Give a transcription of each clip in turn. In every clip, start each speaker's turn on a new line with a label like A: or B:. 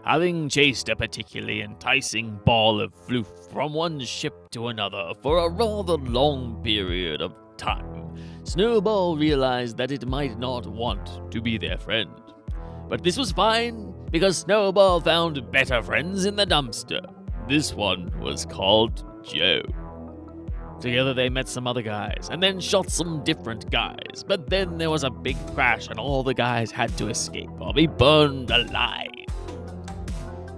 A: having chased a particularly enticing ball of floof from one ship to another for a rather long period of time, Snowball realized that it might not want to be their friend. But this was fine, because Snowball found better friends in the dumpster. This one was called Joe. Together they met some other guys, and then shot some different guys, but then there was a big crash and all the guys had to escape or be burned alive.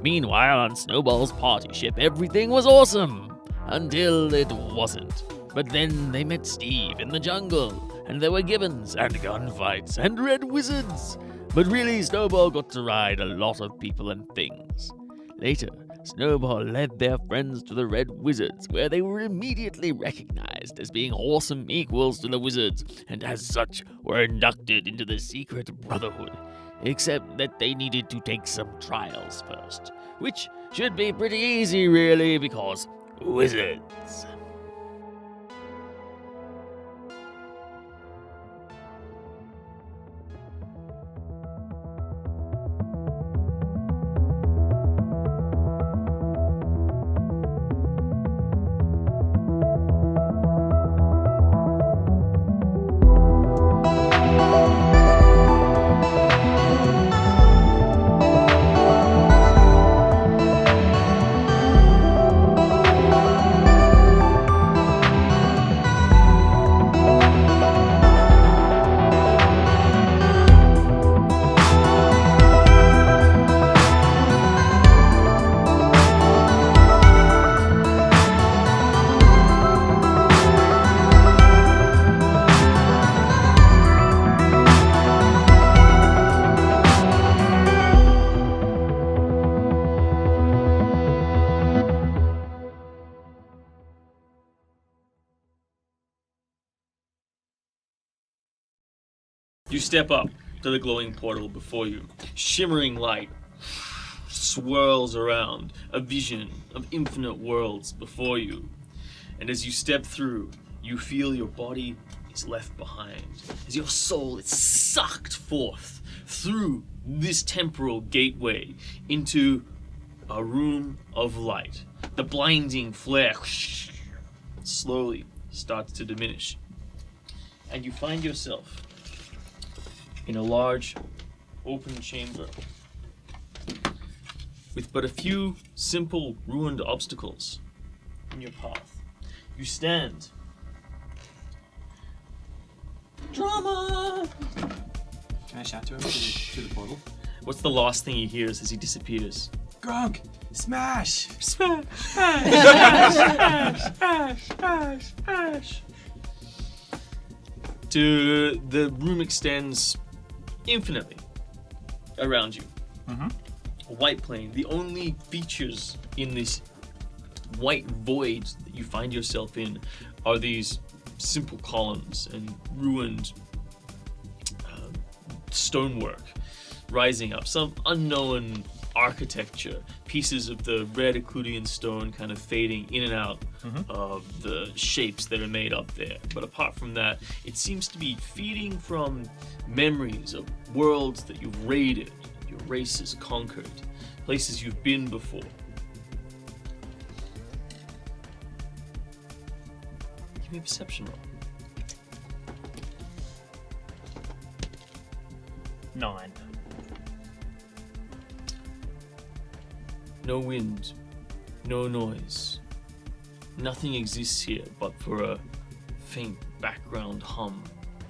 A: Meanwhile, on Snowball's party ship, everything was awesome, until it wasn't. But then they met Steve in the jungle, and there were gibbons and gunfights and red wizards. But really, Snowball got to ride a lot of people and things. Later, Snowball led their friends to the Red Wizards, where they were immediately recognized as being awesome equals to the wizards, and as such were inducted into the secret brotherhood, except that they needed to take some trials first, which should be pretty easy really, because wizards.
B: You step up to the glowing portal before you. Shimmering light swirls around, a vision of infinite worlds before you. And as you step through, you feel your body is left behind, as your soul is sucked forth through this temporal gateway into a room of light. The blinding flare slowly starts to diminish, and you find yourself in a large, open chamber with but a few simple, ruined obstacles in your path. You stand. Drama!
C: Can I shout to him through the portal?
B: What's the last thing he hears as he disappears?
C: Grunk! Smash!
B: Smash! Smash! The room extends infinitely around you.
C: Mm-hmm.
B: A white plane. The only features in this white void that you find yourself in are these simple columns and ruined stonework rising up. Some unknown architecture. Pieces of the red Ecludian stone kind of fading in and out of the shapes that are made up there. But apart from that, it seems to be feeding from memories of worlds that you've raided, your race has conquered, places you've been before. Give me a perception roll.
D: 9.
B: No wind, no noise. Nothing exists here but for a faint background hum,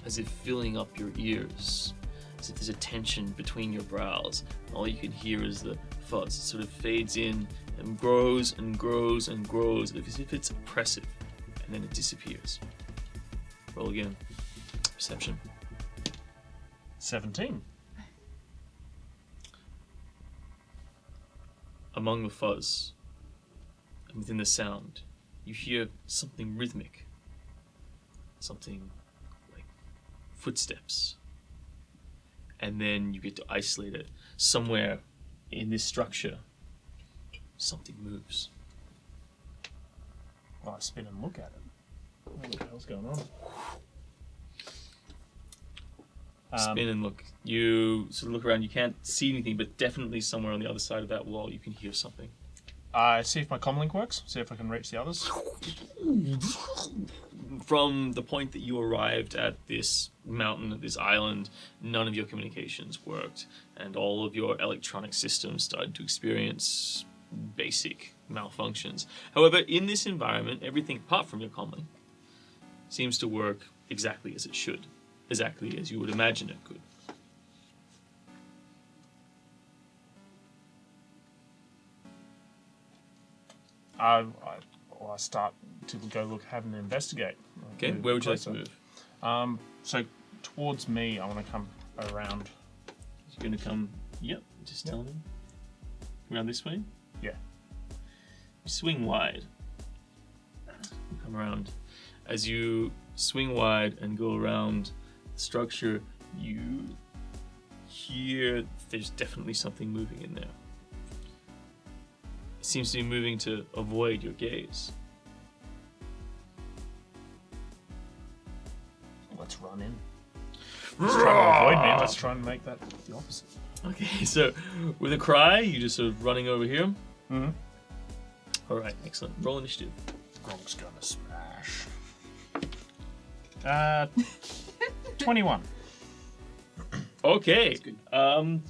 B: as if filling up your ears, as if there's a tension between your brows. All you can hear is the fuzz. It sort of fades in and grows and grows and grows, as if it's oppressive, and then it disappears. Roll again. Perception.
D: 17.
B: Among the fuzz, and within the sound, you hear something rhythmic. Something like footsteps. And then you get to isolate it. Somewhere in this structure, something moves.
D: Well, I spin and look at it. What the hell's going on?
B: Spin and look. You sort of look around. You can't see anything, but definitely somewhere on the other side of that wall, you can hear something.
D: See if my comlink works. See if I can reach the others.
B: From the point that you arrived at this mountain, at this island, none of your communications worked, and all of your electronic systems started to experience basic malfunctions. However, in this environment, everything apart from your comlink seems to work exactly as it should, exactly as you would imagine it could.
D: I start to go have an investigate.
B: Okay, where would you like to move?
D: So towards me, I want to come around.
B: You're going to come, just tell me. Around this way?
D: Yeah.
B: You swing wide. You come around. As you swing wide and go around the structure, you hear there's definitely something moving in there. It seems to be moving to avoid your gaze.
D: Let's run in. Let's try to avoid me. Let's try and make that the opposite.
B: Okay, so with a cry, you just sort of running over here.
D: Mm-hmm.
B: All right, excellent. Roll initiative.
D: Gronk's gonna smash. 21.
B: Okay,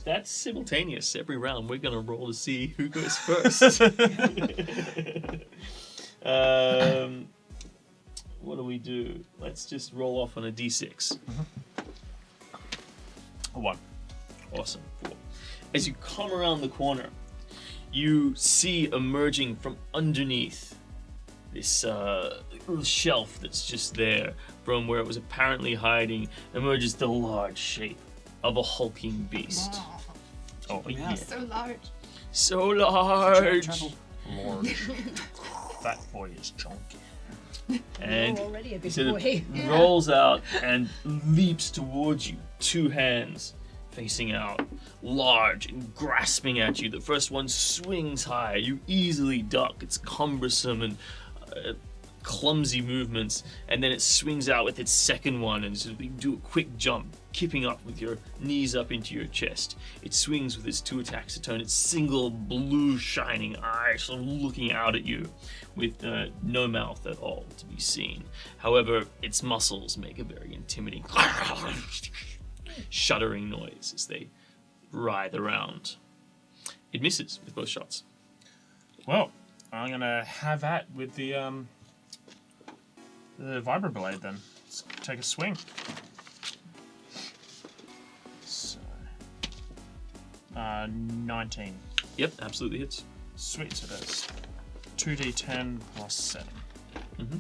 B: that's simultaneous every round. We're gonna roll to see who goes first. What do we do? Let's just roll off on a d6.
D: A 1.
B: Awesome. Cool. As you come around the corner, you see emerging from underneath this little shelf that's just there, from where it was apparently hiding, emerges the large shape of a hulking beast.
D: Oh,
C: Yeah.
E: So large.
B: So large!
D: Lord. That boy is chunky.
B: And
E: You're already a
B: he
E: big
B: sort of
E: boy.
B: rolls out and leaps towards you, 2 hands facing out, large and grasping at you. The first one swings high. You easily duck. It's cumbersome and clumsy movements, and then it swings out with its second one and sort of you do a quick jump, kipping up with your knees up into your chest. It swings with its 2 attacks to turn its single blue shining eye sort of looking out at you with no mouth at all to be seen. However, its muscles make a very intimidating shuddering noise as they writhe around. It misses with both shots.
D: Well, I'm gonna have at with the vibroblade then. Let's take a swing. So, 19.
B: Yep, absolutely hits.
D: Sweet, so that's 2d10 plus 7.
B: Mm-hmm.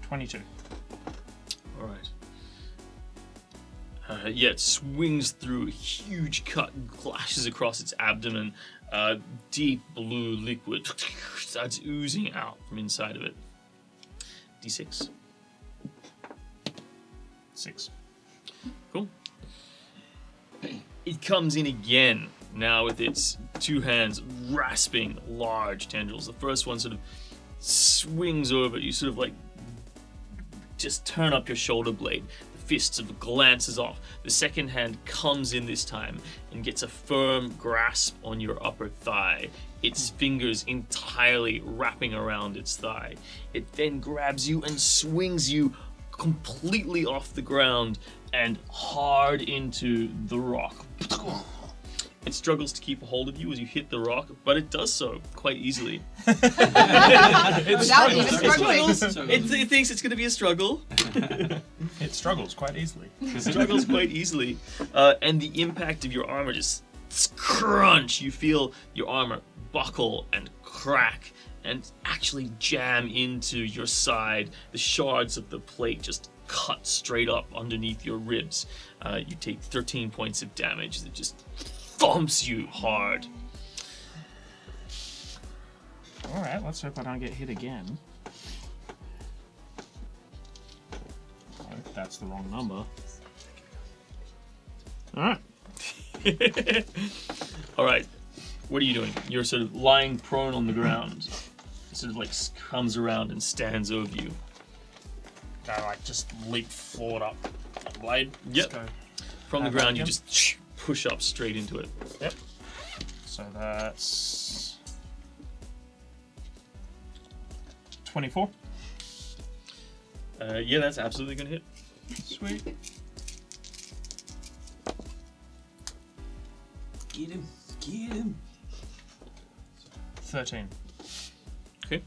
D: 22.
B: All right. Yeah, it swings through a huge cut and flashes across its abdomen. Deep blue liquid starts oozing out from inside of it. D6.
D: 6.
B: Cool. It comes in again, now with its 2 hands grasping large tendrils. The first one sort of swings over. You sort of like just turn up your shoulder blade. The fist sort of glances off. The second hand comes in this time and gets a firm grasp on your upper thigh, its fingers entirely wrapping around its thigh. It then grabs you and swings you completely off the ground and hard into the rock. It struggles to keep a hold of you as you hit the rock, but it does so quite easily.
E: Without even struggling.
B: It thinks it's going to be a struggle.
D: It struggles quite easily.
B: It struggles quite easily. And the impact of your armor just crunch. You feel your armor buckle and crack and actually jam into your side. The shards of the plate just cut straight up underneath your ribs. You take 13 points of damage that just thumps you hard.
D: Alright, let's hope I don't get hit again. I hope that's the wrong number. Alright.
B: All right. What are you doing? You're sort of lying prone on the ground. It sort of like comes around and stands over you.
D: I like just leap forward up the blade.
B: Yep.
D: Just go
B: From the
D: have
B: ground,
D: that
B: you
D: again.
B: just push up straight into it.
D: Yep. So that's 24.
B: Yeah, that's absolutely gonna hit.
D: Sweet.
C: Get him. Get him.
D: 13.
B: Okay.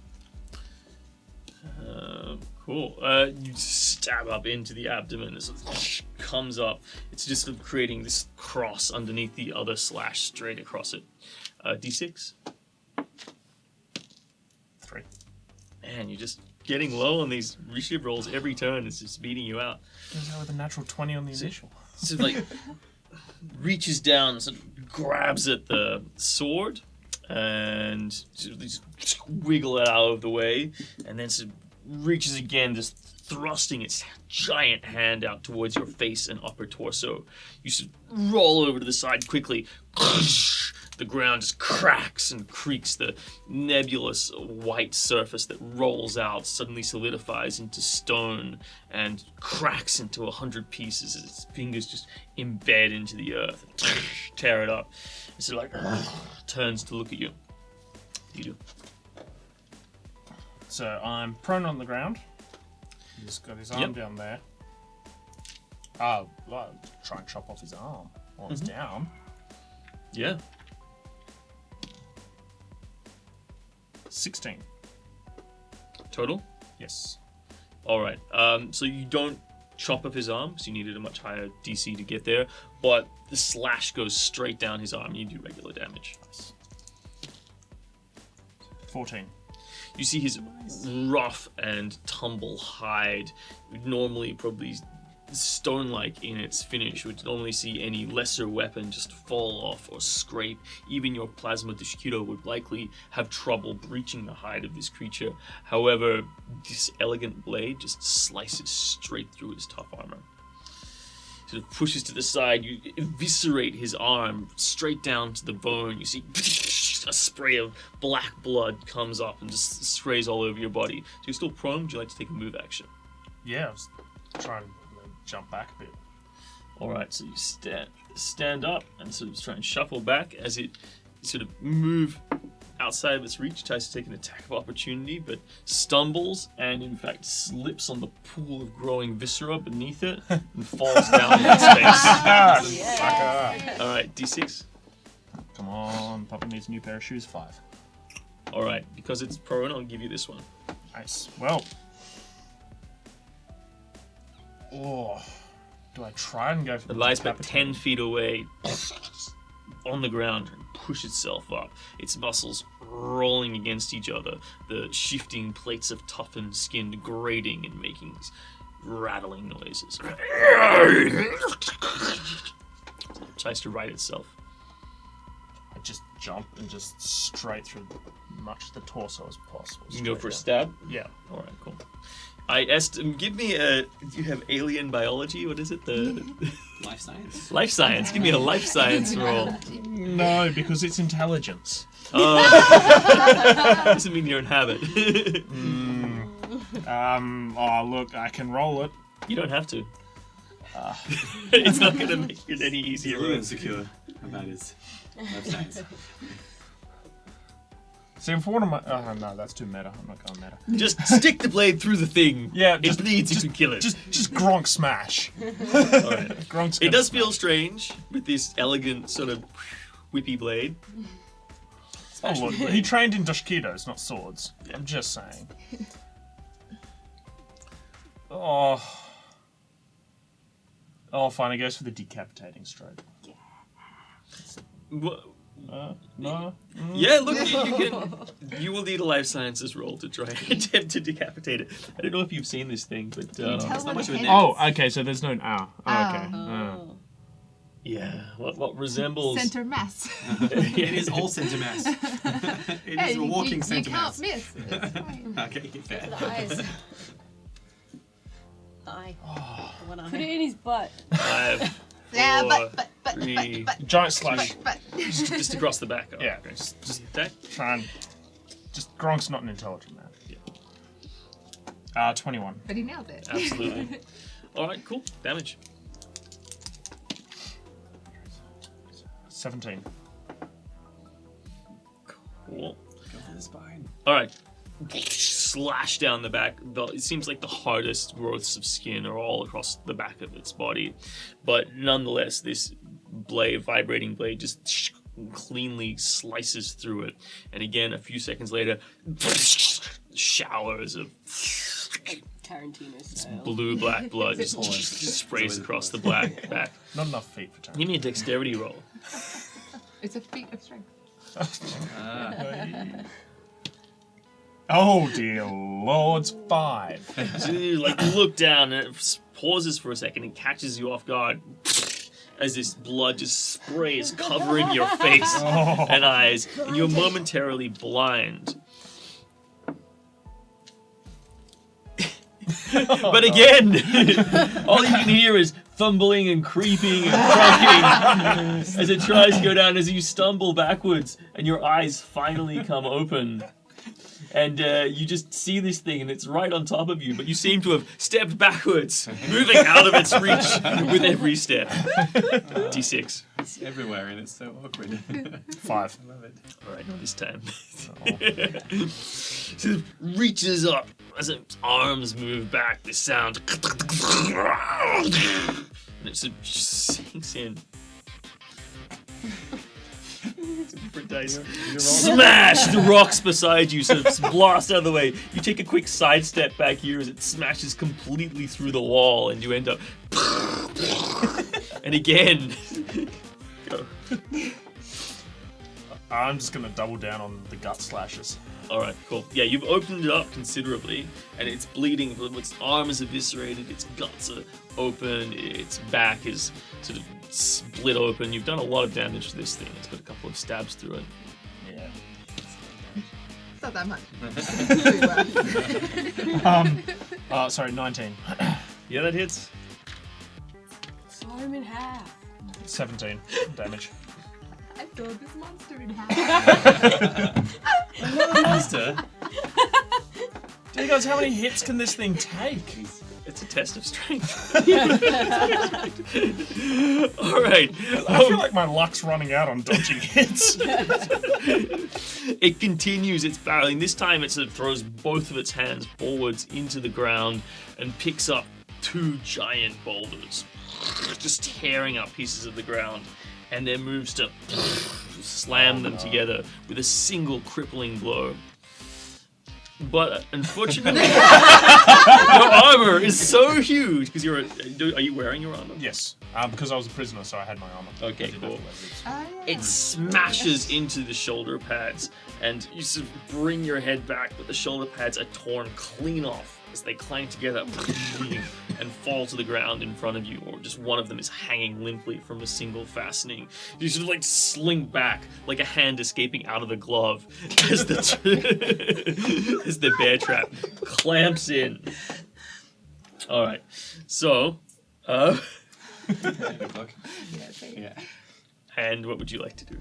B: Cool. You stab up into the abdomen. It sort of comes up. It's just sort of creating this cross underneath the other slash straight across it. D6.
D: 3.
B: Man, you're just getting low on these reshift rolls every turn. It's just beating you out.
D: Goes out with a natural 20 on the initial.
B: Sort of like reaches down, sort of grabs at the sword, and sort of just wiggle it out of the way, and then sort of reaches again, just thrusting its giant hand out towards your face and upper torso. You sort of roll over to the side quickly. The ground just cracks and creaks. The nebulous white surface that rolls out suddenly solidifies into stone and cracks into 100 pieces as its fingers just embed into the earth and tear it up. It sort of like turns to look at you. You do.
D: So I'm prone on the ground. He's got his arm down there. Well, try and chop off his arm while it's down.
B: Yeah.
D: 16.
B: Total?
D: Yes.
B: Alright. So you don't chop off his arm, because you needed a much higher DC to get there, but the slash goes straight down his arm and you do regular damage.
D: Nice. 14.
B: You see his rough and tumble hide, normally probably stone-like in its finish, would normally see any lesser weapon just fall off or scrape. Even your plasma Dishkido would likely have trouble breaching the hide of this creature. However, this elegant blade just slices straight through his tough armor. Sort of pushes to the side, you eviscerate his arm straight down to the bone. You see a spray of black blood comes up and just sprays all over your body. So you're still prone. Would you like to take a move action?
D: Yeah, I was trying to jump back a bit.
B: Alright, so you stand up and sort of try and shuffle back as it sort of move outside of its reach, tries to take an attack of opportunity, but stumbles and in fact slips on the pool of growing viscera beneath it and falls down in its face. Alright, D6.
D: Come on, Papa needs a new pair of shoes. 5.
B: Alright, because it's prone, I'll give you this one.
D: Nice. Well. Oh. Do I try and go for
B: It
D: the
B: lies about
D: decapitating?
B: 10 feet away on the ground and push itself up, its muscles rolling against each other, the shifting plates of toughened skin grating and making these rattling noises. Tries to right itself.
D: I just jump and just straight through much of the torso as possible.
B: You can go for a
D: straight
B: stab?
D: down. Yeah.
B: Alright, cool. I asked him, give me a. Do you have alien biology? What is it? The
C: Life science.
B: life science. Give me a life science roll.
D: No, because it's intelligence.
B: Doesn't mean you're in habit.
D: Oh, look, I can roll it.
B: You don't have to. It's not going to make it any easier.
C: He's a little insecure about his life science.
D: See, if one of my... Oh, no, that's too meta. I'm not going meta.
B: Just stick the blade through the thing.
D: Yeah,
B: it bleeds. You can kill it.
D: Just Gronk smash.
B: Alright.
D: Gronk's
B: It
D: gonna
B: does
D: smash.
B: feel strange with this elegant sort of whippy blade.
D: Oh, look, he trained in Dashkidos, not swords. I'm just saying. Oh, fine. He goes for the decapitating stroke. No.
B: Yeah, look, you will need a life sciences roll to try and attempt to decapitate it. I don't know if you've seen this thing, but
E: Tell
C: not
E: when
C: much
E: the
C: of a
E: head-
C: name.
D: Oh, okay. So there's no okay.
E: Oh.
B: yeah, what resembles
E: Center mass.
C: It is all center mass. It is a walking
E: you
C: center
E: can't
C: mass.
E: miss. It's fine.
C: Okay, fair.
F: The eyes. The eye. The one
G: Put it
F: eye.
G: in his butt.
B: 5,
E: Yeah,
B: four,
E: but,
B: three,
D: Giant slash.
B: just across the back. Oh,
D: Yeah,
B: okay.
D: just
B: Okay.
D: try and... Just Gronk's not an intelligent man.
B: Yeah.
D: 21.
E: But he nailed it.
B: Absolutely. All right, cool. Damage.
D: 17.
B: Cool.
C: Go for the spine.
B: All right. Slash down the back. It seems like the hardest growths of skin are all across the back of its body, but nonetheless, this vibrating blade, just cleanly slices through it. And again, a few seconds later, showers of
F: Tarantino style.
B: blue-black blood just sprays across the black back.
D: Not enough feet for Tarantino.
B: Give me a dexterity roll.
E: It's a feat of strength.
D: Oh dear lords, 5.
B: So you look down and it pauses for a second and catches you off guard as this blood just sprays, covering your face and eyes, and you're momentarily blind. But again, all you can hear is fumbling and creeping and crunking as it tries to go down, as you stumble backwards and your eyes finally come open. And you just see this thing, and it's right on top of you, but you seem to have stepped backwards, moving out of its reach with every step. D6.
C: It's everywhere and it's so awkward.
D: 5.
C: I love it.
B: All right, not this time. So it reaches up as its arms move back. This sound, and it sort of sinks in. Different dice. Smash! The rocks beside you sort of blast out of the way. You take a quick sidestep back here as it smashes completely through the wall, and you end up. And again. Go.
D: I'm just going to double down on the gut slashes.
B: Alright, cool. Yeah, you've opened it up considerably, and it's bleeding. Its arm is eviscerated, its guts are open, its back is sort of split open. You've done a lot of damage to this thing. It's got a couple of stabs through it.
D: Yeah.
E: It's not that much.
D: Sorry, 19.
B: Yeah, that hits.
F: Saw him in half.
D: 17 damage.
E: I saw this monster in half.
C: Monster.
D: Do you guys, how many hits can this thing take?
B: It's a test of strength. Alright.
D: I feel like my luck's running out on dodging hits.
B: It continues its barreling. This time it sort of throws both of its hands forwards into the ground and picks up 2 giant boulders, just tearing up pieces of the ground, and then moves to slam them together with a single crippling blow. But unfortunately, your armor is so huge because are you wearing your armor?
D: Yes, because I was a prisoner, so I had my armor.
B: Okay,
D: I didn't
B: cool.
D: have to wear boots.
B: It smashes into the shoulder pads, and you sort of bring your head back, but the shoulder pads are torn clean off as they clang together and fall to the ground in front of you, or just one of them is hanging limply from a single fastening. You sort of like slink back like a hand escaping out of the glove as the as the bear trap clamps in. All right, so
C: Good luck. Yeah.
B: and what would you like to do?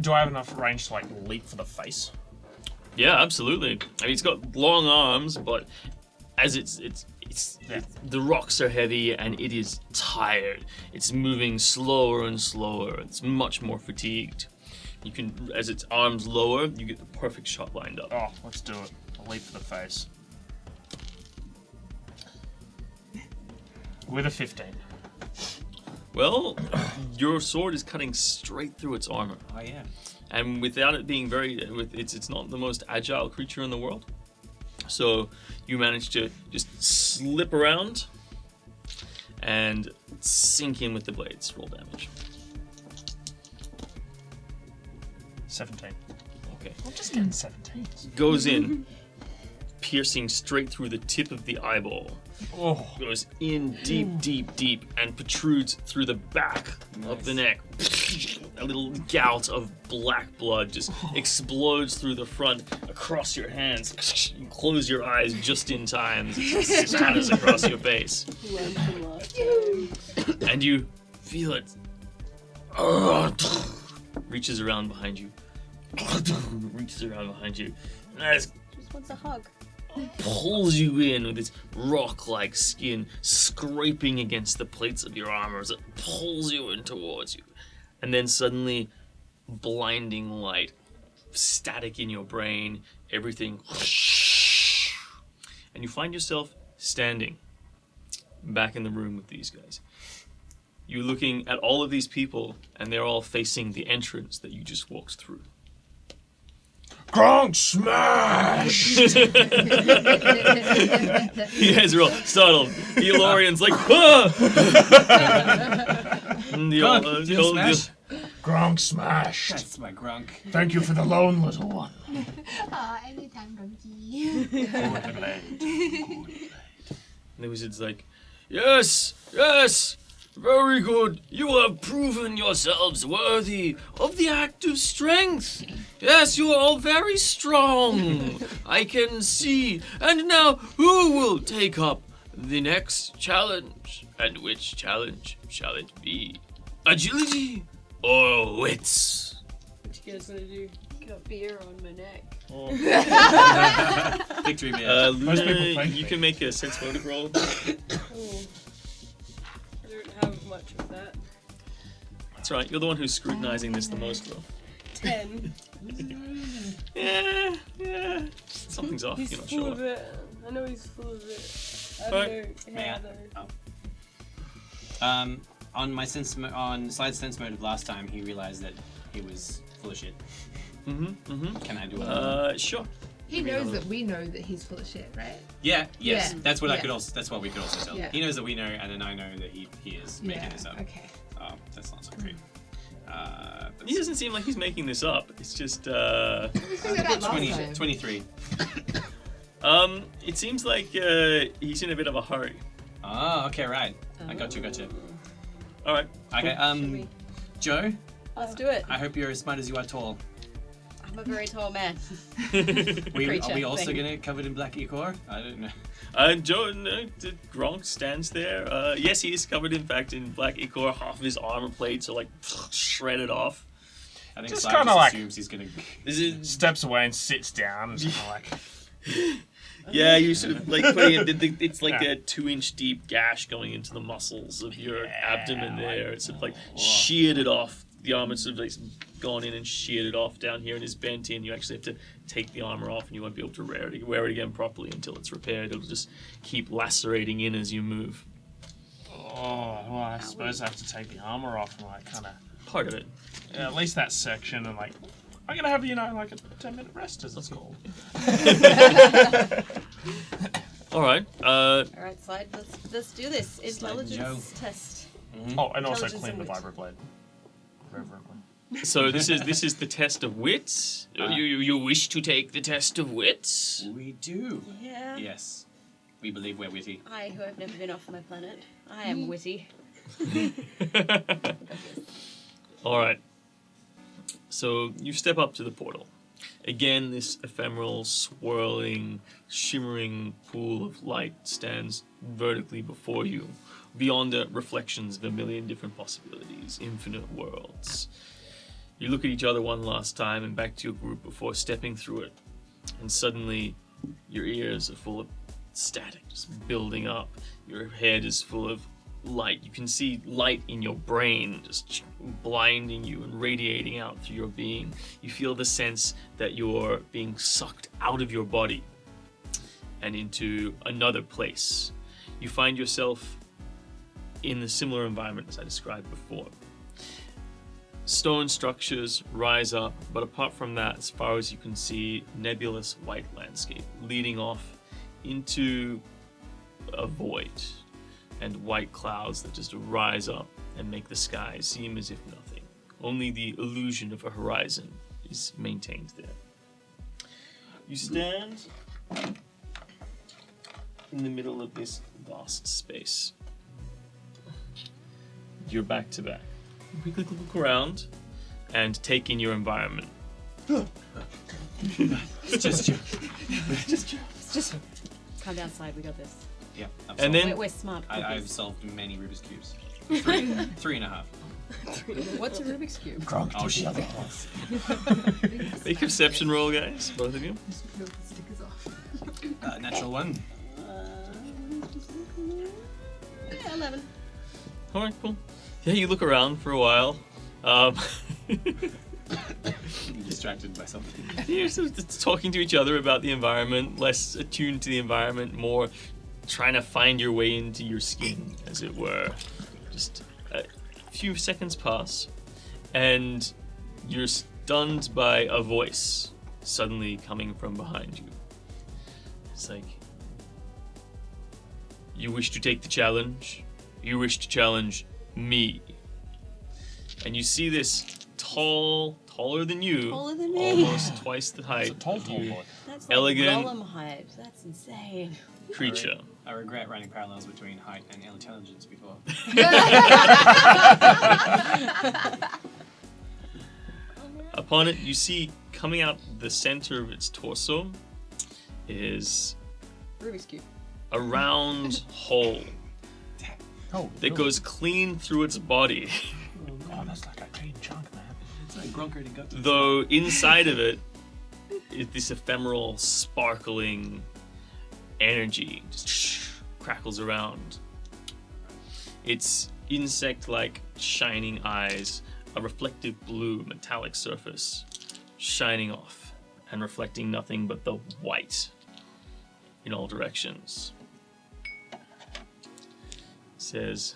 D: Do I have enough range to like leap for the face?
B: Yeah, absolutely. I mean, it's got long arms, but as it's the rocks are heavy and it is tired. It's moving slower and slower. It's much more fatigued. You can, as its arms lower, you get the perfect shot lined up.
D: Oh, let's do it. I'll leap for the face. With a 15.
B: Well, your sword is cutting straight through its armor,
C: Oh yeah.
B: and without it being it's not the most agile creature in the world. So you manage to just slip around and sink in with the blades. Roll damage.
D: 17.
B: Okay.
D: I'm just getting 17s.
B: Goes in, piercing straight through the tip of the eyeball.
D: Oh.
B: Goes in deep, and protrudes through the back of the neck. A little gout of black blood just explodes through the front, across your hands. You close your eyes just in time as it spatters across your face.
F: Learned from last time.
B: And you feel it. Reaches around behind you. Reaches around behind you. And
F: Just wants a hug.
B: pulls you in with its rock-like skin scraping against the plates of your armor as it pulls you in towards you. And then suddenly, blinding light, static in your brain, everything. And you find yourself standing back in the room with these guys. You're looking at all of these people, and they're all facing the entrance that you just walked through.
D: Gronk smash!
B: You guys are all startled. The Elorian's like, ah! And the
D: Gronk smash!
C: That's my grunk.
D: Thank you for the loan, little one.
E: Anytime, Grumpy.
B: And the wizard's like, yes, very good. You have proven yourselves worthy of the act of strength. Yes, you are all very strong. I can see. And now, who will take up the next challenge? And which challenge shall it be? Agility or wits?
F: What you guys gonna do? Got beer on my neck.
C: Victory beer.
D: Most people
B: Luna,
D: think
B: you
D: me.
B: can make a sense motive roll.
F: Oh. I don't have much of that.
B: That's right. You're the one who's scrutinizing this the most, though.
F: 10.
B: Yeah. Something's off.
F: He's
B: You're not
F: full
B: sure.
F: of it. I know he's full of it. I
B: Alright.
F: don't know how though.
C: On my on slide sense motive last time, he realized that he was full of shit. Can I do it?
B: Sure.
E: He knows that we know that he's full of shit, right?
C: Yeah. Yes.
E: Yeah,
C: That's what I
E: yeah.
C: could also. That's what we could also tell.
E: Yeah.
C: He knows that we know, and then I know that he is making this up.
E: Okay.
C: Oh, that's not so great.
B: He doesn't seem like he's making this up. It's just,
E: We figured it out last
C: 20,
E: time.
C: 23.
B: it seems like he's in a bit of a hurry.
C: Oh, okay, right. I got you.
B: All right.
C: Okay,
F: Should we?
C: Joe,
F: Let's do it.
C: I hope you're as smart as you are tall.
F: I'm a very tall man.
C: Are
F: Preacher
C: we also
F: thing.
C: gonna covered in black ichor? I don't know.
B: Joe, Gronk stands there. Yes, he is covered, in fact, in black ichor. Half of his armor plates are like shredded off.
C: I think
D: Just
C: Simon
D: kinda like-
C: assumes he's gonna.
B: Is it?
D: Steps away and sits down and kind of like,
B: Yeah, you sort of like putting it. It's like
D: Yeah.
B: a 2-inch deep gash going into the muscles of your abdomen. There, it's sort of like sheared it off. The armor sort of like gone in and sheared it off down here and is bent in. You actually have to take the armor off, and you won't be able to wear it again properly until it's repaired. It'll just keep lacerating in as you move.
D: oh, well, I suppose I have to take the armor off and like kind of,
B: Part of it.
D: at least that section, and like, I'm gonna have like a 10-minute rest, as it's called.
B: All right.
F: Alright, Slide, let's do this. Intelligence test.
D: Oh, and also
F: Intelligence
D: clean the
F: and wit.
D: vibroblade reverently.
B: So this is the test of wits. You wish to take the test of wits?
C: We do.
F: Yeah.
C: Yes. We believe we're witty.
F: I, who have never been off my planet, I am witty.
B: All right. So you step up to the portal. Again, this ephemeral, swirling, shimmering pool of light stands vertically before you. Beyond it, reflections of a million different possibilities, infinite worlds. You look at each other one last time and back to your group before stepping through it. And suddenly, your ears are full of static, just building up. Your head is full of light. You can see light in your brain just blinding you and radiating out through your being. You feel the sense that you're being sucked out of your body and into another place. You find yourself in the similar environment as I described before. Stone structures rise up, but apart from that, as far as you can see, nebulous white landscape leading off into a void, and white clouds that just rise up and make the sky seem as if nothing. Only the illusion of a horizon is maintained there. You stand in the middle of this vast space. You're back to back. Quickly look around and take in your environment.
C: It's just you.
G: Just come down slide. We got this.
C: Yeah.
B: And then
G: We're smart.
C: I've solved many Rubik's cubes. 3.5.
G: What's a Rubik's cube?
C: Oh shit.
B: make a perception roll, guys, both of you.
E: Stickers off.
C: Natural 1.
G: 11.
B: All right, cool. Yeah, you look around for a while.
C: Distracted by something.
B: You're sort of talking to each other about the environment, less attuned to the environment, more trying to find your way into your skin, as it were. Just a few seconds pass, and you're stunned by a voice suddenly coming from behind you. It's like, you wish to take the challenge? You wish to challenge me. And you see this taller than you,
G: Taller than me.
B: almost twice the height
D: It's a tall
B: of you,
D: boy.
G: That's like
B: Elegant.
G: Gollum height. That's insane.
B: creature.
C: I regret running parallels between height and intelligence before.
B: Upon it, you see coming out the center of its torso is
G: Rubik's cube.
B: a round hole
D: Oh,
B: that goes clean through its body.
D: Oh, that's like a clean chunk, man.
C: It's like Gronker and Gut.
B: Though inside of it is this ephemeral, sparkling energy just crackles around. Its insect-like shining eyes, a reflective blue metallic surface shining off and reflecting nothing but the white in all directions. It says,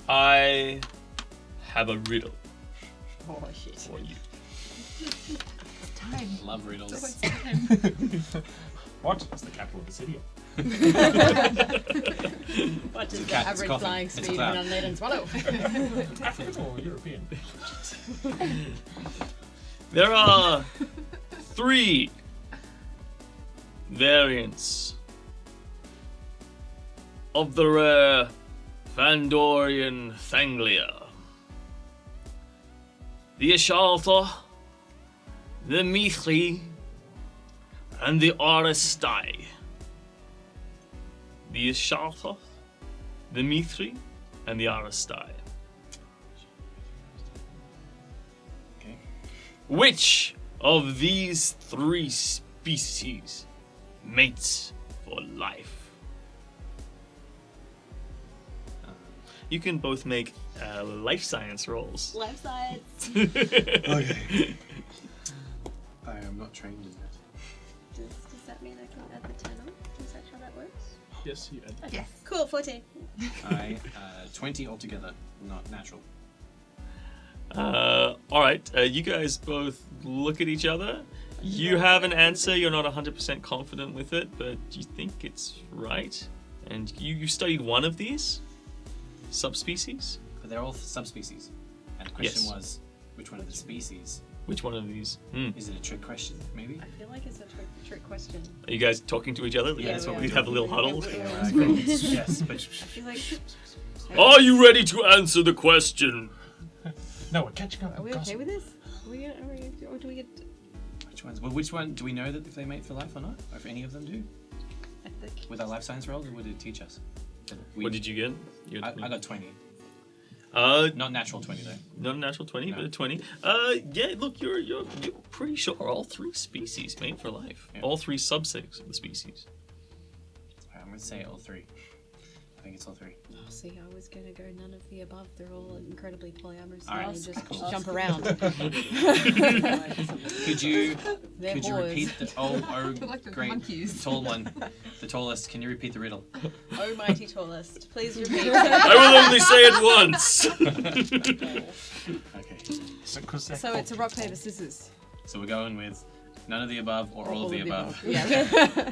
B: I have a riddle
G: Oh shit.
B: for you.
E: Time.
C: Love riddles.
E: So much time.
D: What? It's the capital of the city.
G: What is the
C: cat, it's
G: average
C: coughing.
G: flying
C: It's a
G: speed of
C: cloud.
G: an unladen swallow?
D: African or European?
B: There are 3 variants of the rare Fandorian Thanglia. The Ashalta, the Mithri, and the Aristai. The Ashalta, the Mithri, and the Aristai.
C: Okay.
B: Which of these 3 species mates for life? You can both make life science rolls.
G: Life science.
C: Okay. I am not trained in that.
G: Does that mean I can add the 10 on? Is that how that works?
B: Yes, you add.
E: Yes.
G: Cool, 14.
C: I 20 altogether, not natural.
B: All right. You guys both look at each other. You have an answer. You're not 100% confident with it, but you think it's right. And you studied one of these subspecies.
C: But they're all subspecies. And the question
B: Yes.
C: was, which one of the species?
B: Which one of these?
C: Is it a trick question, maybe?
G: I feel like it's a trick question.
B: Are you guys talking to each other? Like,
G: Yeah,
B: that's
G: we
B: what
G: are.
B: we have a little huddle.
C: Yes, but
G: I feel like.
B: Are you ready to answer the question?
D: No, we're catching up.
G: Are we okay with this? Or do we get?
C: which ones? Well, which one do we know that if they mate for life or not? Or if any of them do?
G: I think.
C: With our life science rolls, or would it teach us?
B: What did you get? You
C: I got 20.
B: got
C: Not natural 20 though.
B: not a natural 20,
C: No.
B: but a 20. Yeah. Look, you're pretty sure all 3 species mate for life.
C: Yeah.
B: All 3 subsets of the species.
C: Alright, I'm gonna say all 3. I think it's all 3.
G: Oh, see, I was gonna go none of the above. They're all incredibly polyamorous
C: All right.
G: and just jump around.
C: Could you
G: They're
C: could you
G: whores.
C: repeat the
E: Like the
C: great
E: monkeys.
C: tall one, the tallest? Can you repeat the riddle?
G: Oh, mighty tallest. Please repeat.
B: I will only say it once.
C: Okay.
G: So it's a rock, paper, scissors.
C: So we're going with none of the above or all of the above.
G: Yeah.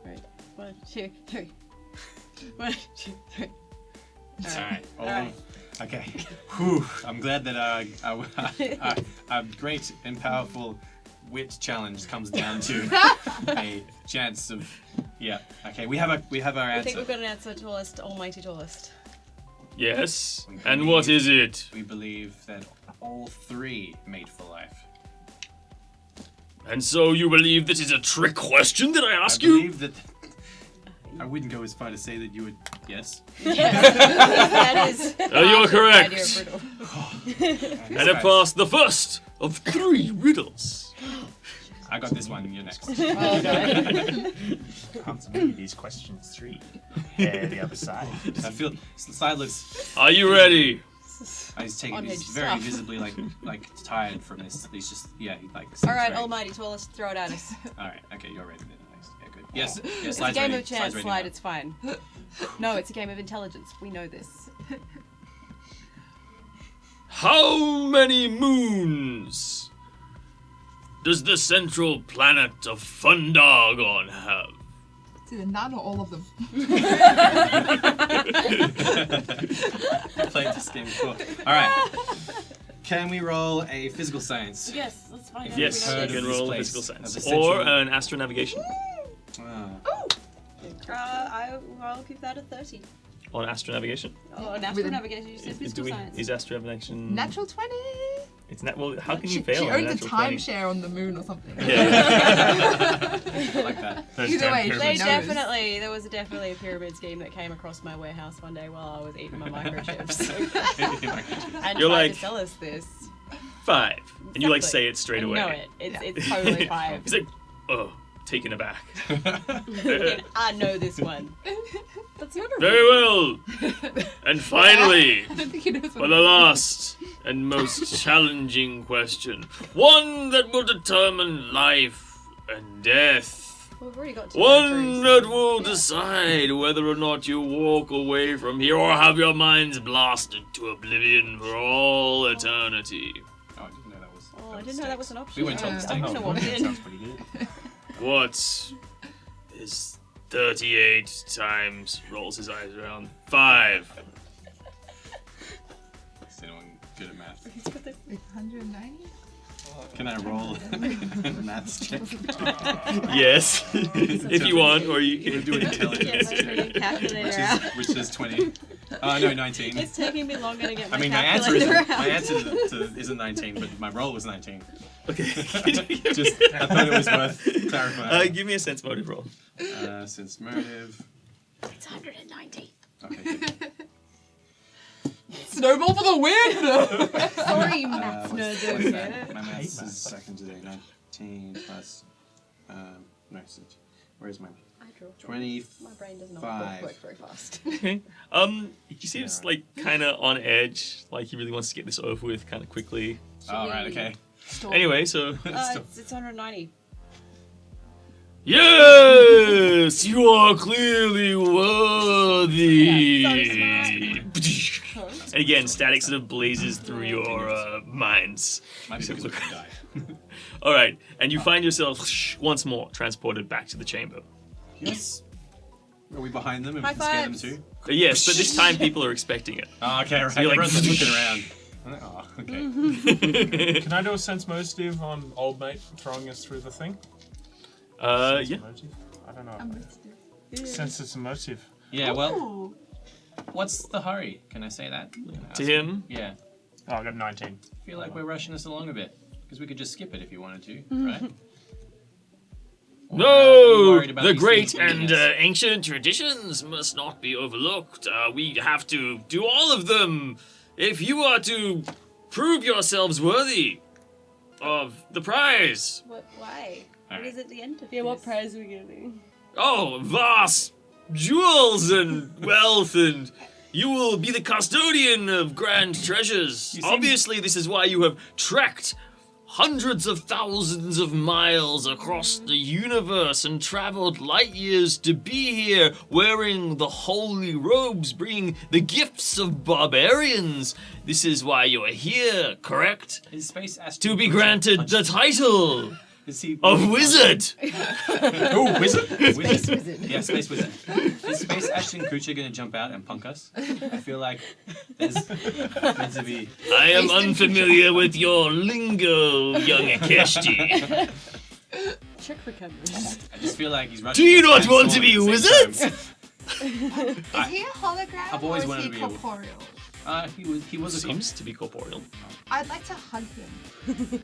G: Right. 1, 2, 3. 1, 2, 3.
C: Alright.
G: Alright.
C: Okay. Whew. I'm glad that our great and powerful wit challenge comes down to a chance of. Yeah. Okay. We have our
F: I think
C: answer.
F: we've got an answer, tallest, almighty tallest.
B: Yes. And what is it?
C: We believe that all three mate for life.
B: And so you believe this is a trick question that I ask
C: I
B: you?
C: believe that. I wouldn't go as far to say that you would. Yes.
F: That is.
B: You are correct.
F: Idea of riddle.
B: And it passed the first of 3 riddles.
C: I got this one. You're next.
D: Answer me these questions 3. The other side.
C: I feel Silas.
B: Are you ready?
C: He's taking.
F: On
C: He's
F: edge
C: very
F: stuff.
C: visibly like tired from this. He's just he like.
F: All right,
C: ready.
F: almighty tallest, throw it at us.
C: All right. Okay, you're ready then. Nice. Yeah, good. Yes. Yes.
F: It's a
C: Slide's
F: game
C: ready.
F: of chance,
C: Slide's ready
F: slide.
C: now.
F: It's fine. No, it's a game of intelligence. We know this.
B: How many moons does the central planet of Fundargon have?
E: It's either none or all of them.
C: Played this game before. All right. Can we roll a physical science?
F: Yes, let's find out.
B: Yes,
F: if we know
B: you
C: Heard
B: can
C: of this
B: roll
C: place
B: physical
C: as
B: science.
C: a central-
B: Or an astronavigation.
C: Ah.
G: I'll give that a 30.
B: On astronavigation.
F: Oh, an
E: With a-
F: astronavigation. You said physical science.
B: Is astronavigation...
E: Natural 20.
B: It's not... Well, how can you
E: She
B: fail on a
E: owns a
B: natural 20?
E: timeshare on the moon or something.
B: Yeah.
C: I like that.
E: Either way,
F: They
E: she knows.
F: there was definitely a pyramid scheme that came across my warehouse one day while I was eating my microchips and
B: You're
F: tried
B: like-
F: to sell us this.
B: 5. And you like
F: Exactly.
B: say it straight
F: I
B: away.
F: know it. It's totally 5.
B: He's like, oh, taken aback.
F: I know this one. That's not a
B: Very well. And finally,
E: I don't think he knows what
B: for the last and most challenging question, one that will determine life and death.
F: We've already got two
B: One
F: answers.
B: that will decide whether or not you walk away from here or have your minds blasted to oblivion for all eternity.
C: Oh, I didn't know that was.
F: Oh, I didn't know that was an option.
C: We went on the
F: I'm
C: stakes.
F: gonna walk in.
D: Sounds pretty good.
B: What is 38 times, rolls his eyes around, 5?
C: Is anyone good at math?
E: 190?
C: Can I roll a maths check?
B: Yes, if you want, or you
C: We'll
B: can
C: do an intelligence
F: Get my
C: check,
F: calculator out.
C: which is 20. Oh, no, 19.
F: It's taking me longer to get my
C: I mean, my answer
F: calculator out.
C: isn't 19, but my roll was 19.
B: Okay.
C: Just, I thought it was worth clarifying.
B: Give me a sense motive roll.
C: Since motive.
F: It's 190.
C: Okay, good.
E: Snowball for the win!
F: Sorry, maths
C: What's
F: nerds over
C: that?
F: here.
C: My maths
D: maths.
C: is second today. 19 plus. No, where's my.
F: I draw.
C: 25.
F: My brain does not work very fast.
B: Okay. He seems like kind of on edge, like he really wants to get this over with kind of quickly.
C: Oh, right, okay.
B: Anyway, so
F: It's 190.
B: yes, you are clearly worthy. And again, static sort of blazes through your minds.
C: Might be because we could die.
B: All right, and you find yourself once more transported back to the chamber.
C: Yes. Are we behind them and we
F: High
C: can scare them
F: fives.
C: too?
B: Yes, but this time people are expecting it.
C: Oh, okay, right.
B: So you're like,
C: Everyone's looking around. Oh, okay.
D: Can I do a sense motive on old mate throwing us through the thing? Sense
B: Yeah.
D: motive? I don't know. Sense it's a motive.
C: Yeah, well, what's the hurry? Can I say that?
B: To him,
C: Yeah.
D: Oh, I got 19.
C: I feel like we're rushing this along a bit. Because we could just skip it if you wanted to, right? Are you
B: no,
C: worried about
B: the
C: these
B: great
C: things leading
B: and
C: us?
B: ancient traditions must not be overlooked. We have to do all of them if you are to prove yourselves worthy of the prize.
F: Why?
C: All
F: What
C: right.
F: is at the end of
G: Yeah, what
F: this?
G: prize are we getting?
B: Oh, vast jewels and wealth, and you will be the custodian of grand treasures.
C: You seem-
B: Obviously, this is why you have trekked hundreds of thousands of miles across the universe and traveled light years to be here wearing the holy robes, bringing the gifts of barbarians. This is why you are here, correct?
C: Is space
B: To be granted the title
C: Is he?
B: A wizard!
D: Oh, wizard!
C: Space wizard. Yeah, space wizard. Is Space Ashton Kutcher going to jump out and punk us? I feel like there's meant to be.
B: I am unfamiliar with your lingo, young Akeshti.
F: Check for cameras.
C: I just feel like he's rushing.
B: Do you
C: his
B: not
C: hands
B: want to
C: forward
B: be
C: at the same
B: wizards?
C: time.
E: Is he a hologram
C: I've always
E: or
C: wanted
E: is
C: to
E: he
C: be a-
E: corporeal?
C: He was a
B: Seems to be corporeal.
E: I'd like to hug him.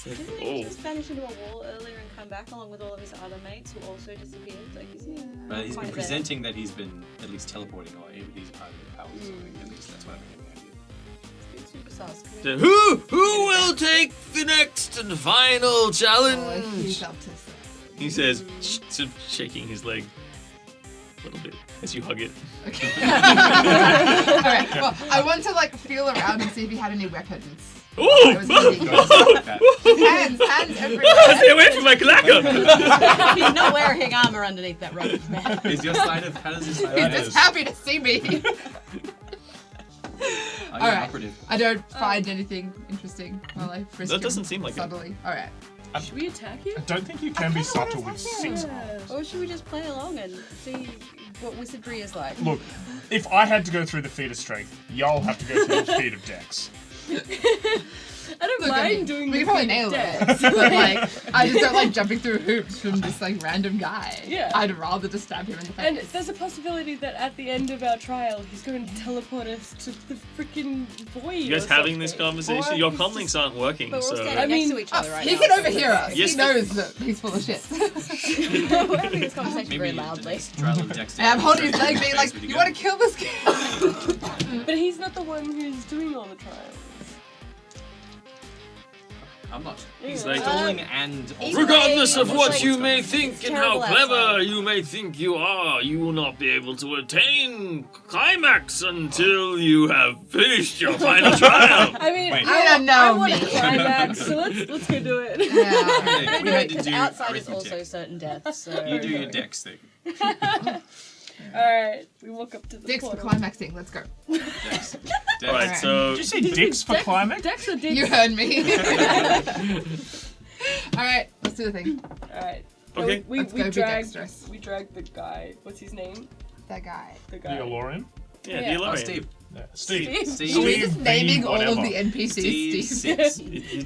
F: Didn't
B: Oh.
F: he just vanish into a wall earlier and come back along with all of his other mates who also disappeared? Like, is he?
C: But he's been
F: Quite
C: presenting that he's been at least teleporting, or he's part of the powers. Or something. At least that's what I'm getting the idea.
F: It's super sus. Can we-
B: So who will take the next and final
E: Oh,
B: challenge?
E: he's up to something.
B: He says, sort of shaking his leg a little bit as you hug it.
E: Okay. Alright, well, I want to like feel around and see if he had any weapons. I was thinking. Hands everywhere.
B: Stay away from my clacker!
F: He's not wearing armor underneath that robe, man.
C: Is your sleight of how does your sleight
E: He's
C: of hand?
E: just happy to see me.
C: Are you an
E: Alright.
C: operative?
E: I don't find anything interesting while I frisk
B: That
E: him
B: doesn't seem like it.
E: subtly. Alright.
F: Should we attack him?
D: I don't think you can be subtle with 6 arms.
F: Or should we just play along and see what wizardry is like?
D: Look, if I had to go through the feat of strength, y'all have to go through the feat of dex.
F: I don't
E: Look, I mean,
F: mind doing
E: we
F: the
E: can probably
F: big
E: nail
F: dex.
E: it. But like, I just don't like jumping through hoops from this like random guy.
F: Yeah.
E: I'd rather just stab him in the face.
H: And there's a possibility that at the end of our trial, he's going to teleport us to the freaking void.
B: You guys
H: or
B: having this
H: something.
B: conversation?
F: Or
B: Your
F: he's
B: comlinks aren't working,
F: But we're all
B: so...
F: standing
H: I
F: next
H: mean-
F: to each other right
E: he
F: now.
E: can overhear us.
B: Yes,
E: he
B: but-
E: knows that he's full of shit.
F: We're having this conversation
C: Maybe
F: very
C: the
F: loudly.
C: next trial of dexterity.
E: And I'm holding his leg, being
C: Face
E: like,
C: with
E: "You
C: gun.
E: want to kill this guy?"
H: But he's not the one who's doing all the trials.
C: I'm not.
B: He's
H: Yeah.
B: like,
C: Stalling and
F: he's
C: also-
B: regardless of
F: Like,
B: what
F: like,
B: you may think
F: it's
B: and how
F: terrible
B: clever
F: outside.
B: you may think you are, you will not be able to attain climax until you have finished your final trial.
H: I mean,
C: Wait.
E: I don't know
H: I want
E: me.
H: a climax, so let's go do it.
E: Yeah.
C: Okay, we
F: No,
C: had to
F: because
C: do
F: outside is
C: arithmetic.
F: also certain deaths. So
C: You do your dex thing.
H: Alright, we walk up to the
E: Dicks for
H: portal.
E: climaxing. Let's go.
C: Dex.
B: Alright,
E: Alright.
B: so...
D: Did you say dicks for climax?
H: Dex or dicks?
E: You heard me. All right, let's do the thing.
H: Alright.
B: Okay.
H: We
E: Let's go be
H: drag
E: dexterous.
H: we drag the guy. What's his name?
E: That guy.
H: The
D: The
H: guy.
D: Alorian?
B: Yeah,
H: Yeah.
B: the
C: Oh,
B: Ilarian.
C: Steve.
D: Yeah. Steve.
C: Steve.
E: Are we
D: Steve
E: just
D: V
E: naming all of
D: whatever.
E: the NPCs
C: Steve
E: Steve?
C: 6.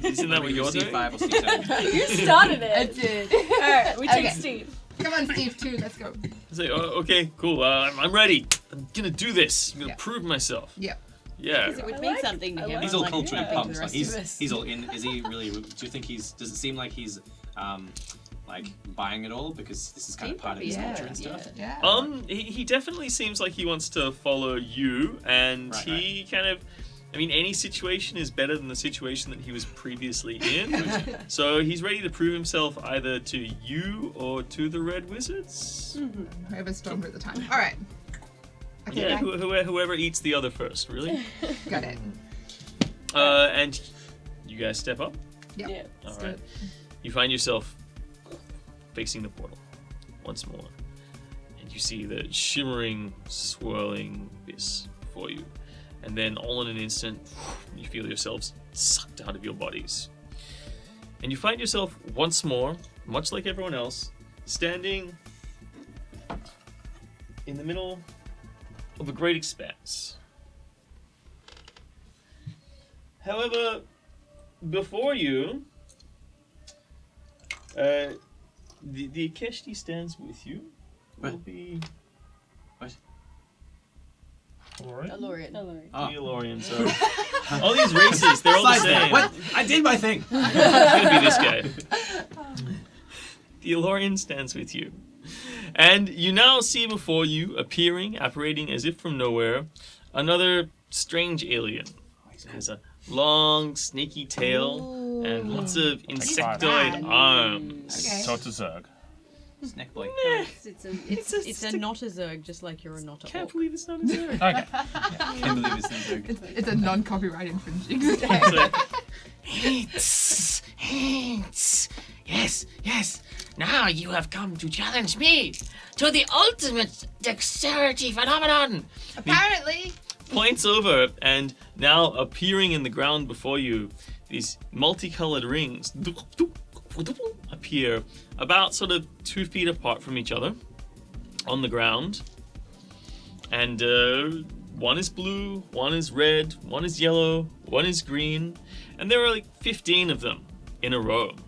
B: Isn't that what you're doing?
C: Steve 5 or Steve 7?
H: You started
E: I
H: it.
E: did.
H: Alright, we take
E: Okay.
H: Steve.
E: Come on, Steve, too. Let's go.
B: Say, okay, cool. I'm ready. I'm gonna do this. I'm gonna
E: Yeah.
B: prove myself.
E: Yep.
B: Yeah.
F: Because it would
H: I
F: mean
H: like-
F: something to
H: I
F: him.
H: like-
C: He's all
F: like,
C: culturally
F: yeah,
C: pumped.
F: the
C: Like
F: rest of us.
C: he's all in. Is he really? Do you think he's? Does it seem like he's, like buying it all because this is kind of
F: Steve
C: part of his
F: probably
C: culture
F: is,
C: and stuff?
E: Yeah.
B: He definitely seems like he wants to follow you, and
C: Right,
B: he kind of, I mean, any situation is better than the situation that he was previously in. So he's ready to prove himself either to you or to the Red Wizards.
E: Whoever's stronger at the time. All right. Okay,
B: Yeah,
E: bye.
B: whoever eats the other first, really.
E: Got it.
B: And you guys step up.
E: Yep.
H: Yeah.
B: All
E: do
B: right.
E: it.
B: You find yourself facing the portal once more, and you see the shimmering, swirling abyss before you, and then all in an instant, you feel yourselves sucked out of your bodies, and you find yourself once more, much like everyone else, standing in the middle of a great expanse. However, before you, the Akeshti stands with you. Will
C: What?
B: be
D: Alorian?
F: Alorian.
H: Alright.
C: Oh.
B: the Ilorian. So all these races, they're all the
C: Slides there.
B: same.
C: What? I did my thing.
B: It's gonna be this guy. The Ilorian stands with you, and you now see before you, appearing, apparating as if from nowhere, another strange alien. It has a long, snaky tail and lots of insectoid arms.
E: Okay.
D: So it's a Zerg.
C: Snack boy.
F: It's a not a Zerg, just like you're a not a
B: Can't
F: orc.
B: believe it's not a Zerg.
D: Okay.
C: Can't believe it's not joke.
E: It's a non-copyright infringing.
B: It's like,
A: Yes. Now you have come to challenge me to the ultimate dexterity phenomenon.
E: Apparently.
B: points over, and now appearing in the ground before you, these multicolored rings appear about sort of 2 feet apart from each other on the ground. And one is blue, one is red, one is yellow, one is green. And there are like 15 of them in a row. And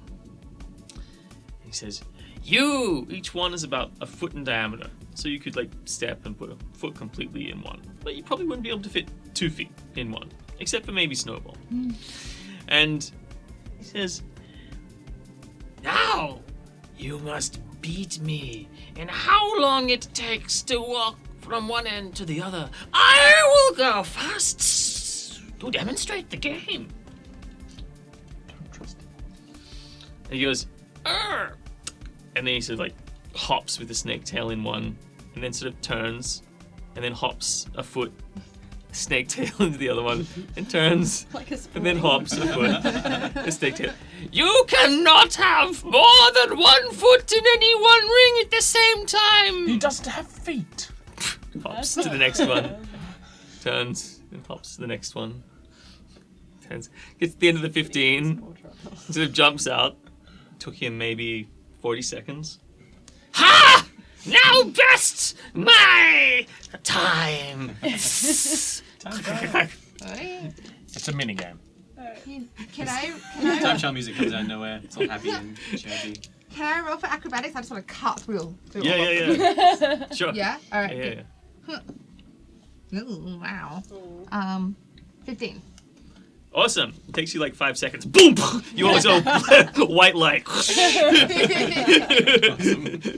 B: he says, each one is about a foot in diameter. So you could like step and put a foot completely in one. But you probably wouldn't be able to fit 2 feet in one. Except for maybe Snowball. And he says, now you must beat me in how long it takes to walk from one end to the other. I will go first to demonstrate the game.
D: Don't trust him.
B: And he goes, Arr! And then he sort of like hops with the snake tail in one, and then sort of turns, and then hops a foot, snake tail into the other one, and turns,
F: Like a
B: and then
F: spring.
B: hops a foot, a snake tail. You cannot have more than 1 foot in any one ring at the same time.
D: He doesn't have feet.
B: Hops to the next one, turns, and hops to the next one. Turns, gets to the end of the 15, sort of jumps out. Took him maybe 40 seconds. Ha! Now best my time.
D: It's a mini game.
E: Can I
C: Time trial music comes out of nowhere. It's all happy and chirpy.
E: can I roll for acrobatics? I just want to cartwheel through
B: Yeah,
E: all of
B: yeah,
E: them.
B: yeah. Sure.
E: Yeah? Alright.
B: Yeah, yeah.
E: Ooh, wow. 15.
B: Awesome. It takes you like 5 seconds. Boom! You also white light.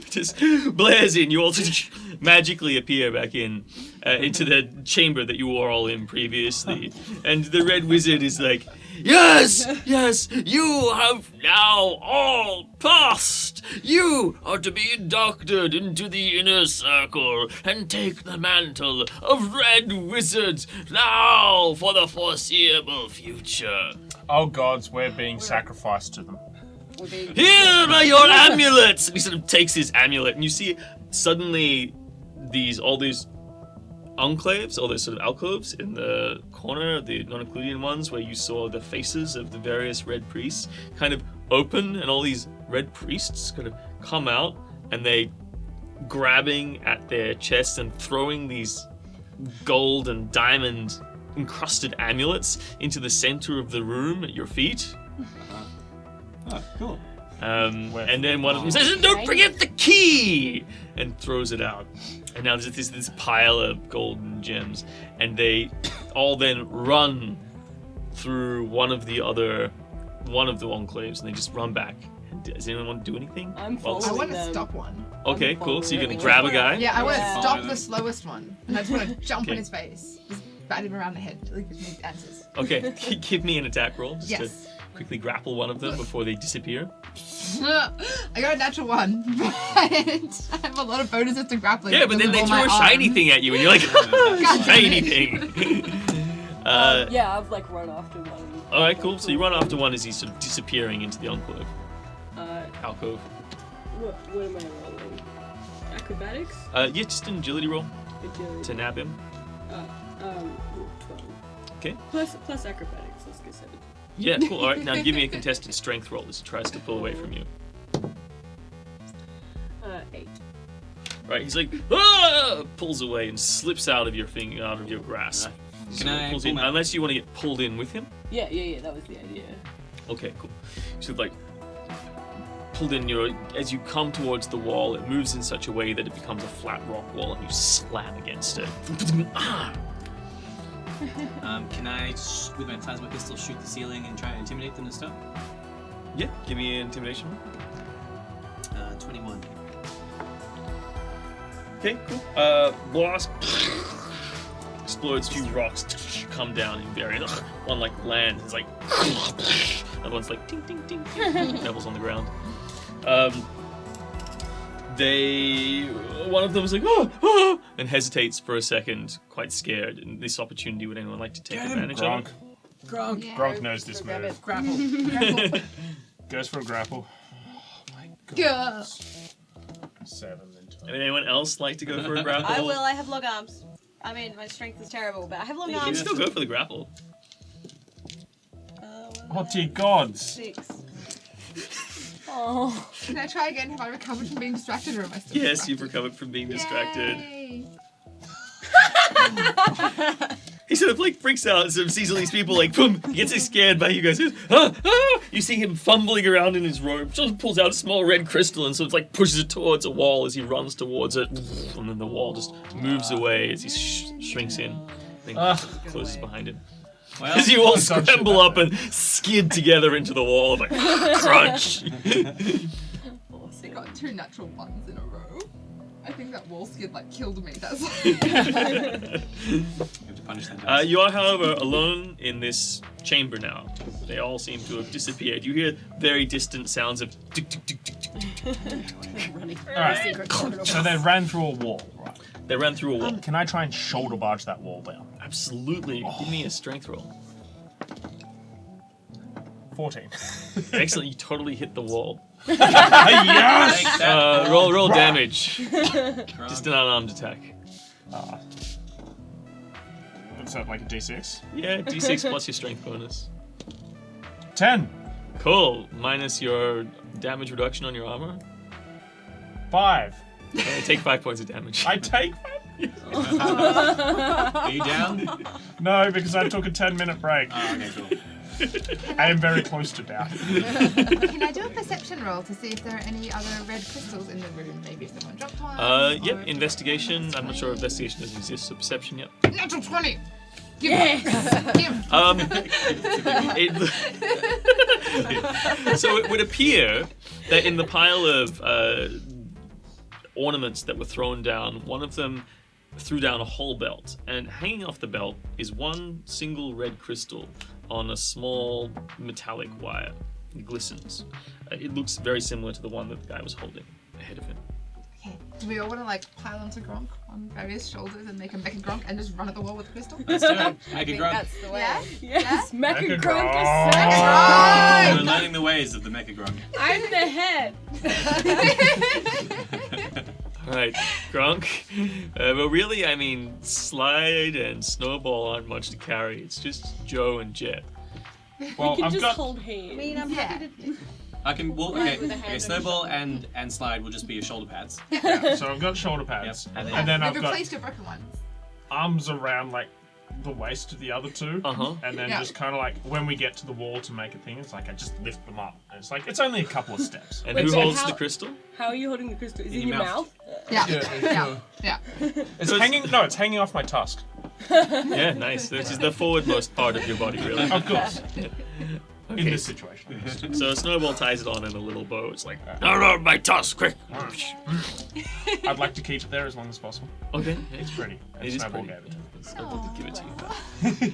B: Just blares in. You also magically appear back into the chamber that you were all in previously. And the red wizard is like, yes, you have now all passed. You are to be inducted into the inner circle and take the mantle of red wizards now for the foreseeable future.
D: Oh gods, we're being sacrificed to them.
B: Here are your amulets! And he sort of takes his amulet, and you see suddenly all these enclaves, all those sort of alcoves in the corner, the non-Euclidean ones, where you saw the faces of the various red priests kind of open, and all these red priests kind of come out, and they grabbing at their chests and throwing these gold and diamond encrusted amulets into the center of the room at your feet.
C: Oh, cool.
B: And then one of them says, "Don't forget the key!" and throws it out. And now there's this pile of golden gems, and they all then run through one of the enclaves, and they just run back. And does anyone want to do anything?
F: I'm
B: While-
E: I
F: following
E: want to
F: them.
E: stop one.
B: Okay, cool. So you're gonna
F: following.
B: grab a guy.
E: Yeah, I want to
F: Yeah.
E: stop the slowest one. And I just want to jump in
B: Okay.
E: his face. Just bat him around the head till he gives me answers.
B: Okay, give me an attack roll just
E: Yes.
B: to quickly grapple one of them before they disappear.
E: I got a natural 1, but I have a lot of bonuses to grappling.
B: Yeah, but then they
E: because of
B: throw
E: all
B: a
E: my
B: shiny
E: arms.
B: thing at you, and you're like,
E: damn
B: shiny
E: it.
B: thing.
F: Yeah, I've like run after one.
B: All right, cool. So you run after one as he's sort of disappearing into the enclave. Alcove.
F: What am I rolling? Acrobatics?
B: Yeah, just an agility roll
F: Agility.
B: to nab him.
F: 12.
B: Okay.
F: Plus acrobatics, let's go 7.
B: Yeah, cool. All right, now give me a contested strength roll as he tries to pull away from you.
F: 8.
B: Right, he's like, ah! Pulls away and slips out of your grasp.
C: Can I
B: Pulls
C: pull
B: in,
C: my-
B: unless you want to get pulled in with him.
F: Yeah, that was the idea.
B: Okay, cool. So like pulled in as you come towards the wall, it moves in such a way that it becomes a flat rock wall, and you slam against it. Ah!
C: Can I, with my plasma pistol, shoot the ceiling and try and intimidate them to stop?
B: Yeah, give me an intimidation.
C: 21.
B: Okay, cool. Blast explodes. A few rocks come down in various. One like lands. It's like. Another one's like ting ting ting ting. Pebbles on the ground. One of them is like and hesitates for a second, quite scared. And this opportunity, would anyone like to take advantage of?
D: Gronk.
C: Gronk.
E: Yeah.
D: Gronk knows this
F: Grab
D: move.
F: it.
C: Grapple.
D: Goes for a grapple. Oh my
E: Yeah.
D: 7 into
B: And anyone else like to go for a grapple?
F: I will, I have long arms. I mean, my strength is terrible, but I have long
B: You can
F: arms.
B: still go for the grapple.
D: Oh dear gods.
F: 6.
H: Oh.
E: Can I try again? Have I recovered from being distracted, or am I still
B: Yes, you've recovered from being distracted.
E: Yay.
B: He sort of like freaks out and sort of sees all these people like boom, he gets scared by you guys. Ah! You see him fumbling around in his robe, sort of pulls out a small red crystal and sort of like pushes it towards a wall as he runs towards it, and then the wall just moves away as he shrinks in, then closes behind him.
C: Well,
B: As you all scramble up and skid together into the wall, like crunch.
E: I got 2 natural ones in a row. I think that wall skid like killed me. That's
C: You have to punish that dice.
B: You are, however, alone in this chamber now. They all seem to have disappeared. You hear very distant sounds of tick, tick, tick, tick, tick, tick.
F: Running through
D: Alright.
F: a secret corridor.
D: So they ran through a wall, right?
B: They ran through a wall.
D: Can I try and shoulder barge that wall down?
B: Absolutely. Give me a strength roll.
D: 14.
B: Excellent. You totally hit the wall.
D: Yes!
C: Take that.
B: Roll damage. Just an unarmed attack.
D: What's that, like a d6?
B: Yeah, d6 plus your strength bonus.
D: 10.
B: Cool. Minus your damage reduction on your armor.
D: 5.
B: Take 5 points of damage.
D: I take 5?
C: Are you down?
D: No, because I took a 10-minute break.
C: Okay, cool.
D: I am very close to death.
E: Can I do a perception roll to see if there are any other red crystals in the room? Maybe if someone dropped one.
B: Yep,
E: or if-
B: investigation. I'm not sure if investigation doesn't exist, so perception, yep.
E: Natural 20! Give
H: Yes!
E: Give.
B: So it would appear that in the pile of ornaments that were thrown down, one of them threw down a whole belt, and hanging off the belt is one single red crystal on a small metallic wire. It glistens. It looks very similar to the one that the guy was holding ahead of him.
E: Okay. Do we all want to like pile onto Gronk on various shoulders and make a mecha Gronk and just run at the wall with crystal?
C: Let's do it.
F: I
C: Make a
F: think
C: grunt.
F: that's the way.
E: Yeah?
H: Yes, Mecha
D: Mecha
H: Grunk
D: Grunk.
H: is
E: Mecha
C: We're learning the ways of the Mecha Grunk.
H: I'm the head.
B: Alright, Gronk. Well, really, I mean, Slide and Snowball aren't much to carry. It's just Joe and Jet.
D: Well,
H: We can
D: I've
H: just
D: got...
H: hold
F: I
H: hands.
F: mean, I'm happy to.
C: I can. Well,
F: Right,
C: okay.
F: with a hand
C: Okay.
F: on
C: Snowball
F: your
C: and Slide will just be your shoulder pads.
D: Yeah, so I've got shoulder pads.
C: Yep.
D: And then I've
E: We've
D: got
E: replaced your broken ones.
D: arms around, like, the waist of the other two.
B: Uh-huh.
D: And then
E: Yeah.
D: just kind of like, when we get to the wall to make a thing, it's like I just lift them up. And it's like, it's only a couple of steps.
B: And
H: Wait,
B: who
H: so
B: holds
H: how-
B: the crystal?
H: How are you holding the crystal? Is it
C: In
H: in
C: your
H: your
C: mouth.
H: mouth?
E: Yeah.
D: Yeah.
E: Yeah.
D: It's hanging, no, it's hanging off my tusk.
B: Yeah, nice. This is the forwardmost part of your body, really.
D: Of course. In
B: Okay.
D: this situation.
B: So Snowball ties it on in a little bow. It's like, no, my tusk, quick.
D: I'd like to keep it there as long as possible.
B: Okay.
D: It's pretty. And
B: It is
D: Snowball
B: pretty.
D: gave it to me.
B: Snowball did give it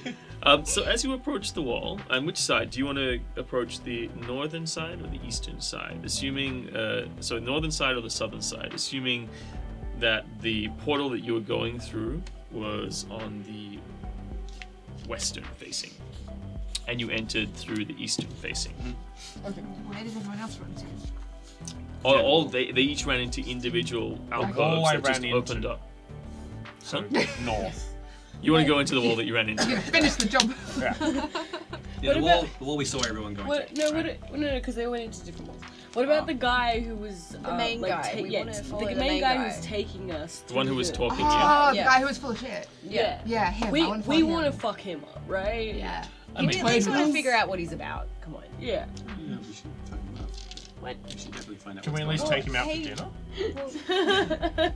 B: to you. So as you approach the wall, on which side? Do you want to approach the northern side or the eastern side? Assuming, so northern side or the southern side? Assuming that the portal that you were going through was on the western facing, and you entered through the eastern facing.
E: Where does everyone else run to?
B: They each ran into individual
D: wall
B: alcoves
D: I
B: that just
D: ran into.
B: opened up.
D: So, north.
B: You want to go into the wall that you ran into?
E: Finish the job.
D: Yeah.
C: Yeah,
H: What
C: the wall we saw everyone going
H: What?
C: to.
H: No, no, because they went into different walls. What about the guy who was
F: The main
H: like,
F: guy. We wanna follow
H: the
F: the
H: main
F: main
H: guy
F: guy.
H: who's taking us.
B: The one who was
H: through
B: talking to you.
E: Oh, the
F: Yeah.
E: guy who was full of shit.
H: Yeah.
E: Yeah, him.
H: We
E: I wanna follow him.
H: want to fuck him up, right?
F: Yeah.
D: I
F: We
D: mean,
F: at least want to figure out what he's about. Come on.
H: Yeah.
C: Yeah, we should fuck him up.
F: What?
C: We should definitely find out.
D: Can we at
C: what's
D: least
C: going
D: take him out
F: hey.
D: for dinner?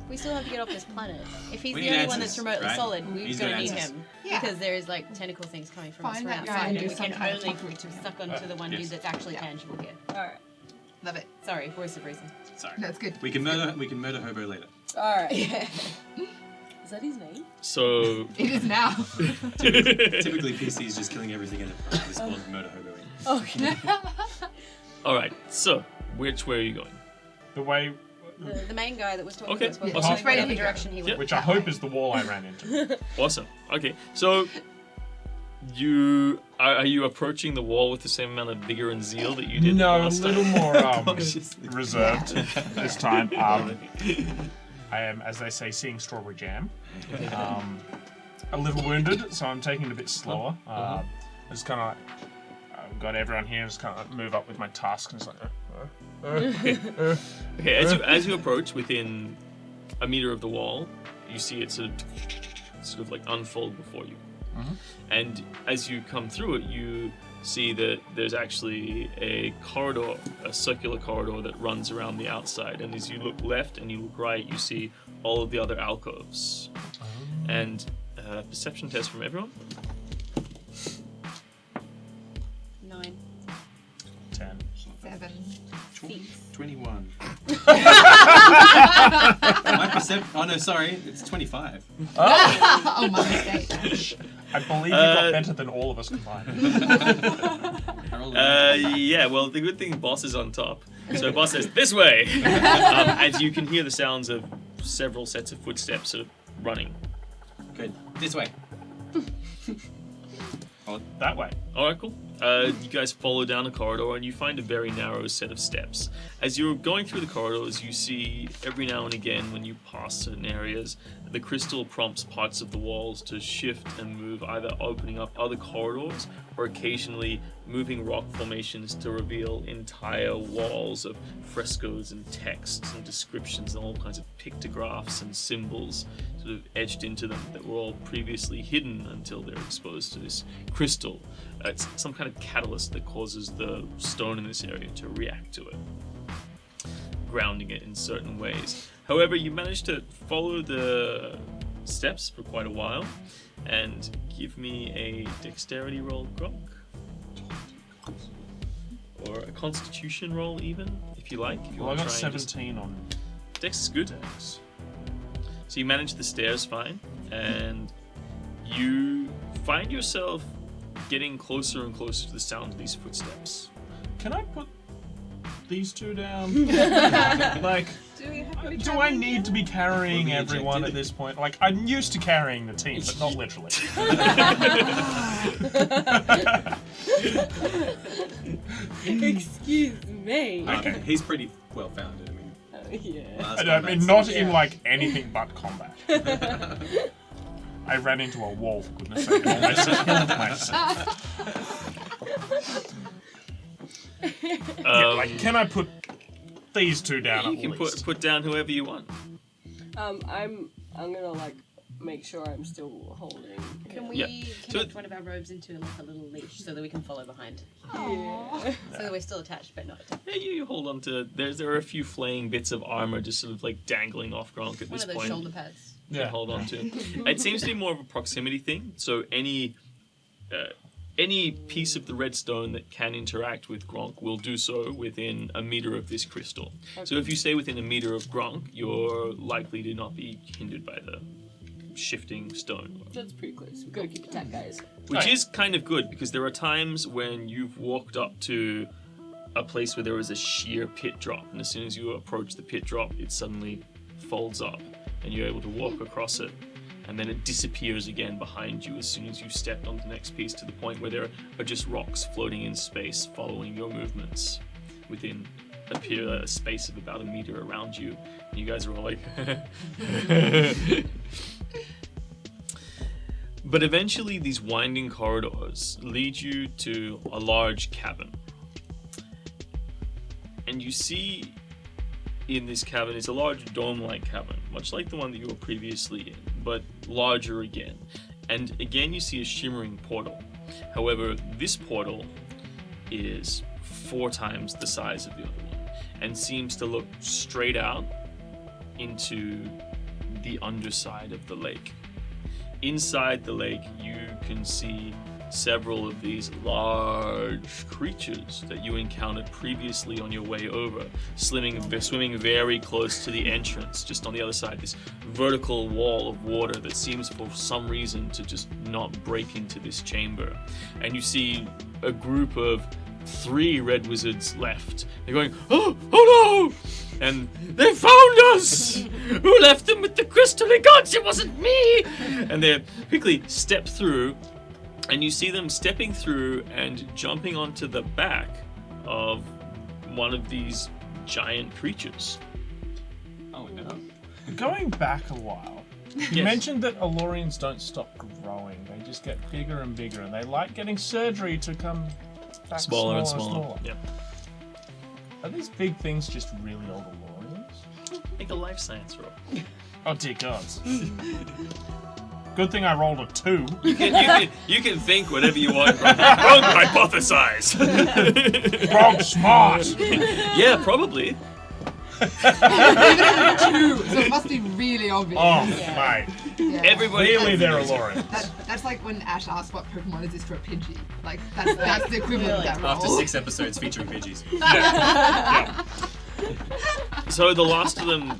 F: We still have to get off this planet. If he's
C: We
F: the
C: need
F: only one
C: answers,
F: that's remotely
C: right?
F: solid, we're
C: He's
F: going
C: got
F: to need
C: answers.
F: him.
E: Yeah.
F: Because there's like tentacle things coming from us
E: Find
F: from
E: that guy
F: outside,
E: and
F: and
E: do
F: we
E: some
F: can
E: kind of
F: only
E: fuckery to him.
F: suck onto the one
C: yes.
F: dude that's actually tangible here.
H: All right.
E: Love it.
F: Sorry, voice of reason.
C: on? Sorry.
E: That's good.
C: We can murder Hobo later.
H: All right.
F: Yeah.
H: Is that his name?
B: So
E: It is now.
C: Typically, PC is just killing everything in it. It's called murder hoboing.
H: Okay.
B: all right. So which way are you going?
D: The way,
F: The main guy that was talking
B: Okay.
F: to us was
B: Awesome.
F: going in the
E: Yep.
F: direction he went.
D: which I hope is the wall I ran into.
B: Awesome. Okay. So are you approaching the wall with the same amount of vigor and zeal that you did
D: No, a
B: last
D: little
B: time?
D: more reserved this time. I am, as they say, seeing strawberry jam. A little wounded, so I'm taking it a bit slower. I just kind of like, I've got everyone here, just kind of move up with my tusk, and it's like,
B: Okay, as you approach within a meter of the wall, you see it sort of like unfold before you. And as you come through it, you see that there's actually a corridor, a circular corridor that runs around the outside. And as you look left and you look right, you see all of the other alcoves. And perception test from everyone.
F: 9.
D: 10.
E: 7.
C: 21. My perception. Oh no, sorry, it's 25.
E: Oh, my mistake.
D: I believe you got better than all of us combined.
B: Yeah, well, the good thing boss is on top. So boss says, this way! As you can hear the sounds of several sets of footsteps sort of running.
C: Good. This way.
D: That way.
B: Alright, cool. You guys follow down a corridor and you find a very narrow set of steps. As you're going through the corridors, you see every now and again when you pass certain areas, the crystal prompts parts of the walls to shift and move, either opening up other corridors or occasionally moving rock formations to reveal entire walls of frescoes and texts and descriptions and all kinds of pictographs and symbols sort of etched into them that were all previously hidden until they're exposed to this crystal. It's some kind of catalyst that causes the stone in this area to react to it, grounding it in certain ways. However, you manage to follow the steps for quite a while, and give me a dexterity roll, Gronk. Or a constitution roll even, if you like. If you
D: Well, I
B: want to
D: got
B: try and
D: 17 on
B: Dex is good.
D: Dex.
B: So you manage the stairs fine, and you find yourself getting closer and closer to the sound of these footsteps.
D: Can I put these two down? Like, do I need to be carrying everyone at this point? Like, I'm used to carrying the team, but not literally.
H: Excuse me.
D: Okay.
C: He's pretty well founded. I mean,
H: Yeah.
D: I mean, not in like anything but combat. I ran into a wall, for goodness sake, and almost killed myself. Yeah, like, can I put these two down
B: You
D: at
B: can
D: least?
B: put down whoever you want.
H: I'm gonna like make sure I'm still holding.
F: Can we
B: Yeah.
F: connect one of our robes into like a little leash so that we can follow behind?
H: Yeah.
F: So that we're still attached but not attached.
B: Yeah, you hold on to. There are a few flaying bits of armor just sort of like dangling off Gronk at
F: One
B: this
F: of those
B: point.
F: shoulder pads.
B: You can hold on to. It seems to be more of a proximity thing. So any piece of the redstone that can interact with Gronk will do so within a meter of this crystal. So if you stay within a meter of Gronk, you're likely to not be hindered by the shifting stone.
H: That's pretty close. We've got to keep it tight, guys.
B: Which is kind of good, because there are times when you've walked up to a place where there is a sheer pit drop, and as soon as you approach the pit drop, it suddenly folds up, and you're able to walk across it, and then it disappears again behind you as soon as you stepped on the next piece, to the point where there are just rocks floating in space following your movements within a space of about a meter around you, and you guys are all like... But eventually these winding corridors lead you to a large cavern. And you see in this cavern, it's a large dome-like cavern, much like the one that you were previously in, but larger again. And again you see a shimmering portal. However, this portal is 4 times the size of the other one, and seems to look straight out into the underside of the lake. Inside the lake, you can see several of these large creatures that you encountered previously on your way over, swimming very close to the entrance, just on the other side, this vertical wall of water that seems for some reason to just not break into this chamber. And you see a group of 3 red wizards left. They're going, oh no! And they found us! Who left them with the crystal gods? It wasn't me! And they quickly step through, and you see them stepping through and jumping onto the back of one of these giant creatures.
C: Oh no.
D: Going back a while, you mentioned that Alorians don't stop growing. They just get bigger and bigger, and they like getting surgery to come back
B: Smaller and
D: smaller.
B: smaller. Yeah.
D: Are these big things just really old DeLoreans?
B: Make a life science roll.
D: Oh dear gods. Good thing I rolled a 2.
B: You can think whatever you want. Wrong hypothesize.
D: Wrong smart.
B: Yeah, probably.
E: Even if it's 2, so it must be really obvious.
D: Oh, mate.
E: Yeah.
B: Everybody.
D: Clearly they're DeLoreans.
E: That's like when Ash asks what Pokemon is this to a Pidgey. Like, that's the equivalent of that role.
C: After 6 episodes featuring Pidgeys.
B: So the last of them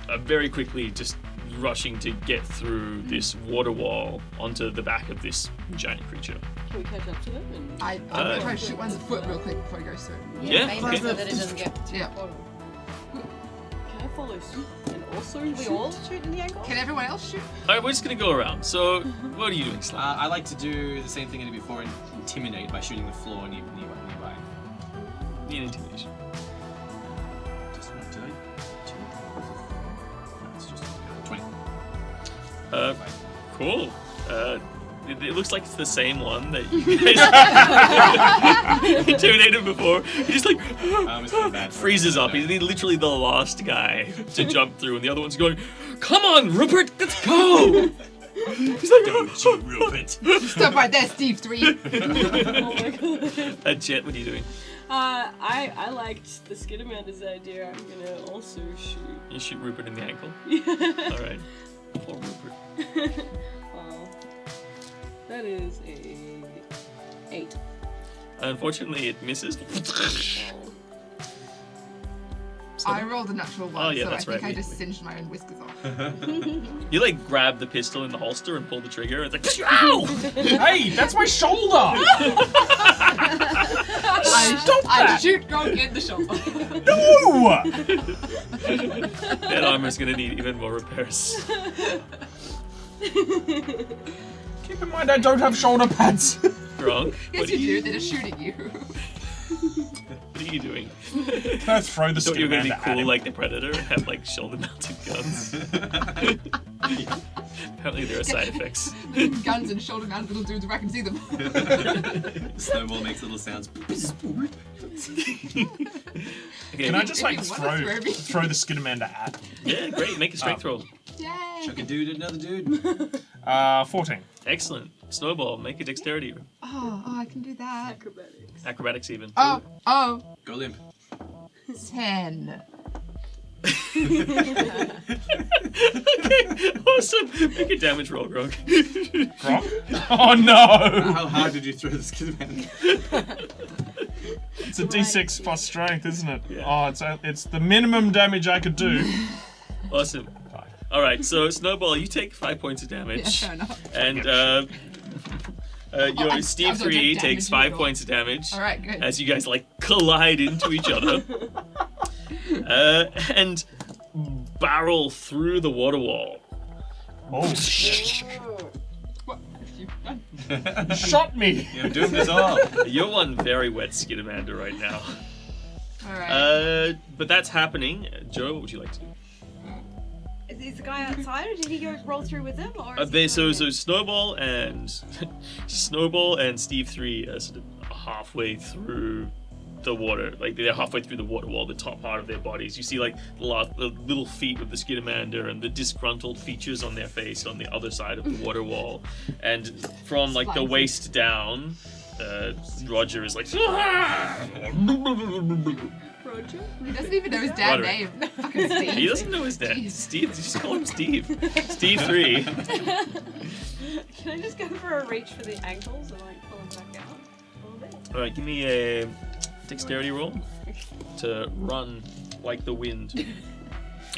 B: are very quickly just rushing to get through this water wall onto the back of this giant creature.
H: Can we catch up to them? And...
E: I'm gonna try to shoot one's foot real quick before he goes through.
B: Yeah,
F: Maybe
B: okay.
F: so that it doesn't get to
E: Yeah.
F: the bottom.
H: Can I follow suit? And also
F: We
H: shoot?
F: all shoot in the ankle?
E: Can everyone else shoot?
B: Alright, we're just gonna go around. So, what are you doing, Slam?
C: I like to do the same thing I did before and intimidate by shooting the floor nearby.
B: Need intimidation.
C: Just what did I? 2? No, it's just 20.
B: Cool. It looks like it's the same one that you guys intimidated before. He just like
C: It's not bad.
B: freezes up. He's literally the last guy to jump through, and the other one's going, "Come on, Rupert, let's go!" He's like,
C: Don't you, Rupert.
E: Stop right there, Steve 3.
H: Oh my god.
B: Jet, what are you doing?
H: I liked the Skidamander's idea. I'm gonna also shoot.
B: You shoot Rupert in the ankle.
H: Yeah.
B: All right. Poor Rupert.
H: Oh. That is a 8.
B: Unfortunately, it misses.
E: I rolled a natural 1,
B: Oh, yeah,
E: so I
B: that's
E: think
B: right.
E: I just singed my own whiskers off.
B: You like grab the pistol in the holster and pull the trigger. It's like, ow!
D: Hey, that's my shoulder!
E: I shoot Gronk in the shoulder.
D: No!
B: That armor's gonna need even more repairs.
D: Keep in mind I don't have shoulder pads.
B: Gronk,
E: Yes,
B: what,
E: you do. They're just shooting you.
B: what are you doing?
D: Can I throw the
B: Thought you were gonna be
D: Scamander at
B: cool
D: him?
B: like the Predator and have like shoulder-mounted guns. Apparently there are side effects.
E: Guns and shoulder mounted little dudes where I can see them.
C: Snowball makes little sounds.
B: Okay.
D: Can I just
E: If
D: like
E: you wanna throw me.
D: throw the Skidamander at?
B: Yeah, great. Make a strength roll.
E: Yay!
C: Chuck a dude at another dude.
D: 14.
B: Excellent. Snowball, make a dexterity.
E: Oh, I can do that.
H: Acrobatics.
B: Acrobatics even.
E: Oh,
C: Go limp.
E: 10.
B: Okay, awesome. Make a damage roll, Grog.
D: Gronk? Oh no!
C: How hard did you throw the Skidamander?
D: It's a d6 plus strength, isn't it?
B: Yeah.
D: Oh, it's the minimum damage I could do.
B: Awesome. Alright, so Snowball, you take 5 points of damage.
E: Yeah, fair enough.
B: And your
E: I
B: Steve
E: was
B: 3
E: damage
B: takes
E: you
B: 5
E: roll.
B: points of damage.
E: Alright, good.
B: As you guys like collide into each other. And barrel through the water wall.
D: Oh shit.
E: What have you done?
D: Shot me!
C: You're doomed us all.
B: You're one very wet Skidamander right now.
E: Alright.
B: But that's happening. Joe, what would you like to do?
F: Is the guy outside, or did he go roll through with them? Or is
B: They
F: he
B: so
F: still
B: Snowball and Steve 3 are sort of halfway through the water, like they're halfway through the water wall, the top part of their bodies. You see like the little feet of the Skidamander and the disgruntled features on their face on the other side of the water wall, and from like the
E: Slimy.
B: waist down, Roger is like.
H: Roger?
E: He doesn't even know his damn
B: Roderick.
E: name. Fucking Steve.
B: He doesn't know his dad.
E: Jeez.
B: Steve, just call him Steve. Steve 3.
F: Can I just go for a reach for the ankles and like pull them back out a little bit?
B: All right, give me a dexterity roll to run like the wind. It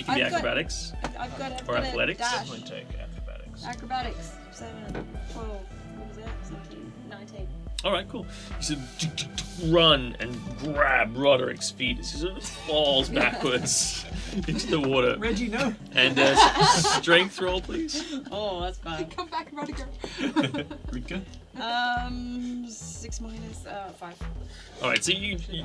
B: can be
F: I've got-
B: acrobatics.
F: I've got
B: Or
F: a
B: athletics?
F: dash.
D: Definitely take acrobatics.
F: Acrobatics. 7, 12. What was that? 17, 19.
B: All right, cool. You sort of run and grab Roderick's feet as he sort of falls backwards into the water.
C: Reggie, no.
B: And strength roll, please.
F: Oh, that's fine.
E: Come back, Rodiger.
C: Rika?
F: 6 minus 5.
B: All right, so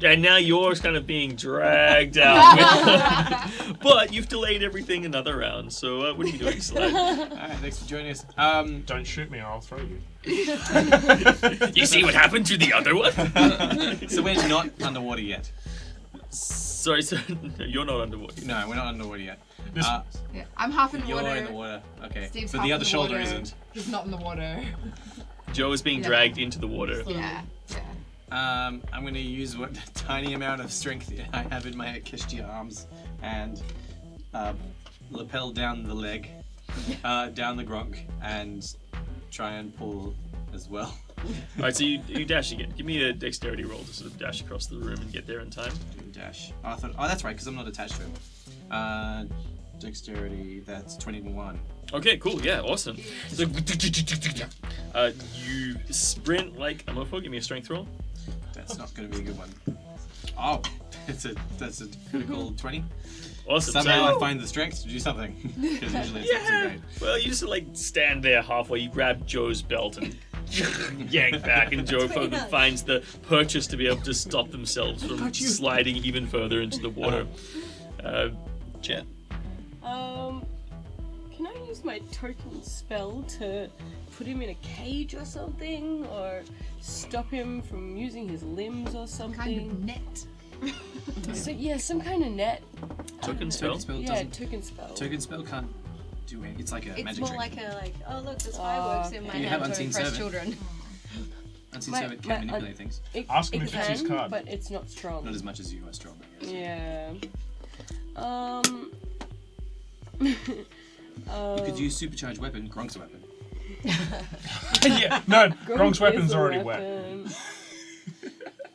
B: and now you're kind of being dragged out, with but you've delayed everything another round. So what are you doing, Slide?
C: Alright, thanks for joining us.
D: Don't shoot me or I'll throw you.
B: You see what happened to the other one?
C: So we're not underwater yet.
B: Sorry, so you're not underwater.
C: No, we're not underwater yet.
D: This
E: Yeah, I'm half in the
C: You're
E: water.
C: in the water. Okay.
E: Steve's
C: But
E: half
C: the
E: in
C: other shoulder
E: water.
C: isn't.
E: He's not in the water.
B: Joe is being
E: Yeah.
B: dragged into the water.
E: Yeah.
C: I'm going to use what tiny amount of strength I have in my Kishtia arms and lapel down the leg, down the gronk, and try and pull as well.
B: All right, so you dash again. Give me a dexterity roll to sort of dash across the room and get there in time.
C: Do dash. Oh, that's right, because I'm not attached to him. Dexterity, that's 21.
B: Okay, cool. Yeah, awesome. So, you sprint like a mofo. Give me a strength roll.
C: That's not going to be a good one. Oh, that's a critical 20.
B: Awesome.
C: Somehow
B: So,
C: I find the strength to do something. Because usually it's not so great.
B: well, you just like stand there halfway. You grab Joe's belt and yank back, and Joe finds the purchase to be able to stop themselves from sliding even further into the water. Jet.
H: Can I use my token spell to put him in a cage or something, or stop him from using his limbs or something?
E: Kind of net.
H: So, yeah, some kind of net.
B: Token spell.
C: Token spell
H: Yeah,
C: doesn't.
H: token spell.
C: Token spell can't do anything. It's like a
G: It's
C: magic
G: more
C: trick.
G: like oh look, there's fireworks in my
C: Do you have
G: hand to
C: unseen
G: impress
C: servant?
G: children.
C: Unseen
H: My-
C: servant
H: my-
C: can manipulate things.
D: Ask him if it's his card.
H: But it's not strong.
C: Not as much as you are strong, I guess.
H: Yeah.
C: You could use supercharged weapon, Gronk's weapon.
D: yeah, no,
H: Gronk
D: Gronk's weapon's
H: is a
D: already wet.
H: weapon.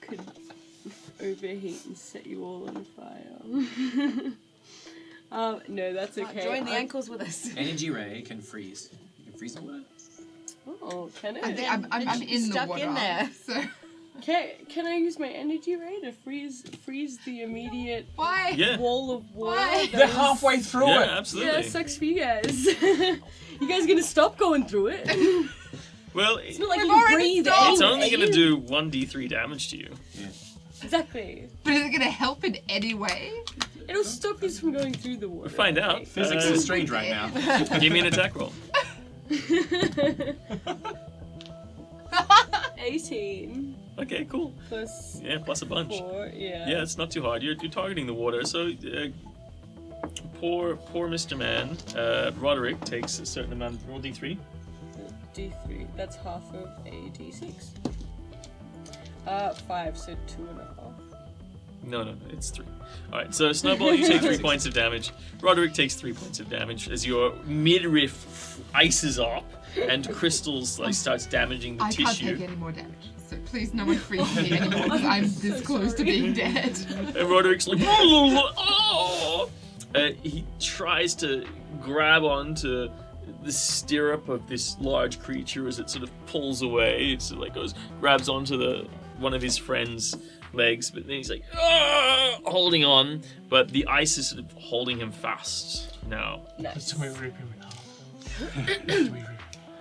H: Could overheat and set you all on fire. No, that's okay.
G: Join the ankles with us.
C: Energy ray can freeze. You can freeze the water.
H: Oh, can
E: I
H: it?
E: think I'm in the
G: stuck
E: water.
G: in there.
E: So
H: Can I use my energy ray to freeze the immediate
E: why?
B: Yeah.
H: wall of water?
E: Why?
H: that
D: They're
H: is-
D: halfway through
B: Yeah,
D: it.
B: absolutely.
H: Yeah, sucks for you guys. You guys gonna stop going through it?
B: Well,
H: It's not like
E: We've
H: you can
E: already
H: breathe
E: stopped.
B: it's
H: anyway.
B: only going to do 1d3 damage to you.
H: Exactly.
E: But is it gonna help in any way?
H: It'll stop you from going through the water.
B: We'll find out.
C: Physics is strange right now.
B: Give me an attack roll.
H: 18
B: Okay, cool.
H: plus
B: Yeah, plus a bunch.
H: 4, yeah.
B: Yeah, it's not too hard. You're targeting the water, so poor Mr. Man, Roderick takes a certain amount. Roll d3.
H: D3, that's half of a D6. 5, so 2.5.
B: No, it's 3. All right, so Snowball, you take 3 points of damage. Roderick takes 3 points of damage as your midriff ices up and crystals starts damaging the
E: I can't
B: tissue.
E: take any more damage. So please, no one freeze me anymore because I'm this close to being dead.
B: And Roderick's like, oh! He tries to grab onto the stirrup of this large creature as it sort of pulls away. It sort of grabs onto one of his friend's legs, but then he's like, ah! Holding on, but the ice is sort of holding him fast now.
D: Let's rip him in half.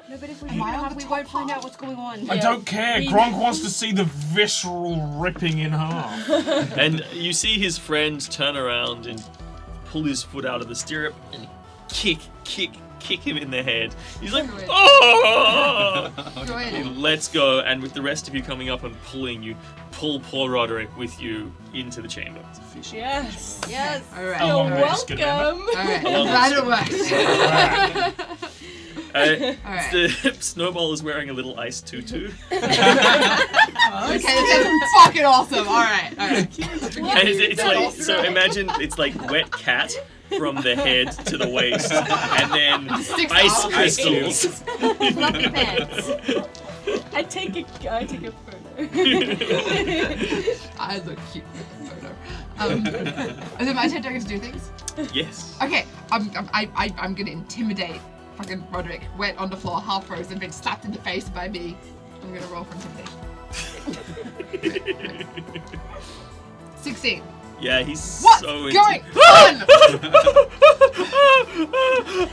G: No, but if we
E: Am I on the
G: we
E: top
G: won't find
E: half?
G: out what's going on.
D: I don't care. Gronk wants to see the visceral ripping in half.
B: And you see his friend turn around and pull his foot out of the stirrup and kick him in the head. He's like,
E: Good.
B: oh!
E: Good.
B: He lets go, and with the rest of you coming up and pulling, you pull poor Roderick with you into the chamber.
H: Yes.
G: Yes.
E: Alright.
D: How long
H: You're
D: will this get,
H: welcome.
E: Alright.
B: Along
E: Glad it worked. Alright.
B: Snowball is wearing a little ice tutu.
E: Okay, that's fucking awesome. Alright.
B: And it's like, so imagine it's like wet cat from the head to the waist, and then
E: Sticks
B: ice
E: out.
B: crystals.
G: Fluffy pants.
H: I take a photo.
E: I look cute in the photo. Is it my turn to do things?
B: Yes.
E: Okay, I'm gonna intimidate fucking Roderick, wet on the floor, half frozen, been slapped in the face by me. I'm gonna roll for intimidation. 16.
B: Yeah, he's
E: What's
B: so
E: going on?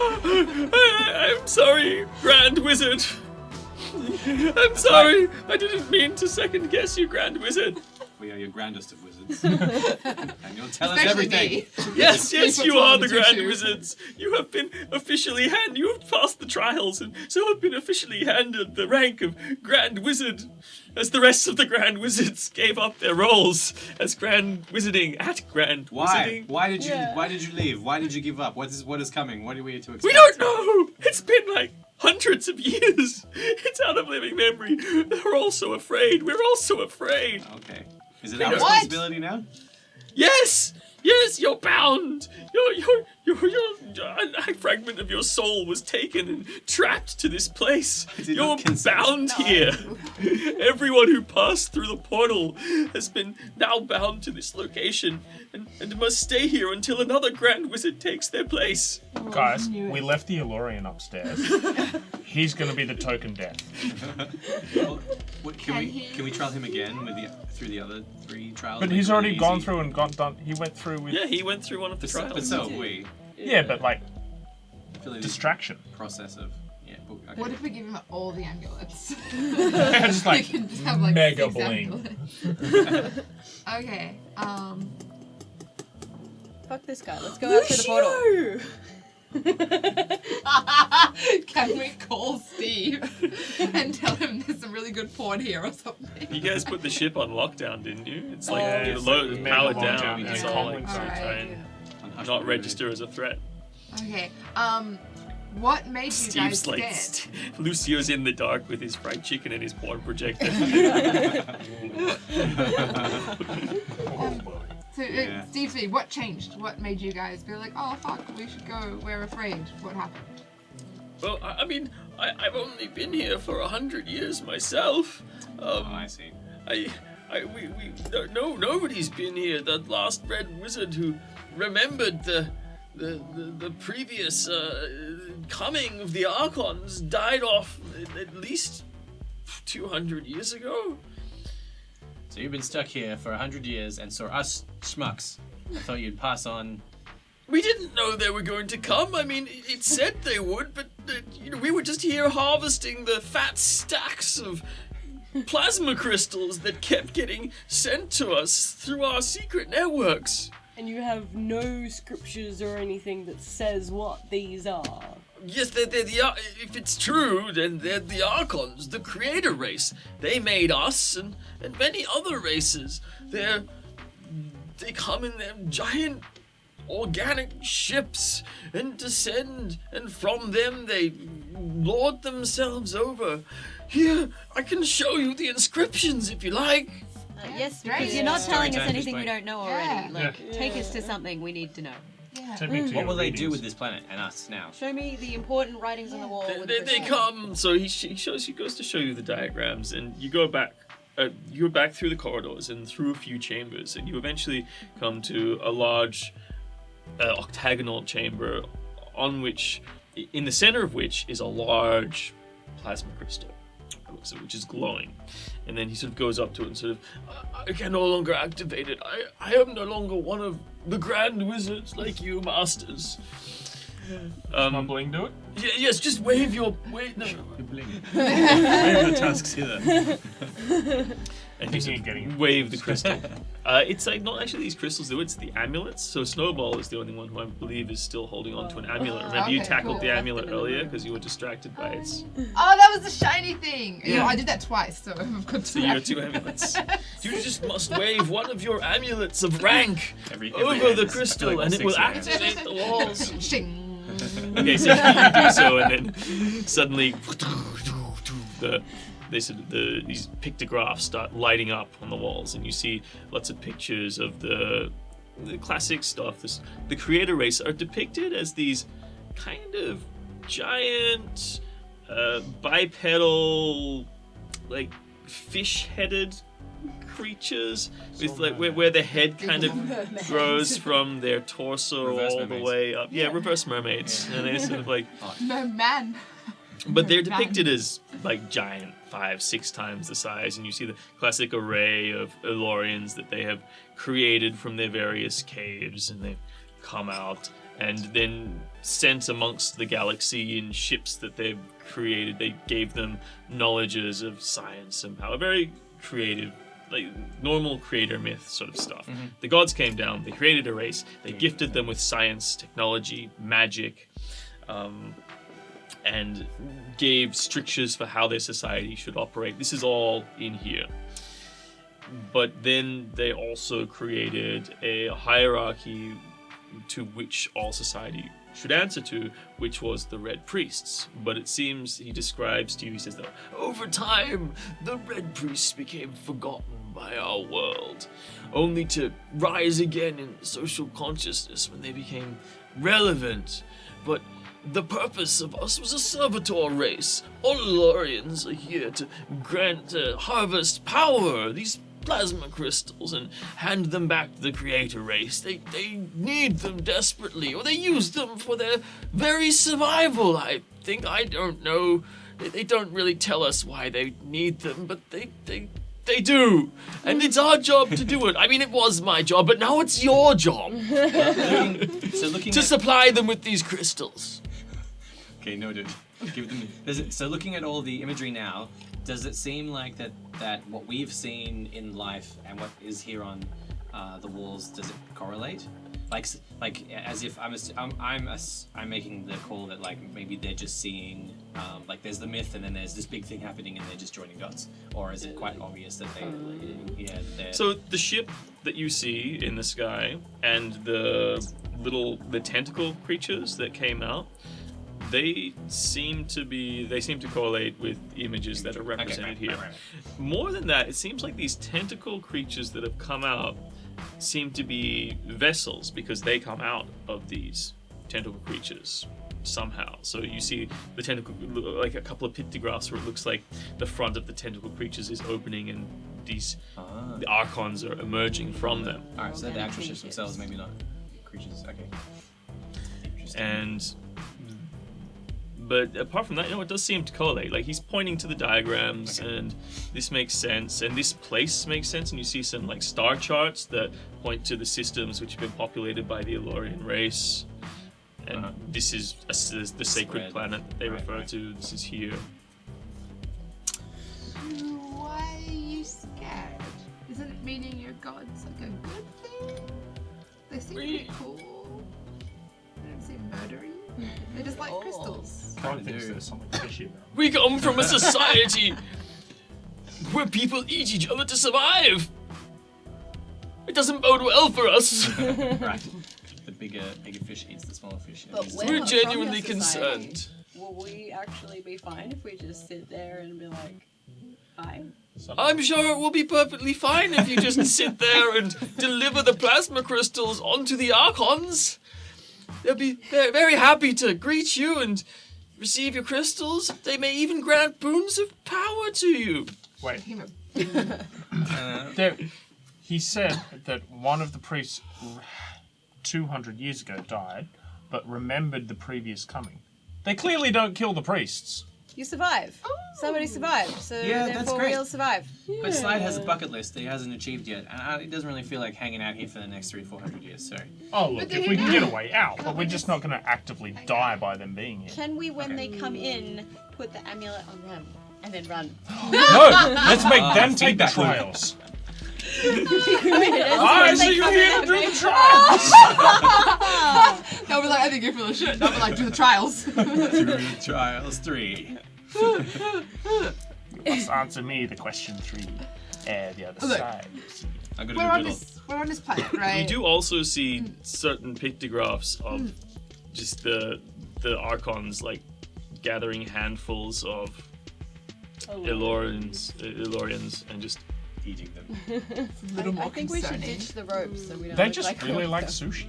B: I'm sorry, Grand Wizard. I'm sorry. I didn't mean to second guess you, Grand Wizard.
C: We are your grandest of wizards. And you'll tell us
E: Especially
C: everything.
E: me.
B: Yes, yes, you
E: People
B: are
E: told
B: the
E: me to
B: Grand
E: too.
B: Wizards. You have been officially you have passed the trials, and so have been officially handed the rank of Grand Wizard, as the rest of the Grand Wizards gave up their roles as Grand Wizarding at Grand
C: Why?
B: Wizarding.
C: Why did you?
H: Yeah.
C: Why did you leave? Why did you give up? What is coming? What are we to expect?
B: We don't know. It's been like hundreds of years. It's out of living memory. They're all so afraid. We're all so afraid.
C: Okay. Is it our
B: What?
C: responsibility now?
B: Yes, yes, you're bound. A fragment of your soul was taken and trapped to this place.
C: Is it
B: You're
C: not consent?
B: bound here. Everyone who passed through the portal has been now bound to this location and must stay here until another Grand Wizard takes their place.
D: Guys,
H: knew it.
D: we left the Elorian upstairs. He's gonna be the token death.
C: Well, can
E: he-
C: we trial him again through the other 3 trials?
D: But
C: Make
D: he's
C: it
D: already
C: easy?
D: gone through and got done. He went through with.
B: Yeah, he went through one of the trials.
C: But so have we.
D: Yeah, but like
C: I feel like this
D: distraction.
C: process of okay.
E: What if we give him all the amulets?
D: Just like
E: He can just have like
D: mega
E: 6
D: bling.
E: amulets. Okay.
F: Fuck this guy. Let's go out through the portal.
E: Can we call Steve and tell him there's some really good porn here or something?
B: You guys put the ship on lockdown, didn't you? It's like
D: Yeah, it's
B: low,
D: like
B: powered
D: mega
B: down.
C: lockdown,
B: It's
C: yeah.
B: all like
D: Alright.
B: so try and
C: On hush
B: not
C: mode.
B: register as a threat.
E: Okay. What made you guys
B: Steve's
E: scared?
B: like Lucio's in the dark with his fried chicken and his porn projector.
E: So,
C: Yeah.
E: Steve, Steve, what changed? What made you guys be like, oh fuck, we should go, we're afraid? What happened?
B: Well, I mean, I've only been here for 100 years myself.
C: Oh, I see.
B: Nobody's been here. That last Red Wizard who remembered the previous coming of the Archons died off at least 200 years ago.
C: So you've been stuck here for 100 years, and so us schmucks. I thought you'd pass on.
B: We didn't know they were going to come. I mean, it said they would, but we were just here harvesting the fat stacks of plasma crystals that kept getting sent to us through our secret networks.
H: And you have no scriptures or anything that says what these are.
B: Yes, they're if it's true, then they're the Archons, the creator race. They made us and many other races. They come in their giant organic ships and descend, and from them they lord themselves over. Here, I can show you the inscriptions if you like.
F: Yes,
E: Great.
F: because you're not
C: Story
F: telling us
C: time,
F: anything
C: just
F: we don't know already.
E: Yeah.
F: Like, take us to something we need to know.
E: Yeah.
D: Take me to
C: What
D: your
C: will they do
D: readings.
C: with this planet and us now?
F: Show me the important writings on the wall. with
B: They
F: the
B: come. So he goes to show you the diagrams, and you go back. You're back through the corridors and through a few chambers, and you eventually come to a large octagonal chamber, in the center of which is a large plasma crystal, which is glowing. And then he sort of goes up to it and sort of, I can no longer activate it. I am no longer one of the Grand Wizards like you, Masters.
D: My bling do it?
B: Yes, just wave your no.
C: Wave the tusks hither.
B: And you sort
D: Thinking of getting
B: of
D: it.
B: wave the crystal. It's like not actually these crystals though, it's the amulets. So Snowball is the only one who I believe is still holding on to an amulet. Remember you
E: Okay,
B: tackled
E: cool.
B: the amulet earlier because you were distracted by its.
E: Oh, that was the shiny thing!
B: Yeah.
E: I did that twice, so I've got
B: So you have 2 amulets. You just must wave one of your amulets of rank
C: Every
B: over
C: hand
B: the
C: is-
B: crystal
C: I feel like
B: and it will
C: 6 hands.
B: activate the walls.
E: Shing!
B: Okay, so you do so, and then suddenly these pictographs start lighting up on the walls, and you see lots of pictures of the classic stuff. The creator race are depicted as these kind of giant bipedal, like fish-headed creatures with like where the head kind of grows from their torso
C: Reverse
B: all
C: mermaids.
B: the way up. Yeah, reverse mermaids. And they sort of like,
E: No, man.
B: but they're
E: Man.
B: depicted as like giant, 5-6 times the size, and you see the classic array of Elorians that they have created from their various caves, and they've come out and then sent amongst the galaxy in ships that they've created. They gave them knowledges of science and power. Very creative like normal creator myth sort of stuff. The gods came down, they created a race, they gifted them with science, technology, magic, and gave strictures for how their society should operate. This is all in here. But then they also created a hierarchy to which all society should answer to, which was the Red Priests. But it seems he describes to you, he says that over time, the Red Priests became forgotten by our world, only to rise again in social consciousness when they became relevant. But the purpose of us was a servitor race. All Elorians are here to harvest power, these plasma crystals, and hand them back to the creator race. They need them desperately, or they use them for their very survival. I don't know. They don't really tell us why they need them, but they do. And it's our job to do it. I mean, it was my job, but now it's your job.
C: Looking
B: to
C: at...
B: supply them with these crystals.
C: Okay, noted. Give them. So looking at all the imagery now, does it seem like that what we've seen in life and what is here on the walls, does it correlate? Like as if I'm making the call that like maybe they're just seeing like there's the myth and then there's this big thing happening and they're just joining dots, or is it quite obvious that they're...
B: So the ship that you see in the sky and the tentacle creatures that came out, they seem to correlate with images that are represented here.
C: Right.
B: More than that, it seems like these tentacle creatures that have come out seem to be vessels, because they come out of these tentacle creatures somehow. So you see the tentacle, like a couple of pictographs where it looks like the front of the tentacle creatures is opening and the archons are emerging from them.
C: Alright, so they're the actual ships themselves, maybe not creatures. Okay.
B: Interesting. But apart from that, it does seem to correlate. Like, he's pointing to the diagrams, and this makes sense, and this place makes sense, and you see some, like, star charts that point to the systems which have been populated by the Elorian race. And this is the sacred planet that they refer to. This is here.
E: Why are you scared? Isn't it meaning your god's like a good thing? They seem pretty cool. They don't seem murdery. They just like crystals.
D: Can't think there's something fishy about it.
B: We come from a society where people eat each other to survive. It doesn't bode well for us.
C: Right. The bigger fish eats the smaller fish.
F: But
B: We're
F: not
B: genuinely
F: from your society.
B: concerned.
F: Will we actually be fine if we just sit there and be like, hi?
B: I'm sure it will be perfectly fine if you just sit there and deliver the plasma crystals onto the archons. They'll be very happy to greet you and receive your crystals. They may even grant boons of power to you.
D: Wait. He said that one of the priests 200 years ago died, but remembered the previous coming. They clearly don't kill the priests.
F: You survive. Somebody survived, so
C: Yeah, that's
F: therefore
C: great.
F: we'll survive.
C: But Slide has a bucket list that he hasn't achieved yet, and it doesn't really feel like hanging out here for the next 300-400 years, so...
D: Oh, look, if we can get a way out, but we're just not going to actively die by them being here.
F: Can we, when they come in, put the amulet on them and then run?
D: No! Let's make them take the
C: feedback loop.
D: trials.
F: I
D: so you're here to do the trials!
E: They'll be like, I think you're full of shit. They'll be like, do the trials.
C: Through trials 3.
D: You must answer me the question 3. The other
E: Look.
D: side.
C: I'm
E: we're
C: gonna
E: on
C: do
E: we're on this planet, right?
B: We do also see certain pictographs of just the archons, like, gathering handfuls of Elorians and just eating them.
E: It's a little more
F: I think we should
E: concerning.
F: ditch the ropes so we don't
D: They
F: look
D: just
F: like
D: really
F: rope
D: like
F: stuff.
D: sushi.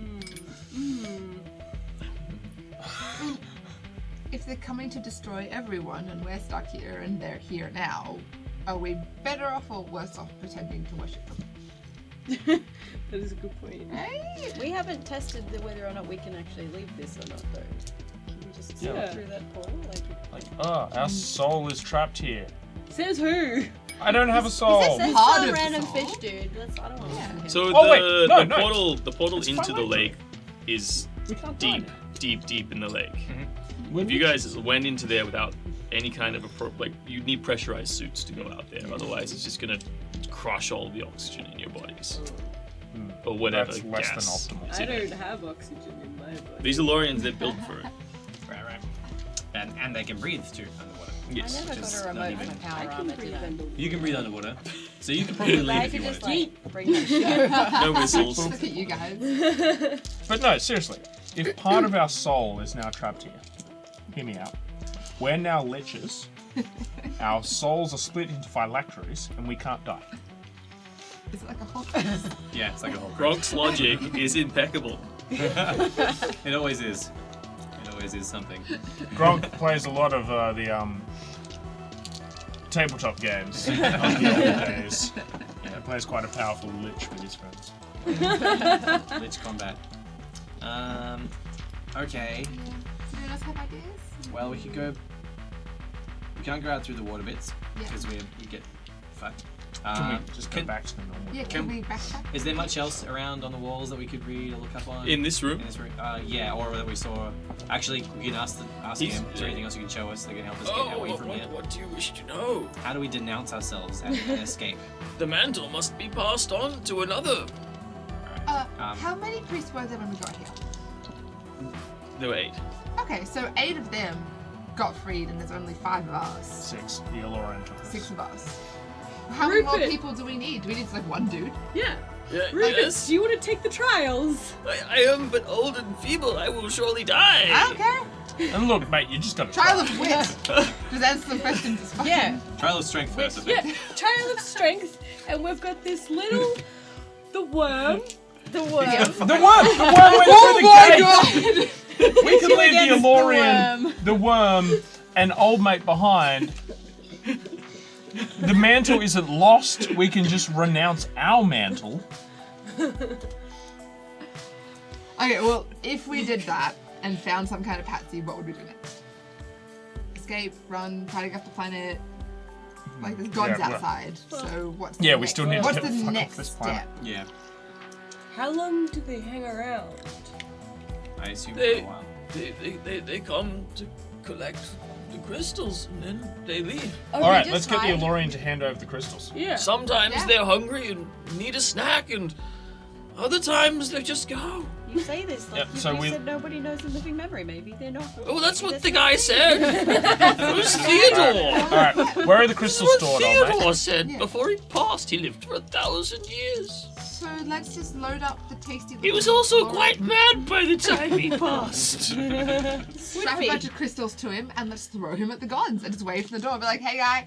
E: If they're coming to destroy everyone and we're stuck here and they're here now, are we better off or worse off pretending to worship them?
H: That is a good point.
E: Hey?
F: We haven't tested whether or not we can actually leave this or not, though. Can we just slip
H: Yeah.
F: through that portal?
D: Like, our soul is trapped here.
H: Says who?
D: I don't have a soul.
F: That's
E: Part
F: some
E: of the
F: random
E: song.
F: fish, dude. That's, I don't want to
E: Yeah.
B: So
D: Oh, wait, no,
B: the portal
D: it's
B: into
D: fine,
B: the
D: wait.
B: lake is
H: We can't
B: deep,
H: die now.
B: deep in the lake.
D: When
B: If you guys went into there without any kind of you need pressurized suits to go out there. Otherwise, it's just gonna crush all the oxygen in your bodies. Or whatever
D: That's less
B: gas.
D: than optimal.
H: I don't have oxygen in my body.
B: These Elorians, they're built for it.
C: Right. And they can breathe too underwater.
B: Yes.
F: I never
C: Which is
F: got a
C: not
F: remote
C: even-
F: for my
H: I
F: power
H: can
F: armor,
H: breathe
F: did I?
H: underwater.
C: You can breathe underwater, so you could probably leave
F: I
C: if you
F: could just
C: wanted.
F: like bring my shit over.
B: No whistles.
E: Look at you guys.
D: But no, seriously, if part of our soul is now trapped here, hear me out. We're now liches. Our souls are split into phylacteries, and we can't die.
E: Is it like a whole
C: Yeah, it's like a whole.
B: Gronk's logic is impeccable.
C: It always is. It always is something.
D: Gronk plays a lot of the tabletop games on the old days. Yeah, plays quite a powerful lich with his friends.
C: Lich combat. Okay.
E: Do you guys have ideas?
C: Well, we could go. We can't go out through the water bits
E: Yeah.
C: because we get fucked.
D: Can we just go back to the normal?
E: Yeah, can we backtrack?
C: Is there much else around on the walls that we could read or look up on?
B: In this room,
C: In this room? Yeah, or that we saw. Actually, we can ask
B: He's-
C: him. Is there anything else you can show us that can help us get away from here?
B: what do you wish to know?
C: How do we denounce ourselves and escape?
B: The mantle must be passed on to another.
E: How many priests were there when we got here?
B: No, 8.
E: Okay, so 8 of them got freed and there's only 5 of us.
D: 6. The Aloran took us.
E: 6 of us. How many more
H: Rupert.
E: people do we need? Do we need just like one dude?
H: Yeah.
B: Yeah,
H: Rupert,
B: yes.
H: do you want to take the trials?
B: I am but old and feeble. I will surely die.
E: I don't care.
D: And look, mate, you just got to
E: Trial of wit. Just answer some questions. It's fine.
H: Yeah.
C: Trial of strength first, I think.
H: Yeah. Trial of strength, and we've got this little, the worm. The worm.
D: The worm went through the gate. We can leave the
H: against
D: Alorian, the worm, and old mate behind. The mantle isn't lost. We can just renounce our mantle.
E: Okay, well, if we did that and found some kind of patsy, what would we do next? Escape, run, try to get off the planet. Like, there's gods
D: Yeah, well-
E: outside. So what's
D: Yeah,
E: the
D: we
E: next,
D: still need to
E: what's
D: get
E: the
D: the fuck off
E: next
D: this planet.
E: step?
C: Yeah,
H: How long do they hang around?
C: I assume for
B: They-
C: a while.
B: They come to collect the crystals and then they leave.
H: Oh,
D: All right,
H: they
D: let's
H: just
D: get the
H: hide?
D: Alorian to hand over the crystals.
H: Yeah.
B: Sometimes
E: Yeah.
B: they're hungry and need a snack, and other times they just go.
F: You say this like
D: Yeah, so
F: you
D: we-
F: said nobody knows a living memory. Maybe they're not.
B: Oh, that's
F: maybe
B: what the
F: not
B: guy
F: me.
B: said. It was Theodore.
D: All right, where are the crystals
B: That's what
D: stored, old mate?
B: Theodore said.
E: Yeah.
B: Before he passed, he lived for 1,000 years.
E: So let's just load up the tasty.
B: He was also quite mad by the time he passed.
E: Strap a bunch of crystals to him and let's throw him at the gods and just wave from the door and be like, hey guy.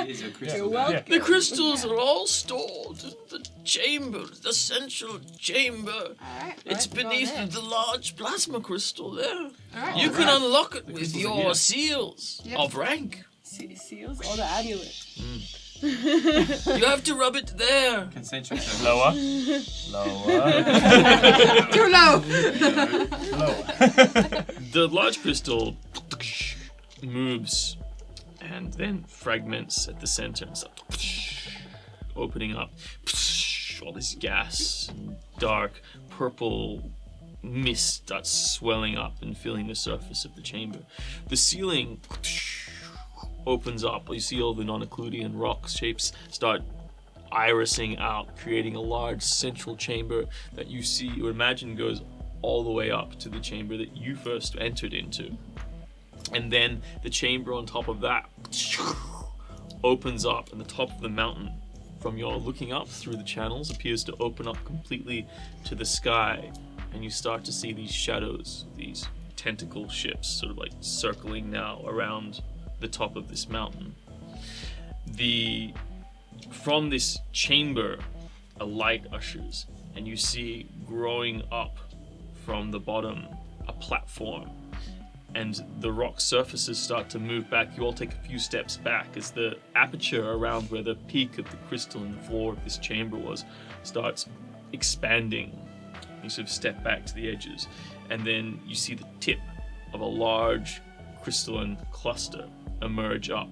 C: It is a crystal.
H: You're welcome.
D: Yeah.
B: The crystals are all stored in the chamber, the central chamber.
E: Alright.
B: It's
F: Right, go on
B: beneath
F: then.
B: the large plasma crystal there.
E: Alright.
B: You can unlock it with
C: crystals are
B: your
C: here.
B: seals
E: Yep.
B: of rank.
H: Seals or the amulet?
B: You have to rub it there.
C: Concentric circles.
D: Lower. Lower.
E: Too low!
D: Lower.
B: The large crystal moves and then fragments at the center and starts opening up. All this gas, and dark purple mist starts swelling up and filling the surface of the chamber. The ceiling opens up. You see all the non-Euclidean rock shapes start irising out, creating a large central chamber that you see or imagine goes all the way up to the chamber that you first entered into. And then the chamber on top of that opens up, and the top of the mountain from your looking up through the channels appears to open up completely to the sky, and you start to see these shadows, these tentacle ships sort of like circling now around the top of this mountain. From this chamber, a light ushers, and you see growing up from the bottom a platform, and the rock surfaces start to move back. You all take a few steps back as the aperture around where the peak of the crystal in the floor of this chamber was starts expanding. You sort of step back to the edges, and then you see the tip of a large crystalline cluster emerge up.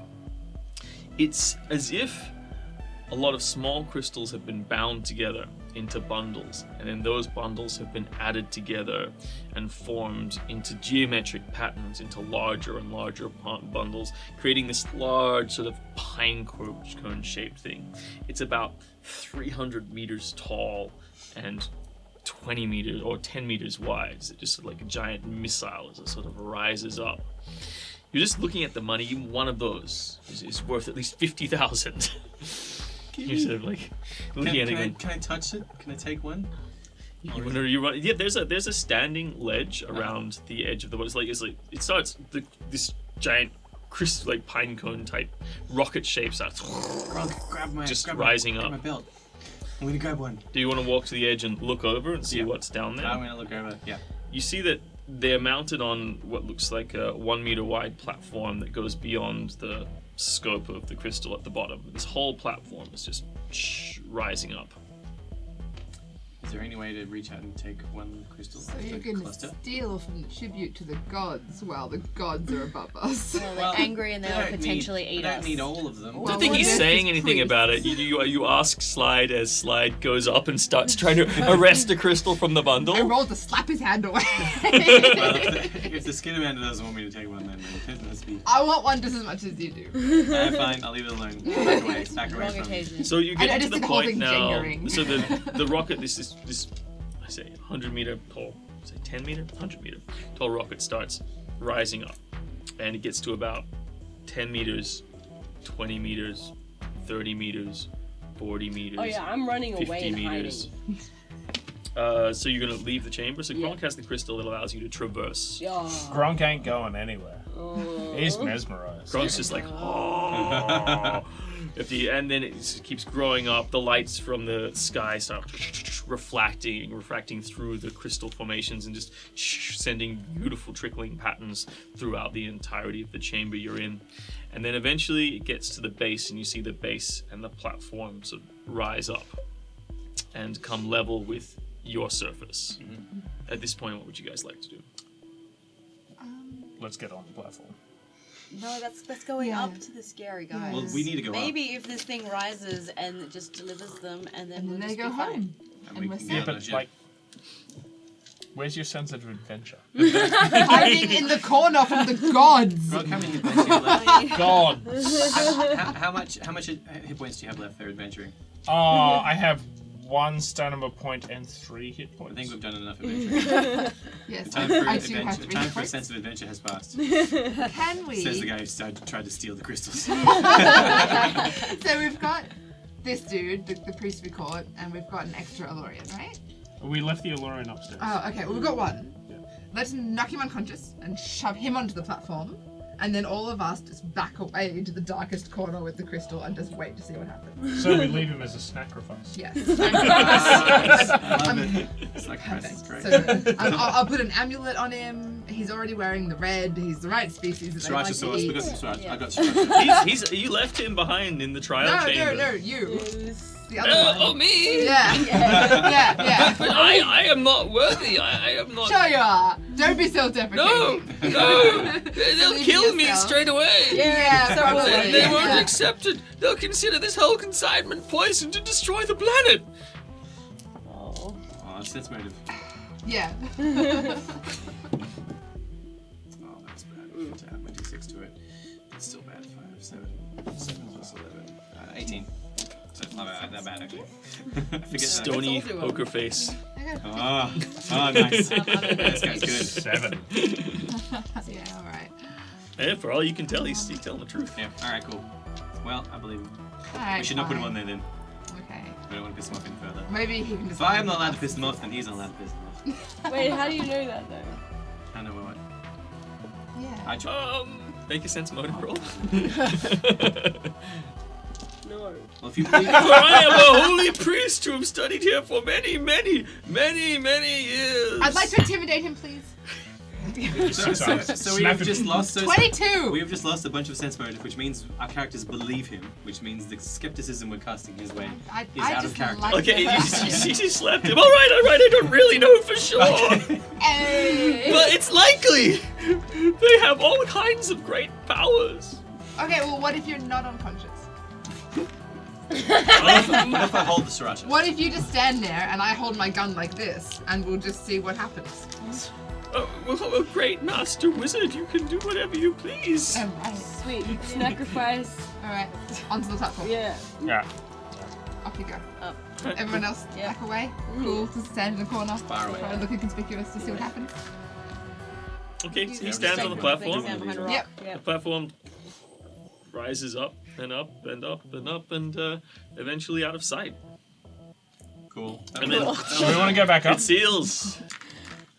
B: It's as if a lot of small crystals have been bound together into bundles, and then those bundles have been added together and formed into geometric patterns into larger and larger bundles, creating this large sort of pine cone shaped thing. It's about 300 meters tall and 20 meters or 10 meters wide. It's just sort of like a giant missile as it sort of rises up. You're just looking at the money. One of those is worth at least 50,000. You're sort of like looking at it.
C: Can I touch it? Can I take one?
B: Yeah, there's a standing ledge around the edge of the water. It starts this giant crystal, like pine cone type rocket shape starts rising
C: grab
B: up.
C: my belt. I'm gonna grab one.
B: Do you want to walk to the edge and look over and see what's down there?
C: I'm gonna look over. Yeah.
B: You see that they're mounted on what looks like a 1 meter wide platform that goes beyond the scope of the crystal at the bottom. This whole platform is just rising up.
C: Is there any way to reach out and take one crystal?
E: So you're going to
C: cluster?
E: steal from the tribute to the gods while the gods are above us.
F: Well, they're angry and they'll potentially eat
C: I
F: us.
C: don't need all of them.
B: I don't think he's saying anything about it. You ask Slide as Slide goes up and starts trying to arrest a crystal from the bundle.
E: I rolled to slap his hand away.
C: Well, if the skin man doesn't want me to take one, then it must be.
E: I want one just as much as you do.
C: Fine, I'll leave it alone. Back away
F: Wrong
C: from me.
F: occasion.
B: So you
E: I
B: get
E: just
B: to the
E: did the whole
B: point
E: thing
B: now.
E: gendering.
B: So the rocket, this I say 100 meter tall, say 10 meter, 100 meter tall rocket starts rising up, and it gets to about 10 meters, 20 meters, 30 meters, 40 meters.
H: Oh yeah, I'm running
B: 50
H: away and
B: meters. So you're gonna leave the chamber. So Gronk has the crystal that allows you to traverse.
H: Yeah.
D: Gronk ain't going anywhere.
H: Oh.
D: He's mesmerized.
B: Gronk's just like, oh. And then it just keeps growing up. The lights from the sky start refracting through the crystal formations and just sending beautiful trickling patterns throughout the entirety of the chamber you're in. And then eventually it gets to the base, and you see the base and the platform sort of rise up and come level with your surface. Mm-hmm. At this point, what would you guys like to do?
D: Let's get on the platform.
F: No, that's going up to the scary guys.
C: Well, we need to go
F: Maybe if this thing rises and it just delivers them, and then
E: And
F: we'll
E: then they
F: just
E: go
F: be fine.
E: home.
C: And
E: And
C: we
E: we're
C: can
E: safe.
D: Yeah,
C: get
D: but
C: those,
D: like, where's your sense of adventure?
E: Hiding in the corner from the gods.
C: Gronk, how many hit points do you have left?
D: God.
C: How much hit points do you have left for adventuring?
D: I have 1 stamina point and 3 hit
C: I
D: points.
C: think we've done enough adventuring.
E: Yes,
C: The time for
E: I do have
C: adventure,
E: 3
C: time for a
E: points.
C: sense of adventure has passed.
E: Can we?
C: Says the guy who tried to steal the crystals.
E: So we've got this dude, the priest we caught, and we've got an extra Elorian, right?
D: We left the Elorian upstairs.
E: Oh, okay. Well, we've got one. Let's knock him unconscious and shove him onto the platform, and then all of us just back away into the darkest corner with the crystal and just wait to see what happens.
D: So we leave him as a sacrifice.
E: Yes.
C: I love it. It's like
E: Perfect.
C: great.
E: So I'll put an amulet on him. He's already wearing the red. He's the right species that they like
C: Sriracha
E: to
C: sauce. We
E: eat.
C: got some sriracha.
F: Yeah.
C: I got sriracha.
B: You left him behind in the trial chamber.
E: No, you. The other one.
A: Oh, me?
E: Yeah. Yeah.
A: But I am not worthy. I am not.
E: Sure you are. Don't be self-deprecating.
A: No. They'll
E: Believe in
A: kill me
E: yourself.
A: straight away.
E: Yeah,
F: so
E: probably.
F: will we.
A: They won't
E: Yeah.
A: accept it. They'll consider this whole consignment poison to destroy the planet.
H: Oh.
C: Oh, sense motive.
E: Yeah.
C: Oh, that's bad. To add my d6 to it. It's still bad. 5, 7 plus 11. 18. So it's not that bad, actually. I forget that.
B: Stony
F: It's all doable.
B: poker face.
C: Oh, nice. This guy's good.
D: 7.
E: Yeah, alright.
B: And for all you can tell, he's telling the truth.
C: Yeah, alright, cool. Well, I believe him.
E: Alright.
C: We should not put him on there then.
E: Okay.
C: We don't want to piss him off any further.
E: Maybe he can just.
C: If I am not allowed to piss him off, then he's not allowed to piss him off.
H: Wait, how do you know that though?
C: I know what.
E: Yeah.
C: I try.
B: Make a sense motive roll.
H: No.
C: Well, if you believe.
B: For I am a holy priest who have studied here for many years.
E: I'd like to intimidate him, please.
C: So we
D: Snap
C: have
D: him.
C: just lost.
E: 22.
C: We have just lost a bunch of sense motive, which means our characters believe him, which means the skepticism we're casting his way is out of
E: just
C: character.
E: like
B: Okay,
E: the
B: you
E: person.
B: just slapped him. All right, I don't really know for sure.
E: Hey.
B: But it's likely. They have all kinds of great powers.
E: Okay, well, what if you're not unconscious?
C: What if I hold the sriracha?
E: What if you just stand there and I hold my gun like this and we'll just see what happens?
B: Oh, great master wizard, you can do whatever you please.
E: Alright.
H: Sweet. Sacrifice.
E: Alright. Onto the platform.
H: Yeah.
D: Yeah.
E: Off you go.
F: Up.
E: Everyone else
F: Yeah.
E: back away. Cool. Just stand in the corner.
C: Far away.
E: Try to look inconspicuous to see what happens.
B: Okay, so he
C: Yeah,
B: stands on the
C: take
B: platform.
F: Stand behind a rock.
E: Yep.
B: The platform rises up and up and up and up and eventually out of sight.
C: Cool.
B: And then
D: So we want to go back up.
B: it seals.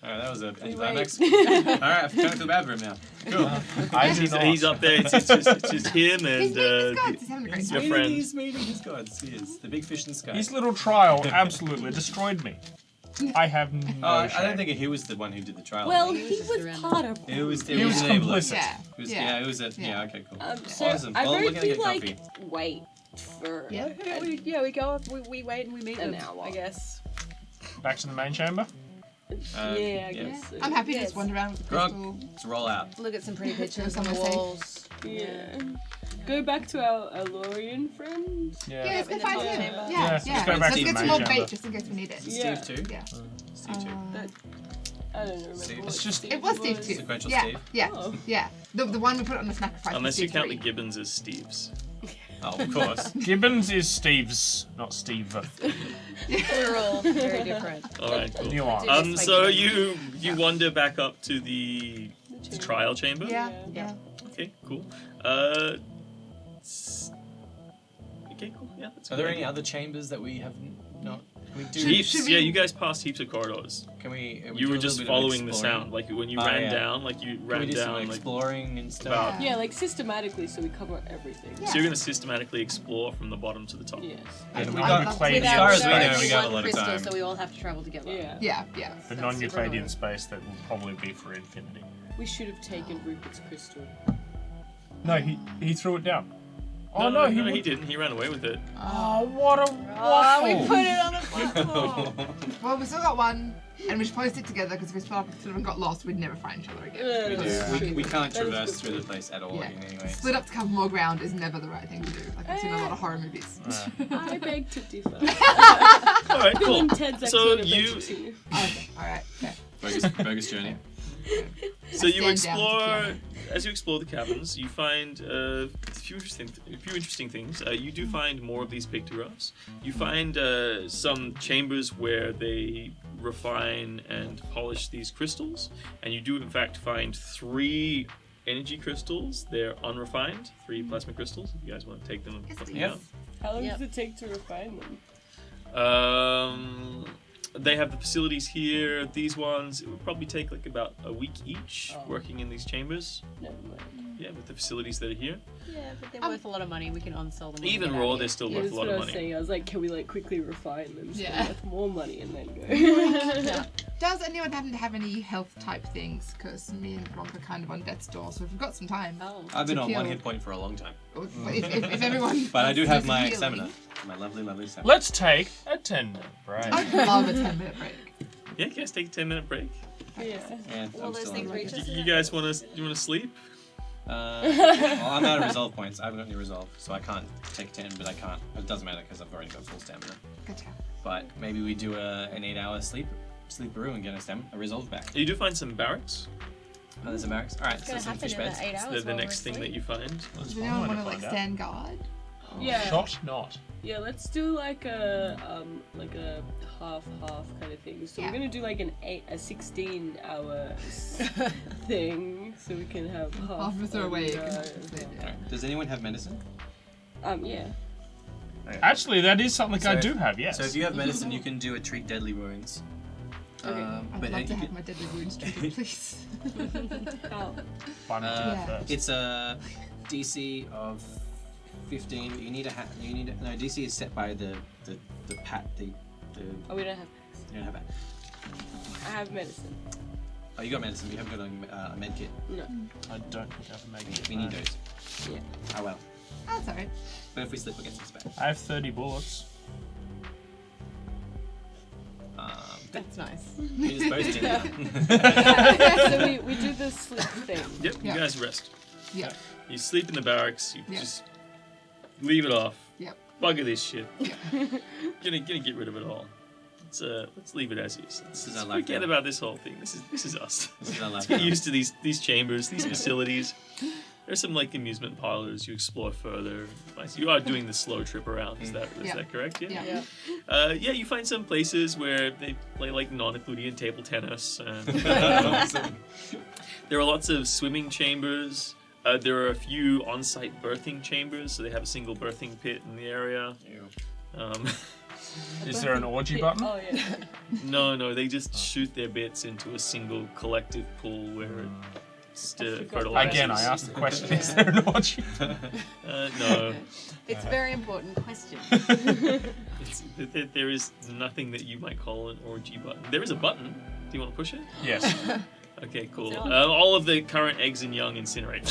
C: Alright, that was a
F: wait.
C: anticlimax. Alright, I've turned to the bathroom now. Cool.
D: I do not.
B: He's up there. It's just him
E: He's
B: and
E: meeting his gods. He's having a great
B: your
E: time.
B: friend.
C: He's meeting his gods. He is. The big fish in the sky.
D: His little trial absolutely destroyed me. I have no
C: I
D: shame.
C: don't think he was the one who did the trial.
H: Well,
F: He was
H: he
F: just
H: was
F: around
H: part of.
C: it was
D: He was
C: an enabler.
D: complicit.
E: Yeah.
C: It was,
E: Yeah.
C: it was a,
E: Yeah.
C: okay, cool.
H: So
C: Awesome.
H: I
C: Well,
H: very
C: we're gonna get
H: feel
C: comfy.
H: like wait for
E: Yeah.
F: We go up, we wait and we meet
H: An
F: them,
H: hour.
F: I guess.
D: Back to the main chamber.
H: yeah, I guess. so.
E: I'm happy to
F: Yes.
E: just wander around with the
C: Grog,
E: crystal.
C: let's roll out.
F: Look at some pretty pictures
E: Some
F: on the
E: are safe.
F: walls.
H: Yeah. Go back to our Alorian friend.
E: Yeah,
D: Yeah.
E: let's go
F: in the
E: find
F: top
E: him.
F: chamber.
E: Yeah,
D: Yeah, let's
E: yeah.
D: go back
E: Let's
D: to
E: get
D: the
E: some
D: main
E: more
D: chamber.
E: bait just in case we need it.
H: Yeah.
C: Steve too?
E: Yeah.
C: Steve too.
H: I don't remember.
C: Steve.
H: what
C: It's
D: just-
H: Steve
E: It was Steve too.
C: Sequential
E: Yeah,
C: Steve?
E: yeah,
H: Oh.
E: yeah. The one we put on the sacrifice.
B: Unless
E: was
B: you
E: Steve
B: count the
E: 3.
B: Gibbons as Steve's.
C: Oh, of course.
D: Gibbons is Steve's, not Steve.
F: We're all very different.
B: All right, cool.
D: Nuance.
B: So you wander back up to the trial chamber.
E: Yeah, yeah.
B: Okay, cool. Okay, cool. Yeah, that's
C: Are there
B: good.
C: any other chambers that we have not? Can we do?
B: Heaps.
E: Should we-
B: Yeah, you guys passed heaps of corridors.
C: Can we?
B: You
C: do
B: were
C: a
B: just
C: little bit of
B: following the
C: exploring?
B: sound, like when you
C: Oh,
B: ran
C: yeah.
B: down, like you
C: Can we
B: ran
C: do some
B: down, like.
C: exploring and stuff?
B: about-
H: Yeah, like systematically, so we cover everything.
E: Yeah.
B: So you're gonna systematically explore from the bottom to the top.
H: Yes.
C: And we
E: I'd
C: got
E: love to.
D: Euclidean
C: As far as we
D: space.
C: know, we got a
F: one
C: lot of
F: crystal,
C: time.
F: so we all have to travel together.
H: Yeah.
E: Yeah, yeah.
D: The
F: That's
D: non-Euclidean
F: irrelevant.
D: space that will probably be for infinity.
H: We should have taken Rupert's crystal.
D: No, he threw it down. Oh no,
B: he
D: would-
B: didn't. He ran away with it.
D: Oh, what a
F: Oh, we
D: waffle!
F: put it on a platform.
E: Well, we still got one, and we should probably stick together because if we split up and got lost, we'd never find each other again.
C: We do.
H: Yeah.
C: We can't
H: That is
C: traverse
H: good
C: through the
H: point.
C: place at all
E: Yeah.
C: in any way.
E: Split up to cover more ground is never the right thing to do. Like I've seen a lot of horror movies.
H: I beg to differ.
B: All right,
H: Bill
B: cool.
H: and Ted's
B: So
H: excellent
B: you
H: adventure too.
E: Okay, all right. Okay.
C: Bogus journey.
B: So you
E: stand
B: explore.
E: down
B: As you explore the caverns, you find a few interesting things. You do find more of these pictographs. You find some chambers where they refine and polish these crystals, and you do in fact find 3 energy crystals. They're unrefined, 3 plasma crystals. If you guys want to take them and
E: Yes,
B: put them
E: please.
B: out.
H: How long
F: Yep.
H: does it take to refine them?
B: They have the facilities here. These ones, it would probably take like about a week each
H: Oh.
B: working in these chambers.
H: Never mind.
B: Yeah, with the facilities that are here.
F: Yeah, but they're worth a lot of money. We can unsell them. when we
B: Even
F: get out
B: raw,
F: of
B: they're
F: here.
B: still
H: Yeah,
B: worth
H: that's
B: a lot
H: what I
B: of
H: was
B: money.
H: saying. I was like, can we like quickly refine them so
E: Yeah.
H: worth more money and then go?
F: Yeah.
E: Does anyone happen to have any health type things? Because me and Bronk are kind of on death's door, so if we've got some time.
F: Oh.
C: I've been
E: To
C: on 1
E: kill.
C: hit point for a long time.
E: If everyone.
C: But I do have my
E: healing,
C: stamina. My lovely stamina.
D: Let's take a 10-minute break.
E: I'd love a 10-minute break.
B: Yeah, you guys take a 10-minute break.
H: Yeah.
C: Yeah,
F: All
C: I'm
F: those
C: still
F: things
C: on
F: reach us.
B: You guys want to sleep?
C: well, I'm out of resolve points. I haven't got any resolve, so I can't take 10, but I can't. It doesn't matter because I've already got full stamina.
E: Gotcha.
C: But maybe we do an 8-hour sleeperoo and get a resolve back.
B: You do find some barracks.
C: Oh, there's a barracks. All right,
F: What's
C: so
F: gonna
C: some
F: happen
C: fish
F: in
C: beds.
F: the 8 hours?
B: They're the
F: while
B: next
F: we're
B: thing that
F: asleep?
B: you find.
E: Does
D: one
E: anyone
D: way to
E: want to like
D: find out.
E: stand guard?
H: Yeah.
D: Shot not.
H: Yeah, let's do like a half kind of thing. So
E: Yeah.
H: we're gonna do like a 16-hour thing, so we can have half.
E: Half of us are
H: on
E: awake.
H: guard.
C: All right. Does anyone have medicine?
H: Yeah.
D: Actually, that is something I
C: So-
D: do have, yes.
C: So if you have medicine, you can do a treat deadly wounds.
H: Okay.
E: I would
C: But
E: love to
C: you
E: have
C: can-
E: my deadly wounds treated, please.
H: Oh.
D: Find me
E: Yeah.
D: first.
C: It's a DC of 15. But you need no DC is set by the
H: Oh, we don't have.
C: you don't have that.
H: I have medicine.
C: Oh, you got medicine. You haven't got a med kit.
H: No.
D: I don't think I have a magnet.
C: We need those.
H: Yeah.
C: Oh well.
E: That's alright.
C: But if we slip, we'll get some spare.
D: I have 30 bullets.
F: That's nice.
C: You're just boasting now.
H: So we do the sleep thing.
B: Yep,
E: Yeah.
B: you guys rest.
E: Yeah.
B: You sleep in the barracks. You
E: Yeah.
B: just leave it off.
E: Yep.
B: bugger this shit. gonna get rid of it all. Let's leave it as is. Let's forget about this whole thing. This is us.
C: This is our
B: Let's
C: life.
B: get used to these chambers, these facilities. There's some like amusement parlors. You explore further. You are doing the slow trip around. Is that correct? Yeah.
E: Yeah.
B: You find some places where they play like non-Euclidean table tennis. And, there are lots of swimming chambers. There are a few on-site birthing chambers, so they have a single birthing pit in the area.
D: Is there an orgy button?
H: Oh yeah.
B: No, they just shoot their bits into a single collective pool where it's fertilizes.
D: Again, I asked the question: is there an orgy?
B: No.
F: It's a very important question.
B: There is nothing that you might call an orgy button. There is a button. Do you want to push it?
D: Yes.
B: Okay, cool.
F: It's on.
B: All of the current eggs and young incinerate.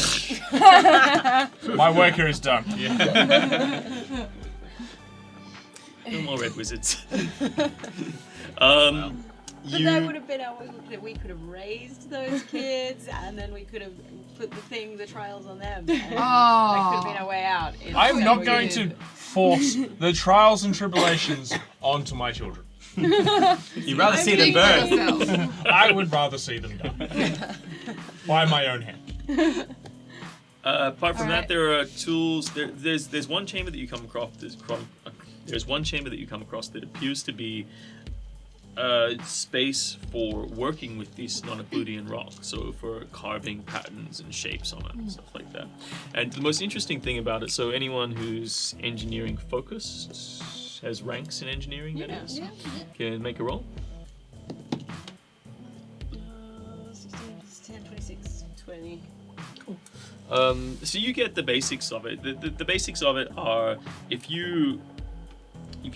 D: My work here is done.
B: No more red wizards.
F: But
B: You.
F: that would have been our way that we could have raised those kids, and then we could have put the trials on them. And that could have been our way out. in
D: I'm not
F: several
D: going
F: years.
D: to force the trials and tribulations onto my children.
C: You'd rather see them burn.
D: I would rather see them done. By my own hand.
B: Apart from that,
E: Alright.
B: there are tools. There's one chamber that you come across. There's one chamber that you come across that appears to be space for working with this non-Euclidean rock, so for carving patterns and shapes on it and stuff like that. And the most interesting thing about it, so anyone who's engineering focused, has ranks in engineering, that is, can make a roll.
F: 16, 10, 26.
H: 20.
B: So you get the basics of it. The basics of it are if you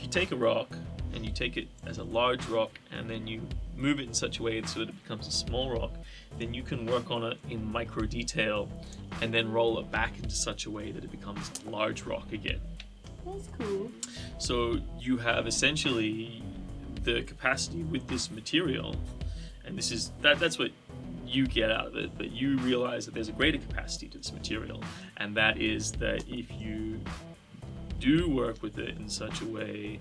B: take a rock and you take it as a large rock and then you move it in such a way so that it becomes a small rock, then you can work on it in micro detail and then roll it back into such a way that it becomes a large rock again.
H: That's cool.
B: So you have essentially the capacity with this material, and this is that's what you get out of it, but you realize that there's a greater capacity to this material, and that is that if you do work with it in such a way,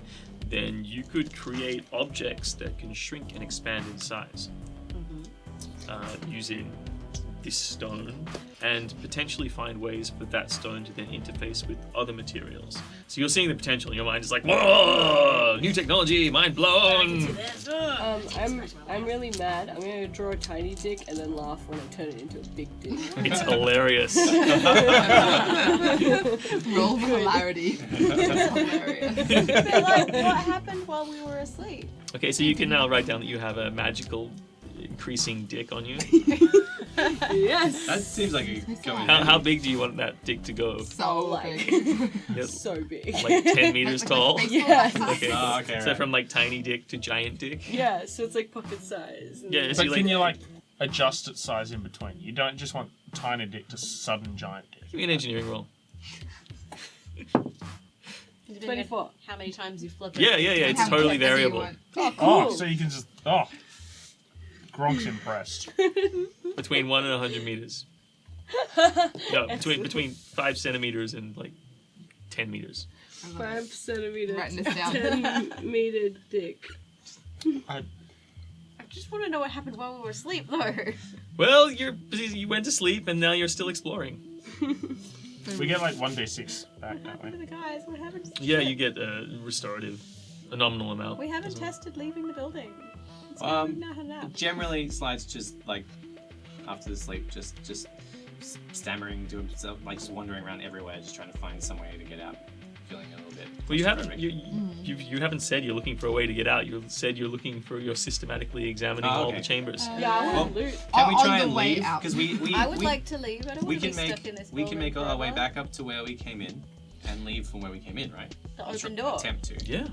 B: then you could create objects that can shrink and expand in size using this stone, and potentially find ways for that stone to then interface with other materials. So you're seeing the potential in your mind. It's like, whoa, new technology, mind blown.
H: I'm really mad. I'm gonna draw a tiny dick and then laugh when I turn it into a big dick.
B: It's hilarious.
E: Roll for hilarity. It's hilarious.
F: They're like, what happened while we were asleep?
B: Okay, so you can now write down that you have a magical increasing dick on you.
H: Yes.
C: That seems like a going.
B: How big do you want that dick to go?
E: So
H: like-
E: big.
B: Yeah,
H: So big.
B: like 10 meters tall?
H: Yes.
B: Okay.
C: Oh, okay,
B: So
C: right.
B: from like tiny dick to giant dick?
H: Yeah, so it's like pocket size. And
B: Yeah,
H: then-
B: so
D: But can you like adjust its size in between? You don't just want tiny dick to sudden giant dick.
B: Give me an engineering roll.
F: Depending
H: 24.
F: on how many times you flip it.
B: Yeah, it's
E: How
B: totally
E: big do you
B: variable.
E: want?
H: Oh, cool.
D: Oh, so you can just Gronk's impressed.
B: Between 1 and 100 meters. No, between 5 centimeters and like 10 meters.
H: 5 centimeter,
E: Writing this down.
H: 10-meter dick.
F: I just want to know what happened while we were asleep, though.
B: Well, you went to sleep and now you're still exploring.
D: We get like 1d6 back,
F: What
D: don't
F: happened to
D: we?
F: the guys? What happened to
B: Yeah, you get a restorative, a nominal amount.
F: We haven't
B: as well.
F: tested leaving the building. Let's go now have a nap.
C: Generally, Slide's just like after the sleep, just stammering to himself, like just wandering around everywhere, just trying to find some way to get out, feeling a little bit.
B: Well, you haven't
C: claustrophobic.
B: you haven't said you're looking for a way to get out. You said you're systematically examining all
C: okay.
B: the chambers.
H: Yeah, I want
C: Oh.
H: loot.
C: Can we
E: On
C: try
E: the
C: and
E: way
C: leave?
E: out.
C: Because we
F: I would like to leave. I don't
C: we
F: want to be
C: can
F: stuck in
C: make
F: this
C: we can
F: building
C: make our way
F: forever.
C: back up to where we came in, and leave from where we came in, right?
F: The
C: Or
F: open
C: tr-
F: door.
C: Attempt to.
B: Yeah.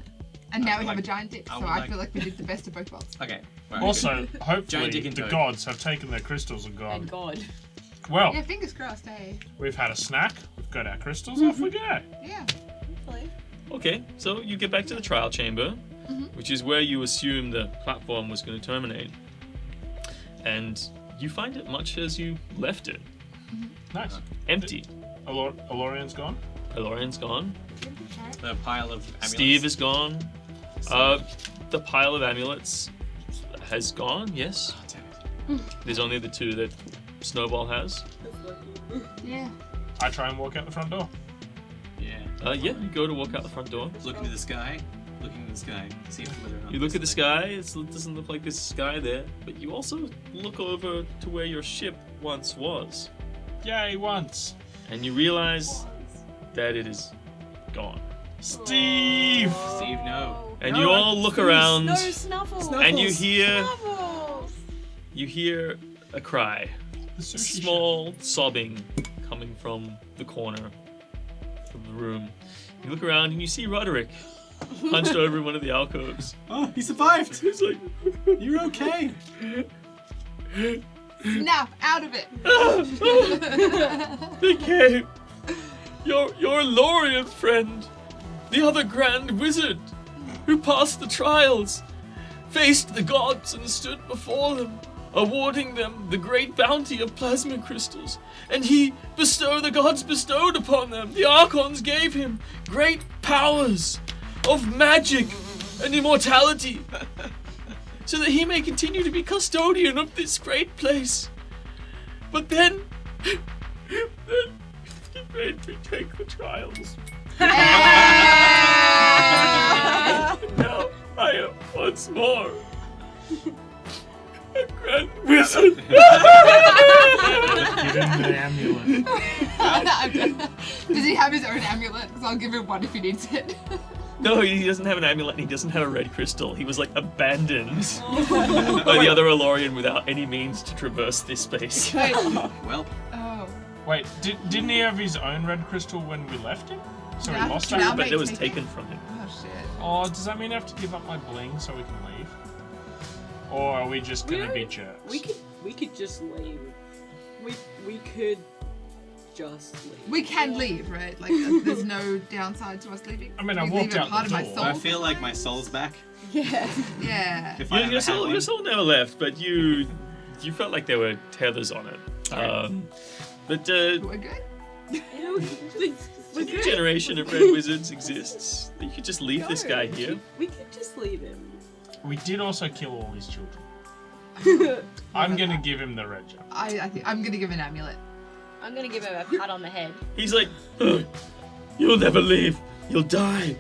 E: And now we
C: would
E: have a
C: like-
E: giant dick,
C: I
E: so
C: would
E: I
C: like-
E: feel like we did the best of both worlds.
C: Okay. Right,
D: Also,
C: good.
D: hopefully,
C: Giant dick and
D: the
C: toad.
D: gods have taken their crystals and gone.
F: And God.
D: Well,
E: Yeah, fingers crossed, hey.
D: we've had a snack, we've got our crystals, off we go.
E: Yeah.
F: Hopefully.
B: Okay, so you get back to the trial chamber, which is where you assume the platform was going to terminate, and you find it much as you left it,
D: Nice.
B: empty.
D: Alorian's gone?
B: Elorian's gone.
C: The pile of amulets.
B: Steve is gone. The pile of amulets has gone, yes.
C: Oh, damn it.
B: There's only the 2 that Snowball has.
E: Yeah.
D: I try and walk out the front door.
C: Yeah.
B: Yeah, you go to walk out the front door.
C: Looking to the sky. Looking at the sky to see whether or not.
B: You look at the
C: there's
B: sky, it doesn't look like there's sky there, but you also look over to where your ship once was,
D: Yay, once.
B: and you realize that it is gone.
D: Steve!
C: Steve, no.
B: And you all look around,
F: No Snuffles.
B: and you hear
F: Snuffles.
B: a cry.
D: The sushi
B: Small sobbing coming from the corner of the room. You look around and you see Roderick hunched over in one of the alcoves.
C: Oh, he survived.
B: He's like,
C: You're okay.
E: Snap out of it.
B: they came. Your Lorian friend, the other grand wizard, who passed the trials, faced the gods and stood before them, awarding them the great bounty of plasma crystals. And the gods bestowed upon them, the Archons gave him great powers of magic and immortality, so that he may continue to be custodian of this great place. But then he made me take the trials. Now I am once more a grand wizard.
D: Give him the amulet.
E: Does he have his own amulet? Because I'll give him one if he needs it.
B: No, he doesn't have an amulet and he doesn't have a red crystal. He was like abandoned by the other Elorian without any means to traverse this space.
C: Well,
E: Oh.
D: Wait, didn't he have his own red crystal when we left him? So he
E: Yeah,
D: lost
E: now
D: that?
B: But it was
E: Take it.
B: taken from him.
E: Oh shit.
D: Oh, does that mean I have to give up my bling so we can leave? Or are we just gonna be jerks?
H: We could just leave. We could just leave.
E: We can leave, right? Like, there's no downside to us leaving.
D: I mean, I
E: We
D: walked
E: leave a
D: out
E: part
D: the
E: of my
D: door.
E: soul.
C: I feel like my soul's back.
F: Yeah.
E: Yeah.
C: If I ever
B: Your
C: had one.
B: soul never left, but you felt like there were tethers on it. But
E: We're good.
B: a new generation of red wizards exists. You could just leave this guy here.
H: We could just leave him.
D: We did also kill all his children. I'm gonna give him the red jump.
E: I think I'm gonna give an amulet.
F: I'm gonna give him a pat on the head.
B: He's like, you'll never leave. You'll die.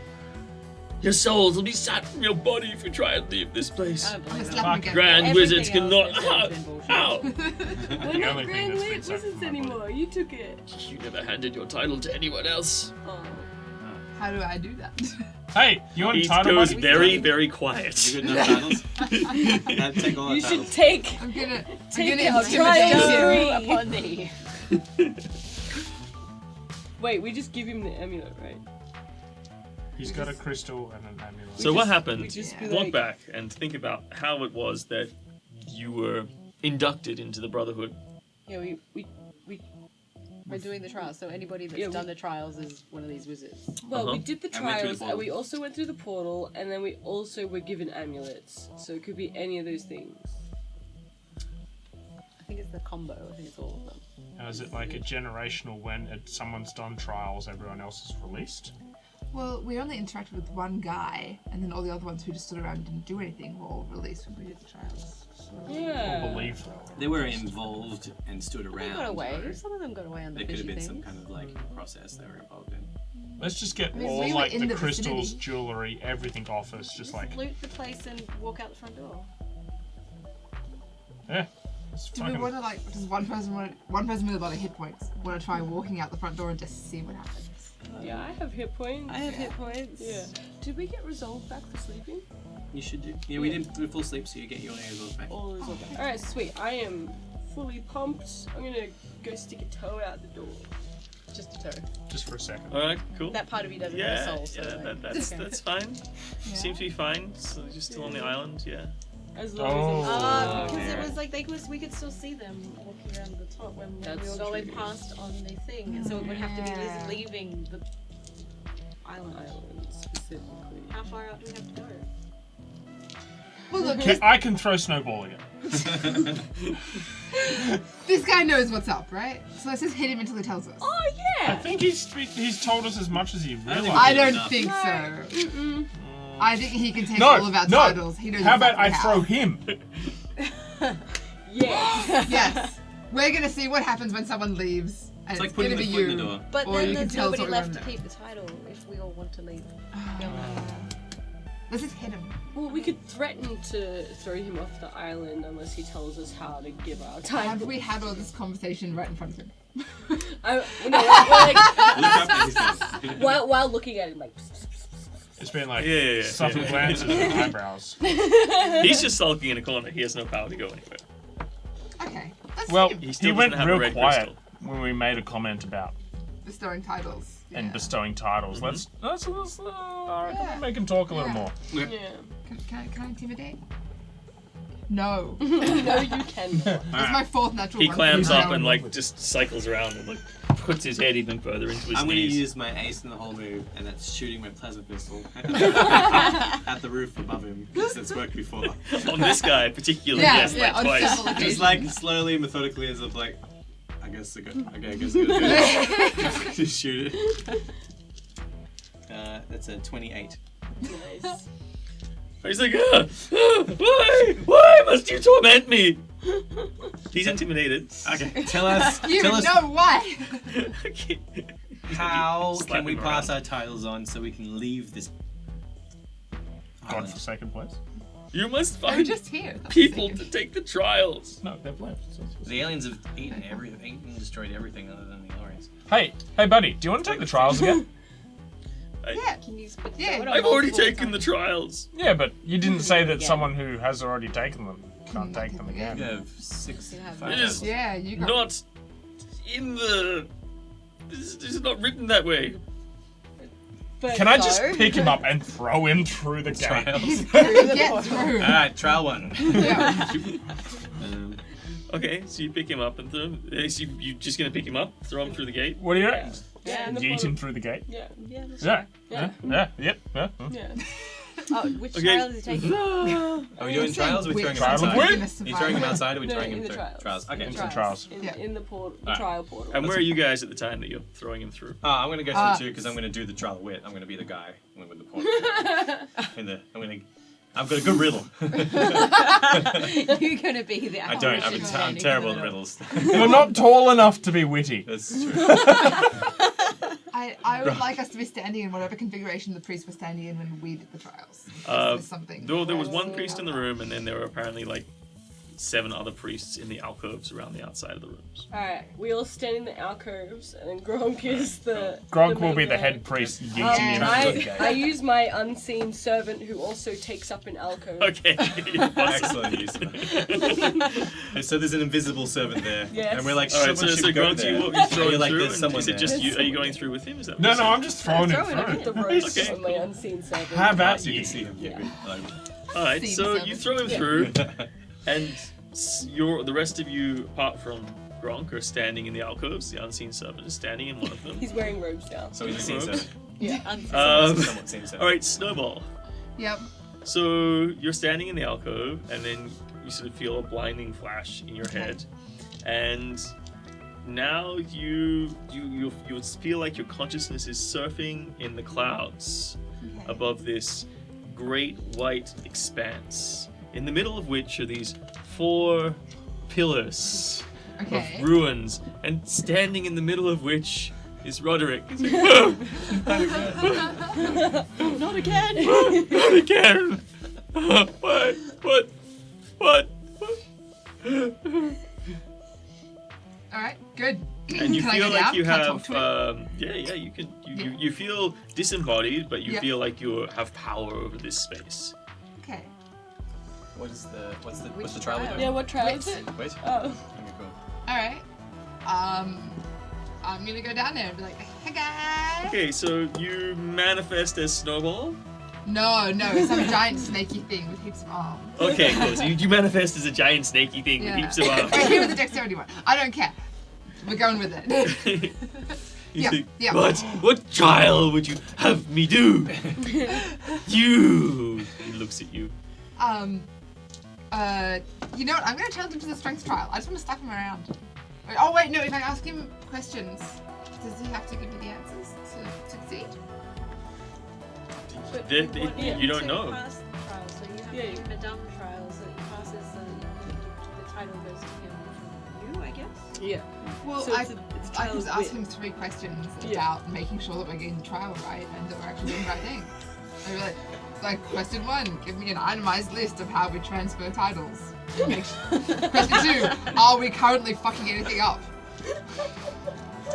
B: Your souls will be sapped from your body if you try and leave this place.
F: I don't
E: I'm
F: believe
E: gonna
F: it.
E: slap him again.
B: Grand
F: Everything
B: wizards
F: else
B: cannot.
F: they've said has been bullshit.
B: Ow!
H: We're
D: The
H: not
D: only thing
H: grand
D: that's been
H: wizards
D: said from my
H: anymore. You took it.
B: You never handed your title to anyone else.
H: Oh.
E: How do I do that?
D: Hey, you want
B: He
D: title
B: goes
D: money?
B: very, very quiet.
C: You got enough titles? I'd take all the
H: You should
C: titles.
H: take
E: I'm gonna
H: Take
E: I'm
H: our
E: gonna
H: trial.
E: intimidate him.
F: Upon thee.
H: Wait, we just give him the amulet, right?
D: He's got a crystal and an amulet.
B: So what
H: we
B: happened?
H: just be
B: Walk
H: like-
B: back and think about how it was that you were inducted into the Brotherhood.
H: Yeah, we
F: We're doing the trials, so anybody that's
H: Yeah,
F: done the trials is one of these wizards.
H: well, we
B: Uh-huh.
H: did the
C: And went through the
H: trials, and
C: portal.
H: we also went through the portal, and then we also were given amulets. So it could be any of those things.
F: I think it's the combo. I think it's all of them.
D: Now, is it like a generational when someone's done trials, everyone else is released?
E: Well, we only interacted with one guy, and then all the other ones who just stood around and didn't do anything were all released when we did the trials. So.
H: Yeah.
D: Or believe though.
C: They were involved and stood
F: They
C: around.
F: got away.
C: though.
F: Some of them got away on the
C: There could have
F: fishy
C: been
F: things.
C: some kind of like process they were involved in.
D: Let's just get
E: I mean,
D: all
E: we were
D: like
E: in
D: the
E: the
D: crystals,
E: vicinity.
D: jewelry, everything off us, just like
F: loot the place and walk out the front door.
D: yeah. It's
E: Do we
D: fucking-
E: want to like? Does one person with a lot of hit points want to try walking out the front door and just see what happens?
H: Yeah, I have hit points.
F: I have hit points.
H: Yeah. Did we get resolved back for sleeping?
C: You should do. Yeah, we didn't do full sleep, so you get your aerials back.
H: All resolved back. Alright, sweet. I am fully pumped. I'm gonna go stick a toe out the door.
F: Just a toe.
D: just for a second.
B: All right, cool.
F: That part of you doesn't have
B: yeah,
F: a soul, so
B: yeah,
F: like,
B: that's
F: okay.
B: that's fine.
E: Yeah.
B: Seems to be fine. So you're still on the island, yeah.
H: As long
D: Oh.
H: as
F: Because
C: yeah.
F: it was like we could still see them walking around the top when we
H: That's
F: were going
H: true.
F: past on the thing, and so it would have to be
E: Yeah.
F: Liz leaving the
H: it's
F: island.
H: island specifically.
F: How far out do we have to go?
E: Well, look,
D: I can throw snowball again.
E: this guy knows what's up, right? So let's just hit him until he tells us.
H: Oh
D: I
H: yeah.
D: think he's told us as much as he realized.
E: I don't
C: enough.
E: think so. I think he can take
D: No,
E: all of our
D: no.
E: titles. He knows
D: How about I
E: exactly
D: throw him?
H: Yes.
E: Yes. We're gonna see what happens when someone leaves. And
C: It's like
E: it's
C: putting
E: gonna
C: the
E: be
C: foot
E: you.
C: in the door.
F: But
E: Or
F: then
E: you can
F: there's
E: tell us
F: nobody
E: what we
F: left
E: want
F: to
E: to
F: keep the title if we all want to leave.
E: Let's just hit him.
H: Well, we could threaten to throw him off the island unless he tells us how to give our time.
E: Have we had all this conversation right in front of him?
H: We're like, while looking at him, like.
D: It's been like
B: Yeah.
D: subtle glances and eyebrows.
B: He's just sulking in a corner. He has no power to go anywhere.
E: Okay. Let's
D: Well,
E: hit him.
B: He still
D: he went
B: doesn't have a
D: real
B: red
D: quiet
B: crystal.
D: when we made a comment about
E: Bestowing titles.
D: and
E: Yeah.
D: bestowing titles. Let's I reckon
E: Yeah.
D: we make him talk a little
E: Yeah.
D: more.
H: Yeah.
E: Can I intimidate? No.
H: No, you can.
E: That's my fourth natural
B: He
E: one.
B: clams
E: No.
B: up and like just cycles around and like puts his head even further into his
C: I'm going to
B: knees.
C: use my ace in the whole move, and that's shooting my plasma pistol at the roof above him, because it's worked before.
B: On this guy particularly,
E: Yeah,
B: yes,
E: yeah,
B: like
E: on
B: twice.
E: several
C: Just
E: occasions.
C: like slowly, methodically, as if like, I guess I guess I just shoot it. That's a 28.
H: Nice.
B: He's like, why must you torment me? He's intimidated.
C: Okay, tell us
E: You know why?
B: Okay.
C: how
B: Slap
C: can we
B: him
C: pass
B: around.
C: our titles on so we can leave this
D: God
C: island?
D: for second place.
B: You must
E: I'm
B: find
E: just here.
B: people to take the trials.
D: No, they've left.
C: The aliens have eaten and destroyed everything other than the Orions.
D: Hey, buddy, do you want to take the trials again?
E: Yeah.
F: Can you split
E: Yeah,
F: that on
B: I've already
F: multiple
B: taken the
F: times?
B: trials.
D: Yeah, but you didn't say that
F: Again.
D: someone who has already taken them can't take them
C: You
D: again.
C: have 6.
F: You have
C: 5
B: It is-
E: Yeah, you got
B: Not in the. This is not written that way.
H: But
D: Can I just
H: so-
D: pick him up and throw him through the gate?
C: trials.
E: Get through.
C: Alright, trial 1.
E: Yeah.
B: Okay, so you pick him up and throw him. So you just gonna pick him up, throw him through the gate?
D: What do you reckon?
H: Yeah, and the
D: Yeet
H: bottom-
D: him through the gate?
H: Yeah.
F: Yeah. that's
D: Yeah.
H: Yeah.
D: Yeah. Yep. Yeah.
H: Yeah.
F: Oh, which
B: Okay.
F: trial is he taking?
C: Are we doing trials or are we throwing him
D: Trial of
C: outside?
D: wit?
C: Are you throwing him outside or are we
H: No,
C: throwing
H: in
C: him
H: the
C: through?
H: trials.
C: Okay.
H: In
D: Into the trials.
H: In,
E: Yeah.
H: in the portal, the
C: Alright.
H: trial portal.
B: And where are you guys at the time that you're throwing him through?
C: I'm gonna go through too because I'm gonna do the trial of wit. I'm gonna be the guy with the point. I've got a good riddle.
F: You're gonna be the
C: I don't.
F: apparition
C: I'm
F: standing
C: terrible
F: in
C: at
F: the middle.
C: riddles.
D: You're not tall enough to be witty.
C: That's true.
E: I would like us to be standing in whatever configuration the priests were standing in when we did the trials. There's something.
B: Though there was one priest in the room, and then there were apparently like 7 other priests in the alcoves around the outside of the rooms.
H: Alright, we all stand in the alcoves, and then Gronk is the.
D: Gronk will
H: main
D: be the
H: guy.
D: head priest yeeting him
E: Yeah.
D: through the gate.
H: I use my unseen servant who also takes up an alcove.
B: Okay.
C: Excellent use. So there's an invisible servant there,
H: Yes.
C: and we're like,
B: All right,
C: someone
B: so
C: should go
B: Grant,
C: there.
B: you throw
C: You're
B: him
C: like,
B: through,
C: there's
B: and
C: someone
B: is it just
C: there.
B: you? Are you going through with him? Is that what
D: No,
B: you
D: no,
B: said?
D: I'm just throwing him
F: Throwing him
D: through.
F: in.
H: The roast
B: Okay.
H: on my unseen servant.
D: How about
C: So you
D: you?
C: can see him. Yeah. Like,
B: All right,
E: See
B: so
E: the
B: you
E: servant.
B: throw him through, and the rest of you, apart from Gronk, are standing in the alcoves. The unseen servant is standing in one of them.
H: He's wearing robes now.
C: so he's a scene servant.
B: Um,
C: Somewhat scene servant.
B: all right, Snowball.
E: Yep.
B: So you're standing in the alcove, and then you sort of feel a blinding flash in your head, and now you feel like your consciousness is surfing in the clouds above this great white expanse, in the middle of which are these 4 pillars
E: Okay.
B: of ruins, and standing in the middle of which is Roderick. He's like, "Whoa,
F: Not again!
B: not again! What?
E: All right. Good.
B: And you
E: Can I
B: feel
E: go
B: like
E: down?
B: you
E: Can I
B: have,
E: talk to
B: you can.
E: Yeah.
B: You feel disembodied, but you
E: Yeah.
B: feel like you have power over this space.
E: Okay.
C: What's the
F: Which
C: trial?
F: trial?
H: Yeah, what trial is it?
C: Wait.
H: Oh.
C: Okay, cool.
E: All right. I'm gonna go down there and be like, "Hey guys."
B: Okay, so you manifest as Snowball.
E: No, some giant snaky thing with heaps of arms.
B: Okay, cool. So you manifest as a giant snaky thing with
E: Yeah.
B: heaps of arms.
E: Right here with the dexterity one. I don't care. We're going with it.
B: You
E: Yeah,
B: think,
E: yeah.
B: what trial would you have me do? You. He looks at you.
E: You know what? I'm gonna challenge him to the strength trial. I just want to slap him around. Oh wait, no. If I ask him questions, does he have to give me the answers to succeed?
B: You don't know.
F: Pass the trial, so you have to give him a dumb trial so that he passes, so that the title goes to him from you, I guess.
H: Yeah.
E: Well,
H: So
E: I
H: it's a
E: can
H: trial
E: ask
H: wit.
E: him 3 questions
H: Yeah.
E: about making sure that we're getting the trial right and that we're actually doing the right thing. I'd be like, question 1, give me an itemized list of how we transfer titles. Question 2, are we currently fucking anything up?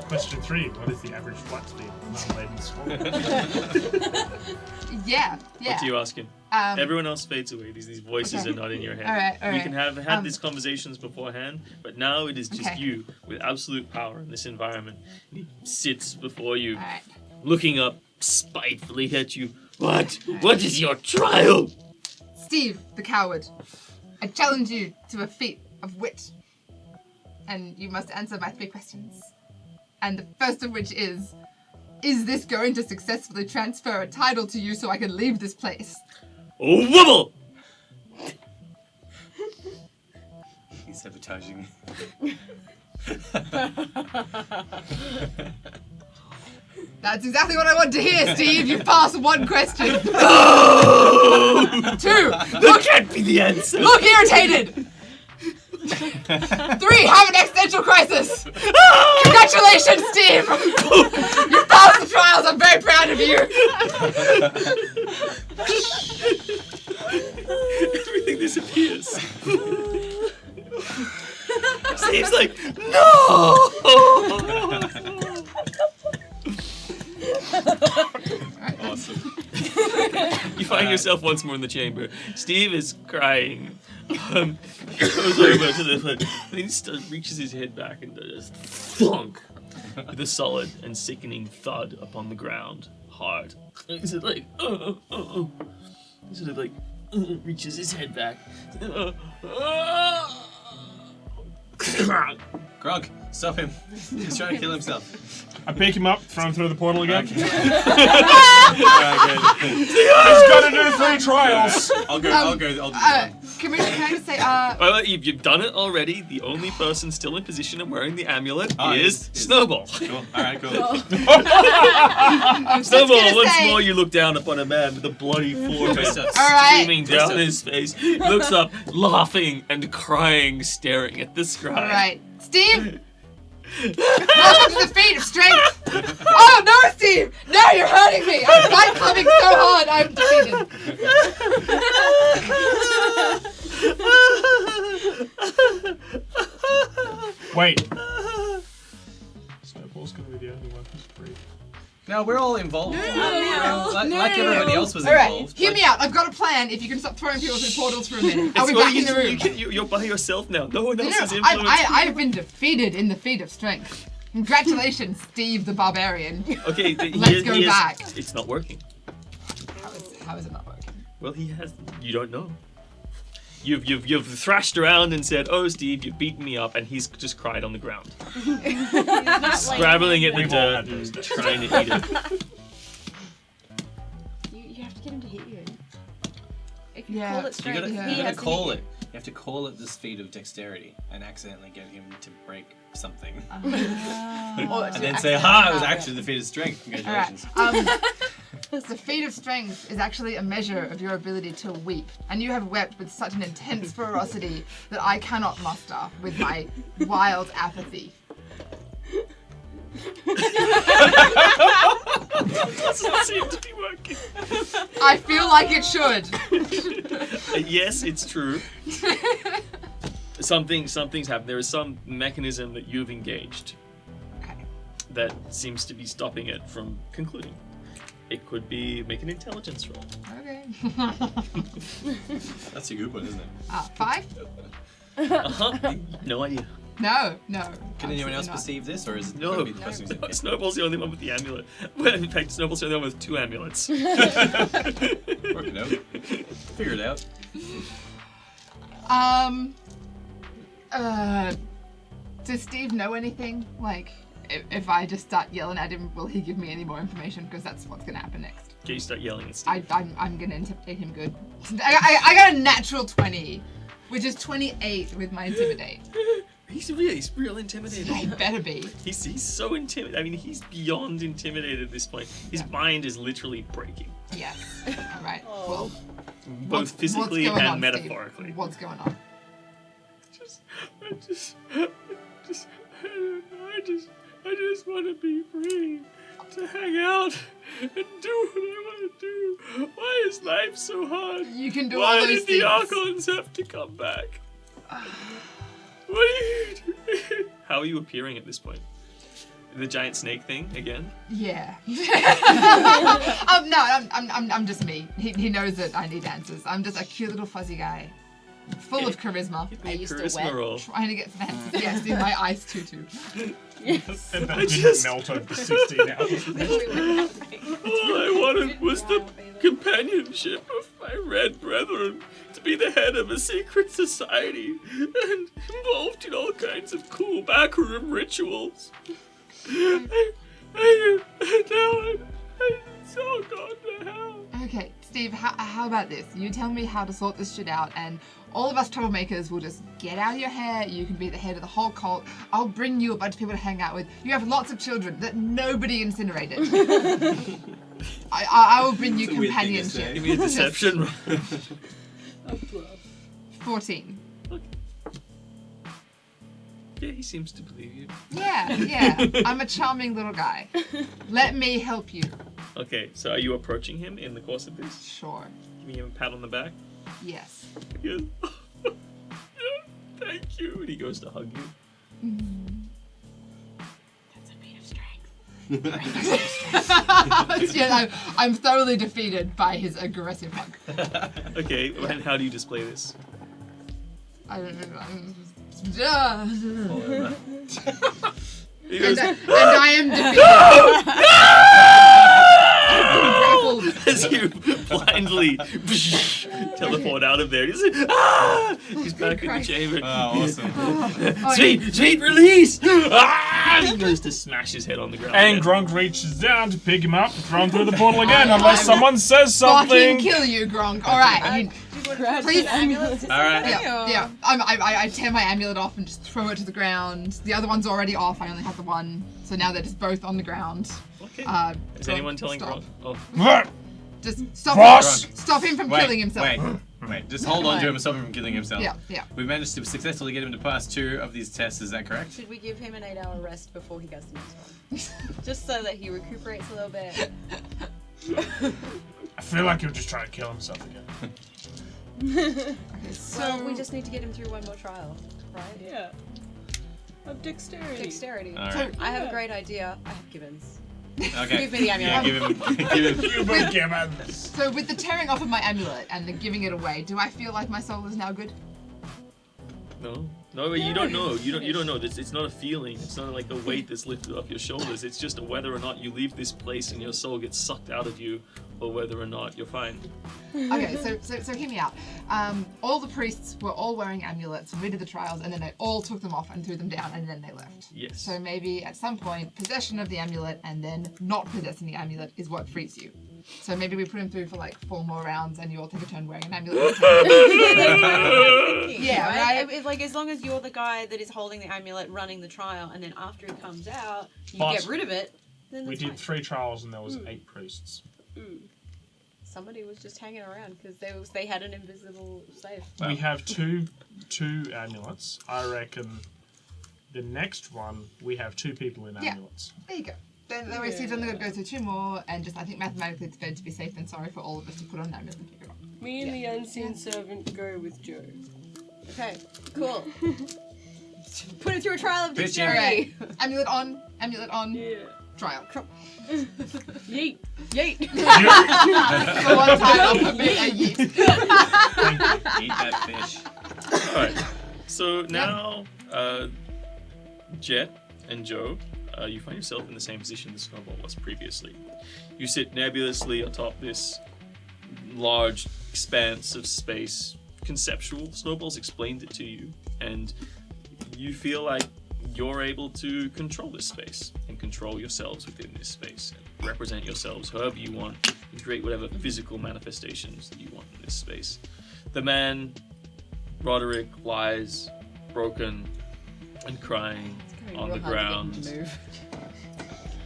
D: Question 3, what is the average flight speed of non-laden swallow?
E: Yeah.
B: What do you ask him? Everyone else fades away. These voices
E: Okay.
B: are not in your head.
E: All right.
B: We can have had these conversations beforehand, but now it is just
E: Okay.
B: you with absolute power in this environment. And he sits before you,
E: Alright.
B: looking up spitefully at you. What? What is your trial?
E: Steve, the coward, I challenge you to a feat of wit. And you must answer my 3 questions. And the first of which is this going to successfully transfer a title to you so I can leave this place?
B: Wobble!
C: He's sabotaging.
E: That's exactly what I want to hear, Steve. You passed 1 question. 2.
B: That can't be the answer.
E: Look irritated. 3. Have an existential crisis. Congratulations, Steve. You passed the trials. I'm very proud of you.
B: Everything disappears. Steve's like, no!
C: Awesome.
B: You find yourself once more in the chamber. Steve is crying. Goes over to the hood. And he just reaches his head back and does thunk with a solid and sickening thud upon the ground. Hard. He's like, He sort of like reaches his head back.
C: Grog, stop him. He's trying to kill himself.
D: I pick him up, throw him through the portal again.
C: Okay.
D: He's got to do 3 trials.
C: I'll do this one.
E: Can I just say,
B: Well, you've done it already. The only person still in position and wearing the amulet is
C: is-
B: Snowball.
C: Cool. Alright, cool.
E: I'm just
B: Snowball,
E: gonna
B: once
E: say,
B: more you look down upon a man with a bloody forehead
C: Twister.
E: Alright.
B: streaming down his face. He looks up, laughing and crying, staring at the sky.
E: Alright. Steve! Welcome to the feat of strength! Oh no, Steve! No, you're hurting me! I'm fight clubbing so hard, I'm defeated.
D: Wait. Snowball's gonna be the only one who's free.
C: No, we're all involved. Like everybody else was
E: Alright,
C: involved.
E: hear me out. I've got a plan if you can stop throwing people through portals for a minute. I'll be
B: Well,
E: back in the room.
B: You're by yourself now. No one
E: No,
B: else
E: no,
B: is influenced.
E: I've been defeated in the feat of strength. Congratulations, Steve the Barbarian.
B: Okay,
E: Let's go back.
B: It's not working.
E: How is it not working?
B: Well, he has. You don't know. You've thrashed around and said, "Oh, Steve, you've beaten me up," and he's just cried on the ground, scrabbling at the
D: We've all
B: dirt,
D: had those days.
B: trying to eat it.
F: You have to get him to hit you. If you
E: Yeah.
F: call it
C: You
F: strength,
C: gotta,
E: Yeah.
C: you
F: he
C: gotta
F: has to
C: call
F: hit
C: it. You have to call it this feat of dexterity and accidentally get him to break something.
E: Or
C: And then say, ha, it was actually the feat of strength. Congratulations.
E: The feat of strength is actually a measure of your ability to weep, and you have wept with such an intense ferocity that I cannot muster with my wild apathy.
B: Doesn't seem to be working.
E: I feel like it should.
B: Yes, it's true. Something's happened. There is some mechanism that you've engaged
E: Okay.
B: that seems to be stopping it from concluding. It could be make an intelligence roll.
E: Okay.
C: That's a good one, isn't it?
E: 5?
B: No idea.
E: No.
C: Can anyone
E: absolutely
C: else
E: not.
C: perceive this, or is it
B: No,
C: gonna be the person who's
B: no, Snowball's the only one with the amulet. Well, in fact, Snowball's the only one with 2 amulets.
C: Work it out. Figure it out.
E: Does Steve know anything? Like, if I just start yelling at him, will he give me any more information? Because that's what's gonna happen next.
B: Okay, you start yelling at Steve.
E: I'm gonna intimidate him good. I got a natural 20 which is 28 with my intimidate.
B: He's real intimidated.
E: He better be.
B: He's so intimidated. I mean, he's beyond intimidated at this point. His mind is literally breaking,
E: Yes. All right. Well,
B: both physically
E: what's going
B: and
E: on,
B: metaphorically.
E: Steve? What's going on?
B: I just want to be free to hang out and do what I want to do. Why is life so hard?
E: You can do
B: Why
E: all those
B: did the
E: things.
B: Archons have to come back? What are you doing? How are you appearing at this point? The giant snake thing again?
E: Yeah. No, I'm just me. He knows that I need answers. I'm just a cute little fuzzy guy, full of charisma,
B: Give me a
F: used to
B: charisma
F: wet.
B: roll.
E: trying to get some answers. Yes, in my ice tutu.
H: Yes.
D: And that didn't melt over 16 hours.
B: All I wanted was the companionship of my red brethren, to be the head of a secret society and involved in all kinds of cool backroom rituals. It's all gone to hell.
E: Okay, Steve, how about this? You tell me how to sort this shit out, and all of us troublemakers will just get out of your hair. You can be the head of the whole cult. I'll bring you a bunch of people to hang out with. You have lots of children that nobody incinerated. I will bring you
C: It's a weird thing to say.
E: companionship.
B: Give me a deception.
H: A bluff.
E: 14.
B: Yeah, he seems to believe you.
E: Yeah. I'm a charming little guy. Let me help you.
B: Okay, so are you approaching him in the course of this?
E: Sure.
B: Giving him a pat on the back?
E: Yes.
B: He goes, yeah, thank you. And he goes to hug you.
E: That's a feat of strength. Yeah, I'm thoroughly defeated by his aggressive hug.
B: Okay, and how do you display this?
E: I don't know.
B: He goes,
E: And I am defeated.
B: as you blindly teleport out of there. He's like, ah! He's back in the
E: Christ.
B: chamber.
C: Oh, awesome.
B: Sweet release! Ah! He goes to smash his head on the ground.
D: And
B: again.
D: Gronk reaches down to pick him up and throw him through the portal again, unless someone says
E: Fucking
D: something.
E: kill you, Gronk. All right. Please.
F: Amulets.
C: All right.
E: Yeah. I tear my amulet off and just throw it to the ground. The other one's already off. I only have the one, so now they're just both on the ground.
B: Okay. Is
E: Gronk,
B: anyone telling
E: stop.
B: Gronk? Oh.
E: Just stop
D: Frost!
E: him. Stop him from killing himself.
C: Wait. Just hold on to him and stop him from killing himself.
E: Yeah.
C: We managed to successfully get him to pass 2 of these tests, is that correct?
F: Should we give him an 8-hour rest before he goes to the next one? Just so that he recuperates a little bit.
D: I feel like he'll just try to kill himself again.
E: Okay, so
F: Well, we just need to get him through one more trial, right?
H: Yeah. Of dexterity.
F: Dexterity.
C: Alright.
F: I have a great idea. I have Gibbons.
C: Okay.
F: Give me the amulet.
C: Yeah, give him.
D: You will give him.
E: So with the tearing off of my amulet and the giving it away, do I feel like my soul is now good?
B: No, you don't know. You don't know. It's not a feeling. It's not like a weight that's lifted off your shoulders. It's just whether or not you leave this place and your soul gets sucked out of you, or whether or not you're fine.
E: Okay, so hear me out. All the priests were all wearing amulets when we did the trials, and then they all took them off and threw them down, and then they left.
B: Yes.
E: So maybe at some point, possession of the amulet and then not possessing the amulet is what frees you. So maybe we put him through for like 4 more rounds, and you all take a turn wearing an amulet. Yeah, right?
F: It's like as long as you're the guy that is holding the amulet, running the trial, and then after it comes out, you
D: But
F: get rid of it. Then
D: We
F: that's
D: did
F: fine.
D: 3 trials and there was 8 priests.
F: Somebody was just hanging around because they had an invisible safe.
D: We have two amulets. I reckon the next one we have 2 people in
E: Yeah.
D: amulets.
E: There you go. Then the way Steve's only going to go through 2 more, and just I think mathematically it's better to be safe than sorry for all of us to put on an amulet and pick it up.
H: Me and the unseen servant go with Joe.
F: Okay, cool. Put it through a trial of
C: Bitch,
F: dexterity.
E: Alright, amulet on,
H: Yeah.
E: trial.
F: Yeet, yeet.
E: For one time, I'll permit a yeet.
C: Eat that fish.
B: Alright. So now, Jet and Joe, you find yourself in the same position as Snowball was previously. You sit nebulously atop this large expanse of space. Conceptual. Snowball's explained it to you, and you feel like you're able to control this space and control yourselves within this space and represent yourselves however you want and create whatever physical manifestations that you want in this space. The man Roderick lies broken and crying on the ground.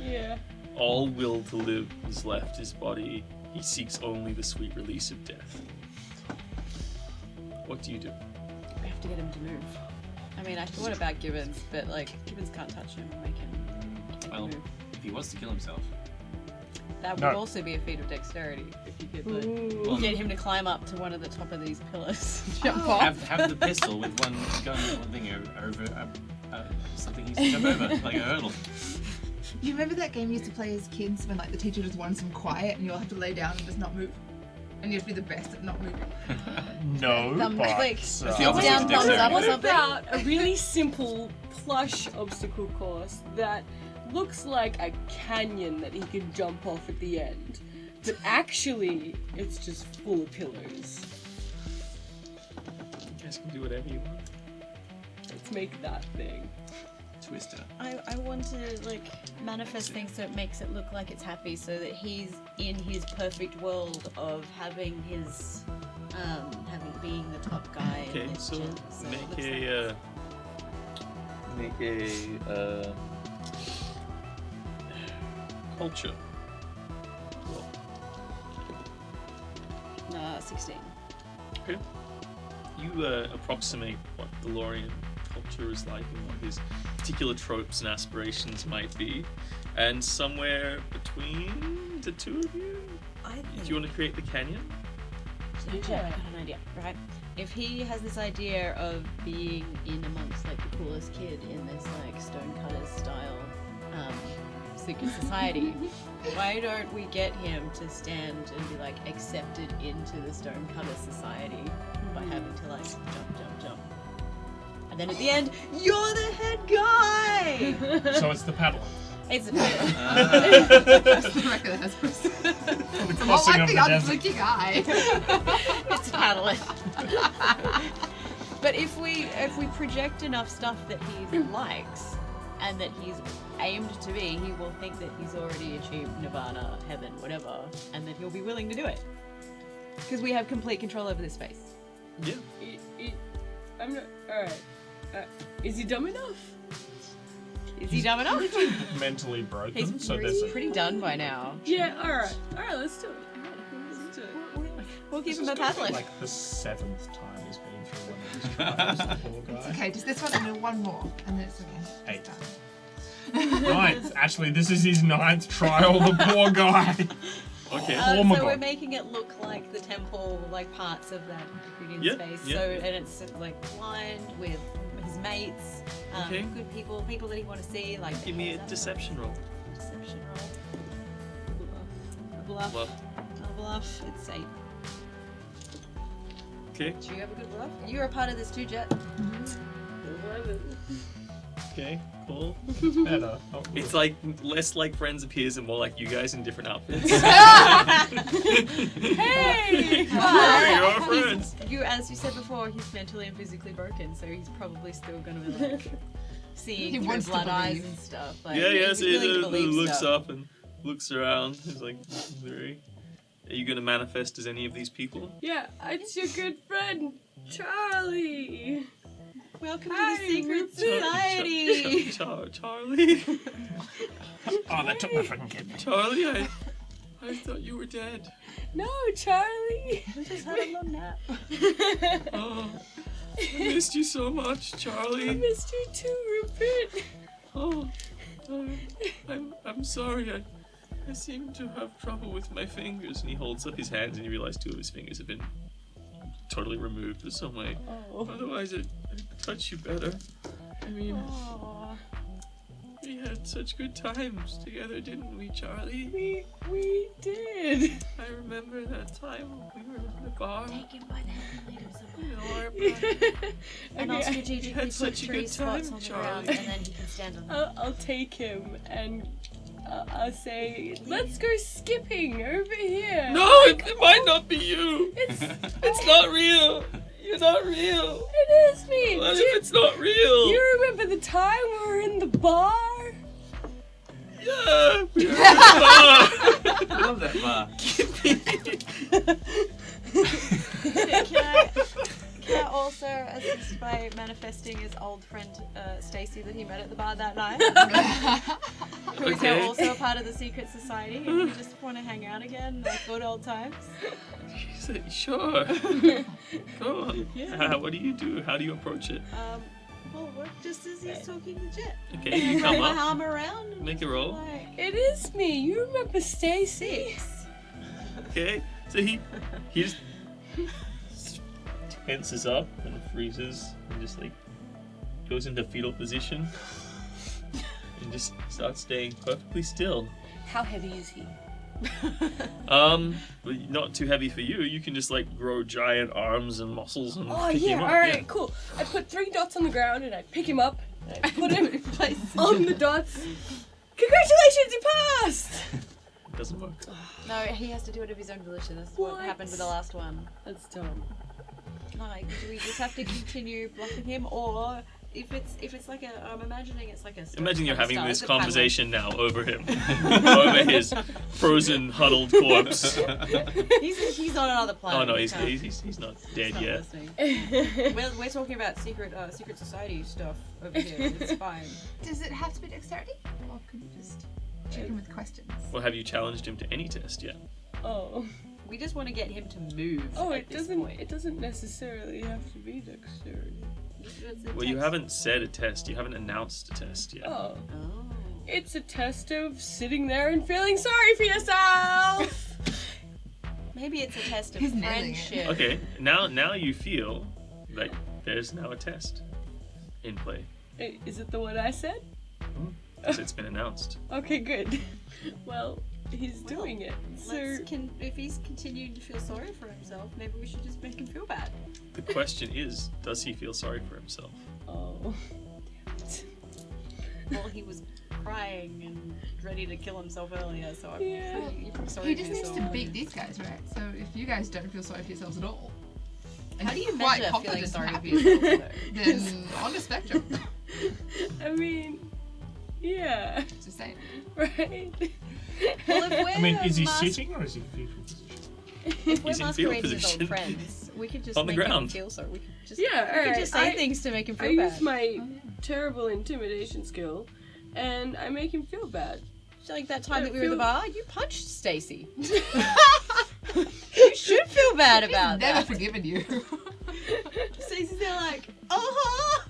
H: Yeah.
B: All will to live has left his body. He seeks only the sweet release of death. What do you do?
F: We have to get him to move. I mean, I thought about Gibbons, but like Gibbons can't touch him or make him
C: Well,
F: move.
C: if he wants to kill himself.
F: That would
D: No.
F: also be a feat of dexterity if you could like,
H: Ooh.
F: get him to climb up to one of the top of these pillars. Jump
E: Oh.
F: off.
C: Have the pistol with one gun, one thing over something he's to jump over, like a hurdle.
E: You remember that game you used to play as kids when like the teacher just wanted some quiet and you all have to lay down and just not move? And you have to be the best at not moving.
D: No,
F: Thumb-
D: but
F: like,
C: That's the
F: Up,
C: opposite
F: down,
C: of
F: thumbs
C: dexterity.
F: up or
H: What
F: something?
H: about a really simple plush obstacle course that looks like a canyon that he can jump off at the end, but actually it's just full of pillars?
B: You guys can do whatever you want.
H: Let's make that thing.
C: Twister.
F: I want to like manifest things so it makes it look like it's happy, so that he's in his perfect world of having his having being the top guy.
B: Okay,
F: in
B: so
F: it looks
B: make a culture. Well,
F: 16.
B: okay. You approximate what DeLorean culture is like and what his particular tropes and aspirations might be, and somewhere between the two of you, do you want to create the canyon?
F: I got an idea, right? If he has this idea of being in amongst like the coolest kid in this like stonecutters style secret society, why don't we get him to stand and be like accepted into the stonecutter society by having to like jump. And then at the end, you're the head guy!
D: so it's the paddling.
F: It's a
E: That's the record that has
D: The
E: Not
D: crossing
E: like
D: of
E: the
D: the desert.
E: unblinking eye.
F: it's paddling. But if we project enough stuff that he likes and that he's aimed to be, he will think that he's already achieved nirvana, heaven, whatever, and that he'll be willing to do it. Because we have complete control over this space.
B: Yeah.
H: I'm not. Alright. Is he dumb enough?
F: Is he dumb enough?
D: Mentally broken.
F: He's
D: so there's a
F: pretty done by now.
H: Yeah, alright. Alright, let's do it. Let's do it.
F: We'll give him
D: This
F: a
D: is gonna be
F: paddling.
D: like the 7th time he's been through one of these trials, the poor guy.
E: Okay, just this one and then one more, and then it's okay.
D: 8.
E: Done.
D: 9th. Actually, this is his 9th trial, the poor guy.
B: Okay.
D: Oh my
F: so we're
D: God.
F: making it look like the temple, like parts of that Green
B: Yeah,
F: space.
B: yeah.
F: So and it's like lined with his mates,
B: Okay.
F: good people that he want to see. Like
B: Give me a deception roll.
F: Deception roll. A bluff.
B: Well,
F: A bluff. It's 8.
B: okay.
F: Do you have a good bluff? You're a part of this too, Jet.
B: Okay. Cool.
D: Better. Oh,
B: It's like less like friends of his and more like you guys in different outfits.
F: Hey!
B: You're friends.
F: You, as you said before, he's mentally and physically broken, so he's probably still gonna be like seeing
E: He
F: through
E: wants to
F: blood eyes
E: believe.
F: and stuff. Like,
B: Yeah,
F: he's
B: so
F: willing to
B: he
F: believe
B: looks
F: stuff.
B: up and looks around. He's like, very. Are you going to manifest as any of these people?
H: Yeah, it's your good friend, Charlie.
F: Welcome
H: Hi,
F: to the secret
H: Rupert.
F: society.
B: Charlie.
D: oh, that took my fucking kidney.
B: Charlie, I thought you were dead.
H: No, Charlie.
F: We just had a long nap.
B: Oh, I missed you so much,
H: I
B: Charlie.
H: missed you too, Rupert.
B: Oh, I'm sorry. I seem to have trouble with my fingers. And he holds up his hands, and you realize 2 of his fingers have been totally removed in some way.
H: Oh.
B: Otherwise, I'd touch you better. I mean,
H: Aw.
B: we had such good times together, didn't we, Charlie?
H: We did.
B: I remember that time we were in the bar.
F: Take him by the hand and lead him somewhere.
B: You know, our plan.
F: And I'll
H: Okay,
F: strategically
B: had
F: put
B: such a
F: 3
B: good
F: spots
B: time,
F: on the
B: Charlie.
F: ground, and then he can stand on them.
H: I'll take him and I'll say, let's go skipping over here.
B: No, it might not be you. It's not real. You're not real.
H: It is me.
B: What
H: Do
B: if it's not real?
H: you remember the time we were in the bar?
B: Yeah. We were in the bar.
C: I love that bar.
F: Can I also, manifesting his old friend Stacy that he met at the bar that night. Who is
B: Okay.
F: now also a part of the secret society, and we just want to hang out again, like good old times.
B: She said, sure. Go on.
F: Yeah.
B: What do you do? How do you approach it?
F: Well, what, just as he's talking to Jet.
B: Okay, you
F: Wrap
B: come
F: my
B: up.
F: arm around. And
B: Make a
F: just
B: roll.
F: Like,
H: It is me. You remember Stacy?
B: Okay, so he just tenses up and freezes and just like goes into fetal position and just starts staying perfectly still.
H: How heavy is he?
B: But not too heavy for you. You can just like grow giant arms and muscles and
H: Oh
B: pick
H: yeah,
B: him up.
H: alright, cool. I put 3 dots on the ground and I pick him up and I put him on the dots. Congratulations, you passed!
B: It doesn't work.
F: no, he has to do it of his own volition. That's what happened with the last one.
H: That's dumb.
F: Like, do we just have to continue bluffing him, or if it's like a, I'm imagining it's like a.
B: Imagine you're having
F: style.
B: this
F: Is it kind of
B: conversation now over him, over his frozen, huddled corpse.
F: He's on another planet.
B: Oh no,
F: he
B: he's
F: can't-
B: not
F: he's
B: dead
F: not
B: yet.
F: listening. We're talking about secret society stuff over here. It's fine.
E: Does it have to be dexterity? Or could you just check him with questions?
B: Or have you challenged him to any test yet?
H: Oh.
F: We just want to get him to move.
H: Oh,
F: at
H: it
F: this
H: doesn't.
F: point.
H: It doesn't necessarily have to be dexterity.
F: It's a
B: Well, you
F: text.
B: haven't said a test. You haven't announced a test yet.
H: Oh,
F: Oh.
H: it's a test of sitting there and feeling sorry for yourself.
F: Maybe it's a test of
E: He's nailing it.
F: friendship.
B: Okay, now you feel like there's now a test in play.
H: Is it the one I said?
B: Because it's been announced.
H: Okay, good. Well, he's doing it. So
F: If he's continuing to feel sorry for himself, maybe we should just make him feel bad.
B: The question is, does he feel sorry for himself?
H: oh.
F: Well, he was crying and ready to kill himself earlier, so I'm
H: Yeah.
F: pretty sorry
E: He
F: for
E: just needs to
F: yourself.
E: beat these guys, right? So if you guys don't feel sorry for yourselves at all, and
F: How do you
E: quite
F: measure feeling
E: confident
F: sorry
E: and
F: for
E: happy,
F: yourself, though?
E: then on the spectrum.
H: I mean, yeah.
E: Just saying.
H: Right.
F: Well, if we're
D: I mean, is he
F: mas-
D: sitting or is he in fetal position?
F: If we're
B: He's in fetal
F: masquerading as old
B: position.
F: friends, we could just
B: On the
F: make him
B: ground.
F: feel sorry. We could just,
H: Yeah,
F: we could
H: alright,
F: just say
H: I-
F: things to make him
H: I
F: feel bad.
H: use my terrible intimidation skill, and I make him feel bad.
F: Like that time
H: I
F: that we were at the
H: feel-
F: bar, you punched Stacy. You should feel bad about
E: Never
F: that.
E: forgiven you.
F: Stacy's there like, uh-huh.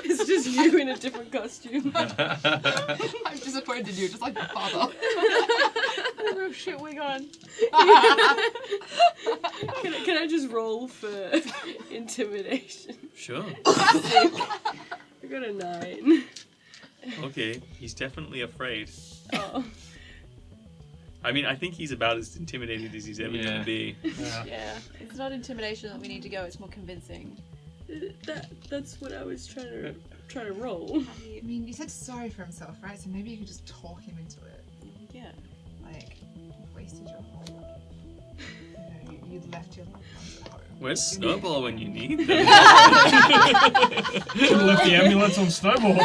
H: It's just you in a different costume.
E: I'm disappointed in you, just like your father.
F: Real shit wig on.
H: Can I just roll for intimidation?
B: Sure.
H: I got a 9.
B: Okay, he's definitely afraid.
H: Oh,
B: I mean, I think he's about as intimidated as he's ever
C: Yeah.
B: going to be.
H: yeah.
F: It's not intimidation that we need to go, it's more convincing.
H: That's what I was trying to roll.
E: I mean, you said sorry for himself, right? So maybe you could just talk him into it.
F: Yeah.
E: Like, you've wasted your whole... You left your loved ones at home.
B: Where's Snowball when you need them?
D: Should have left the ambulance on Snowball.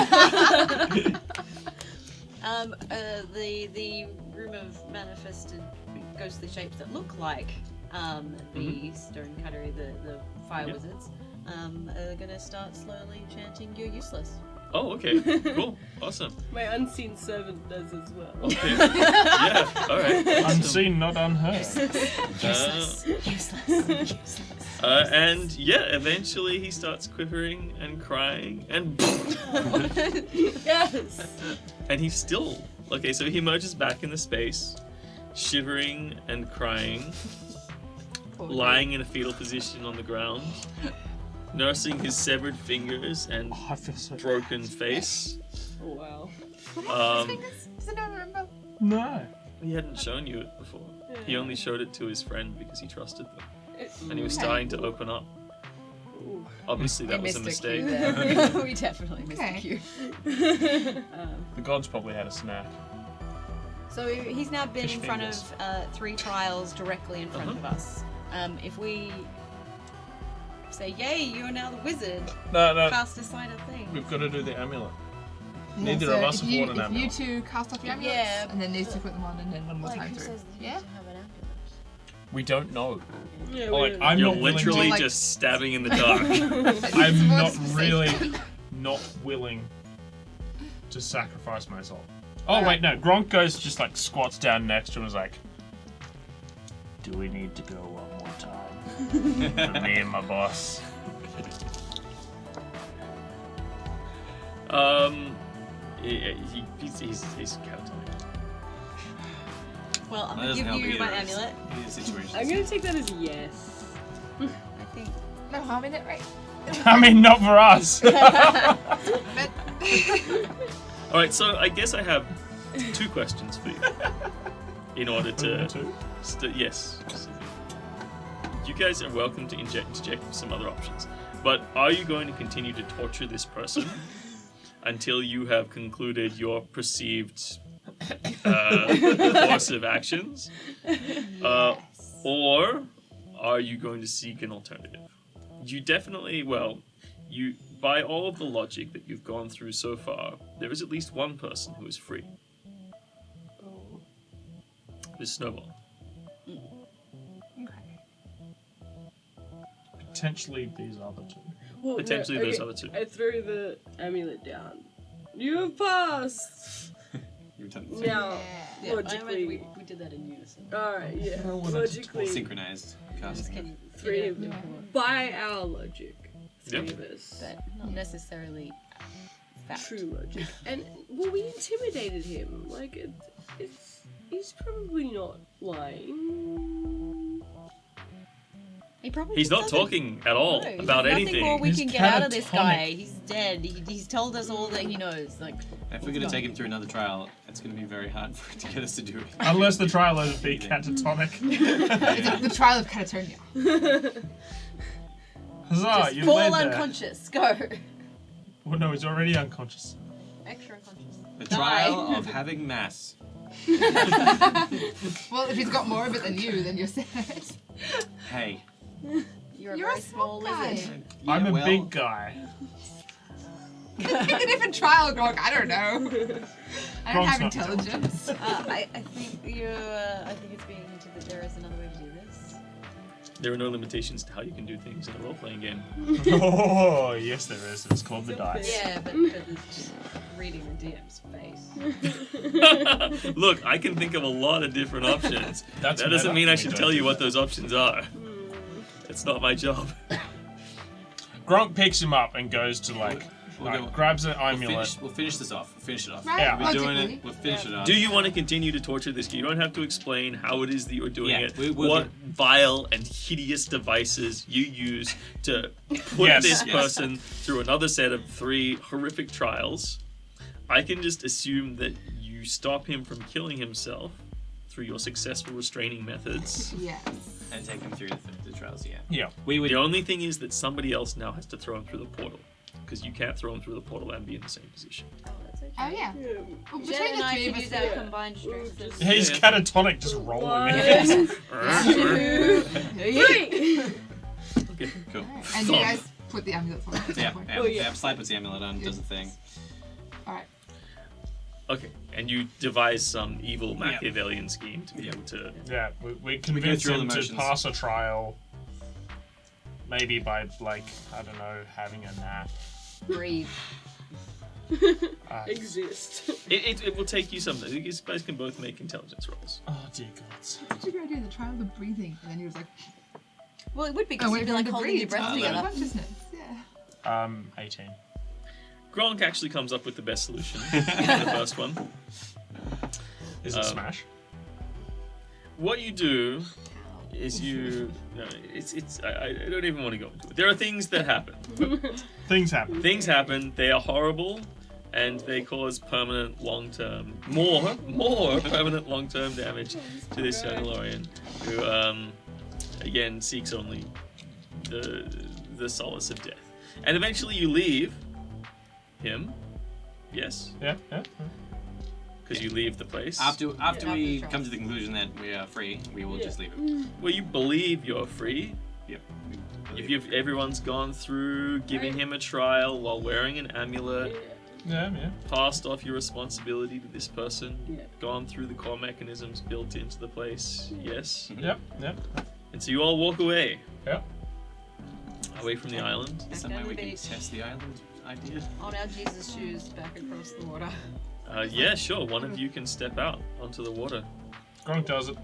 F: The room of manifested ghostly shapes that look like the stone cuttery, the fire
B: Yep.
F: wizards, are gonna start slowly chanting, "You're useless."
B: Oh, okay. Cool. Awesome.
H: My unseen servant does as well.
B: Okay. Yeah, alright.
D: Unseen, not unheard.
F: Useless.
B: And yeah, eventually he starts quivering and crying and
H: Yes.
B: and he's still okay, so he emerges back in the space, shivering and crying, lying in a fetal position on the ground, nursing his severed fingers and
D: Oh, I feel so
B: broken face.
H: Oh, wow.
E: Does anyone remember?
D: No.
B: He hadn't shown you it before. He only showed it to his friend because he trusted them. And he was
E: Okay.
B: starting to open up.
H: Ooh.
B: Obviously that was a
F: missed cue
B: mistake.
F: there. We definitely missed
E: Okay.
F: a cue.
D: The gods probably had a snack.
F: So he's now been
D: Fish
F: in front
D: fingers.
F: of 3 trials directly in front of us. If we say, "Yay, you're now the wizard,"
D: No, no.
F: cast a sign of thing.
D: We've got to do the amulet.
E: Yeah,
D: Neither
E: so
D: of us
E: if
D: have
E: you,
D: worn an
E: if you
D: amulet.
E: two cast off your amulets,
F: Yeah,
E: and then these two put them on, and then one more
F: Like,
E: time
F: who
E: through.
F: says that you
E: Yeah?
F: have to have an amulet?
D: We don't know.
H: Yeah,
D: Like,
H: we-
D: I'm
B: You're
D: not willing
B: literally
D: to.
E: Like-
B: just stabbing in the dark.
D: I'm
E: More
D: not
E: specific.
D: really not willing to sacrifice myself. Oh wait, no. Gronk goes just like squats down next to him and is like, "Do we need to go one more time? For me and my boss."
B: He's catatonic.
F: Well, I'm
C: That
F: gonna
C: doesn't
F: give
C: help
F: you
C: either.
F: my amulet.
C: In these situations.
H: I'm gonna take that as a yes.
F: I think.
E: No harm in it, right?
D: I mean, not for us.
E: But
B: All right, so I guess I have 2 questions for you. In order to, yes, you guys are welcome to interject with some other options. But are you going to continue to torture this person until you have concluded your perceived course of actions, or are you going to seek an alternative? You definitely, you by all of the logic that you've gone through so far, there is at least one person who is free. Miss Snowball.
E: okay.
D: Potentially these other 2.
H: Well,
B: Potentially those other 2.
H: I throw the amulet down. You have passed!
C: You've done the same.
H: Now,
F: Yeah,
H: logically.
F: we did that in unison.
H: Alright, yeah.
D: I wanted to
H: Logically,
C: Synchronized. Cast.
F: Can
H: three of them. By our logic, three
B: Yep.
H: of us.
F: but not necessarily fact.
H: True logic. And, well, we intimidated him. Like, he's probably not lying.
F: He probably
B: He's not
F: doesn't-
B: talking at all
F: No,
B: about
F: there's
B: anything.
F: Nothing more we
D: He's
F: can get out of this
D: catatonic.
F: guy. He's dead. He's told us all that he knows. Like,
C: If we're gonna take him through another trial, it's gonna be very hard for to get us to do it.
D: Unless the trial is be catatonic.
E: The trial of catatonia.
D: Huzzah,
F: just
D: you
F: fall
D: led there.
F: unconscious. Go.
D: Well, no, he's already unconscious.
F: Extra unconscious.
C: The trial of having mass.
E: Well, if he's got more of it than you, then you're set.
C: Hey.
F: You're a
E: You're
F: very
E: a
F: small
E: small guy.
F: lizard.
D: I'm a
C: well,
D: big guy.
E: Pick a different trial, Grog. I don't know. I don't
D: Grog's
E: have
D: not
E: intelligence.
F: I think you. I think it's being hinted that there is another way to do this.
B: There are no limitations to how you can do things in a role-playing game.
D: Oh, yes, there is. It's called the dice.
F: Yeah, but it's just reading the DM's face.
B: Look, I can think of a lot of different options.
D: That's
B: That doesn't
D: meta.
B: mean I
D: We
B: should
D: don't
B: tell
D: do
B: you what
D: that.
B: those options are. It's not my job.
D: Gronk picks him up and goes to
C: We'll go-
D: grabs an amulet.
C: We'll finish this off. We'll finish it off.
E: Right?
D: Yeah.
C: We're doing
E: Logically.
C: it. We'll finish it off.
B: Do you want to continue to torture this kid? You don't have to explain how it is that you're doing
C: Yeah,
B: it.
C: we'll
B: What vile and hideous devices you use to put
D: Yes.
B: this
C: Yes.
B: person through another set of 3 horrific trials. I can just assume that you stop him from killing himself through your successful restraining methods.
E: Yes.
C: And take him through the trials, yeah.
D: Yeah.
C: We would.
B: The only thing is that somebody else now has to throw him through the portal. Because you can't throw him through the portal and be in the same position.
F: Oh, that's okay.
E: Oh yeah.
H: Yeah.
E: Well,
F: Jen
E: between
F: and
E: the
F: I
E: three
F: can
E: of
F: use
E: us,
F: our
H: yeah.
F: combined strength.
H: We'll just-
D: He's
B: Yeah.
D: catatonic, just rolling.
H: One,
F: Three.
B: Okay.
C: Cool.
E: and you guys put the amulet on at some
C: Yeah,
E: point.
C: yeah,
H: Oh, yeah.
C: yeah. Slide puts the amulet on, does the thing.
E: All right.
B: Okay. And you devise some evil Machiavellian scheme to be able to.
D: Yeah, we
C: go
D: convince
C: through all
D: him
C: the
D: to
C: motions.
D: pass a trial. Maybe by, I don't know, having a nap.
F: Breathe.
H: exist.
B: It will take you something. You guys can both make intelligence rolls.
D: Oh, dear gods.
E: What's your idea? The trial of breathing, and then he was like,
F: Well, it would be because
E: "Oh,
F: you'd
E: wait
F: be
E: for him
F: like
E: to
F: holding your
E: breathe."
F: breath
E: Oh,
F: together.
E: consciousness. Yeah.
D: 18.
B: Gronk actually comes up with the best solution for the first one.
D: Is it smash?
B: What you do is you. No, I don't even want to go into it. There are things that happen.
D: Things happen.
B: Things happen. They are horrible, and they cause permanent, long-term, more permanent, long-term damage to this young Lorian, who, again, seeks only the solace of death. And eventually, you leave him. Yes,
D: Yeah.
B: because you leave the place.
C: After
F: After
C: we
F: the trial.
C: come to the conclusion that we are free, we will just leave him.
B: Well, you believe you're free.
C: Yep.
B: If everyone's gone through giving him a trial while wearing an amulet,
D: Yeah.
B: passed off your responsibility to this person,
H: Yeah.
B: gone through the core mechanisms built into the place. Yes.
D: Yep.
B: And so you all walk away.
D: Yep.
B: Away from the island.
C: Is somewhere we can test the island idea?
F: On our Jesus shoes back across the water.
B: Yeah, sure. One of you can step out onto the water.
D: Gronk does it.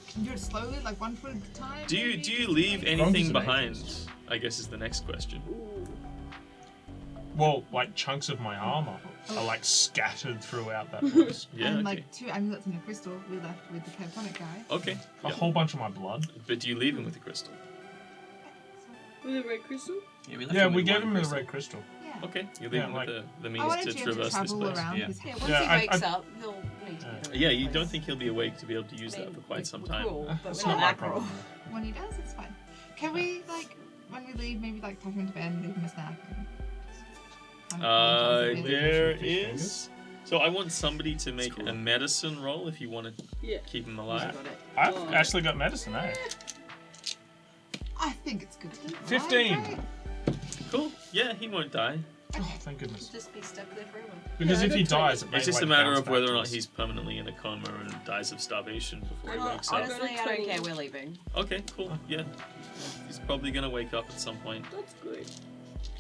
E: Can you do it slowly, like 1 foot at a time?
B: Do
E: maybe?
B: you leave
D: Gronk is
B: anything
D: an
B: behind?
D: atheist.
B: I guess is the next question.
D: Well, like chunks of my armor are like scattered throughout that place.
B: Yeah.
E: And
B: Okay.
E: like 2 amulets and a crystal we left with the catatonic guy.
B: Okay.
D: A
B: Yep.
D: whole bunch of my blood.
B: But do you leave him with the crystal?
H: With a red crystal?
C: Yeah, we left
D: Yeah,
C: him
D: we
C: with
D: gave
C: one
D: him the
C: crystal.
D: red crystal.
E: Yeah.
B: Okay. You leave
D: Yeah,
B: him
D: like-
B: with the
E: I
B: means
E: wanted
B: to
E: you to
B: traverse this
E: travel
B: place.
E: around
C: Yeah.
E: his
F: Yeah,
E: head.
F: once
D: Yeah,
F: he
D: I-
F: wakes up, he'll need to get away.
B: Yeah, you don't think he'll be awake to be able to use
F: I
B: that
F: mean,
B: for quite some
F: we're
B: time.
F: Cool, but
D: It's
F: we're
D: not
F: not
D: my
F: that cool.
D: problem.
E: When he does, it's fine. Can we, like, when we leave, maybe, like, tuck him into bed and leave him a snack?
B: There
D: Fish
B: is.
D: fingers?
B: So I want somebody to make
C: cool.
B: a medicine roll if you want to
H: Yeah.
B: keep him
F: I
B: alive.
F: got it.
D: I've
H: Oh.
D: actually got medicine, eh?
E: I think it's good to keep him
D: 15.
E: alive,
B: Cool. Yeah, he won't die.
D: Oh, thank goodness.
F: Just be stuck there forever.
D: Because
H: Yeah,
D: if he
H: I got
D: dies, it may
B: It's just a
D: like
B: matter
D: bounce
B: of
D: back
B: whether or
D: to
B: not
D: us.
B: he's permanently in a coma and dies of starvation before he
H: I
B: wakes up.
F: Honestly, I don't care. We're leaving.
B: Okay, cool. Yeah. He's probably gonna wake up at some point.
H: That's good.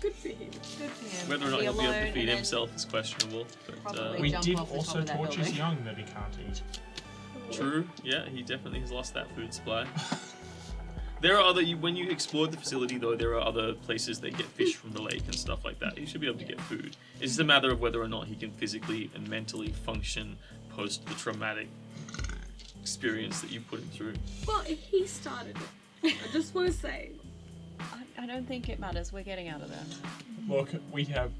H: Good for him.
F: Good for him.
B: Whether or not
F: Be
B: he'll be able
F: alone
B: to feed
F: and then
B: himself is questionable. But
F: probably-
D: We
F: jump
D: did
F: off the top
D: also
F: of that
D: torch his
F: building.
D: young that he can't eat.
B: true. Yeah, he definitely has lost that food supply. There are other. When you explored the facility, though, there are other places they get fish from the lake and stuff like that. You should be able to get food. It's just a matter of whether or not he can physically and mentally function post the traumatic experience that you put him through.
H: Well, he started it. I just want to say.
F: I don't think it matters. We're getting out of there.
D: Look, we have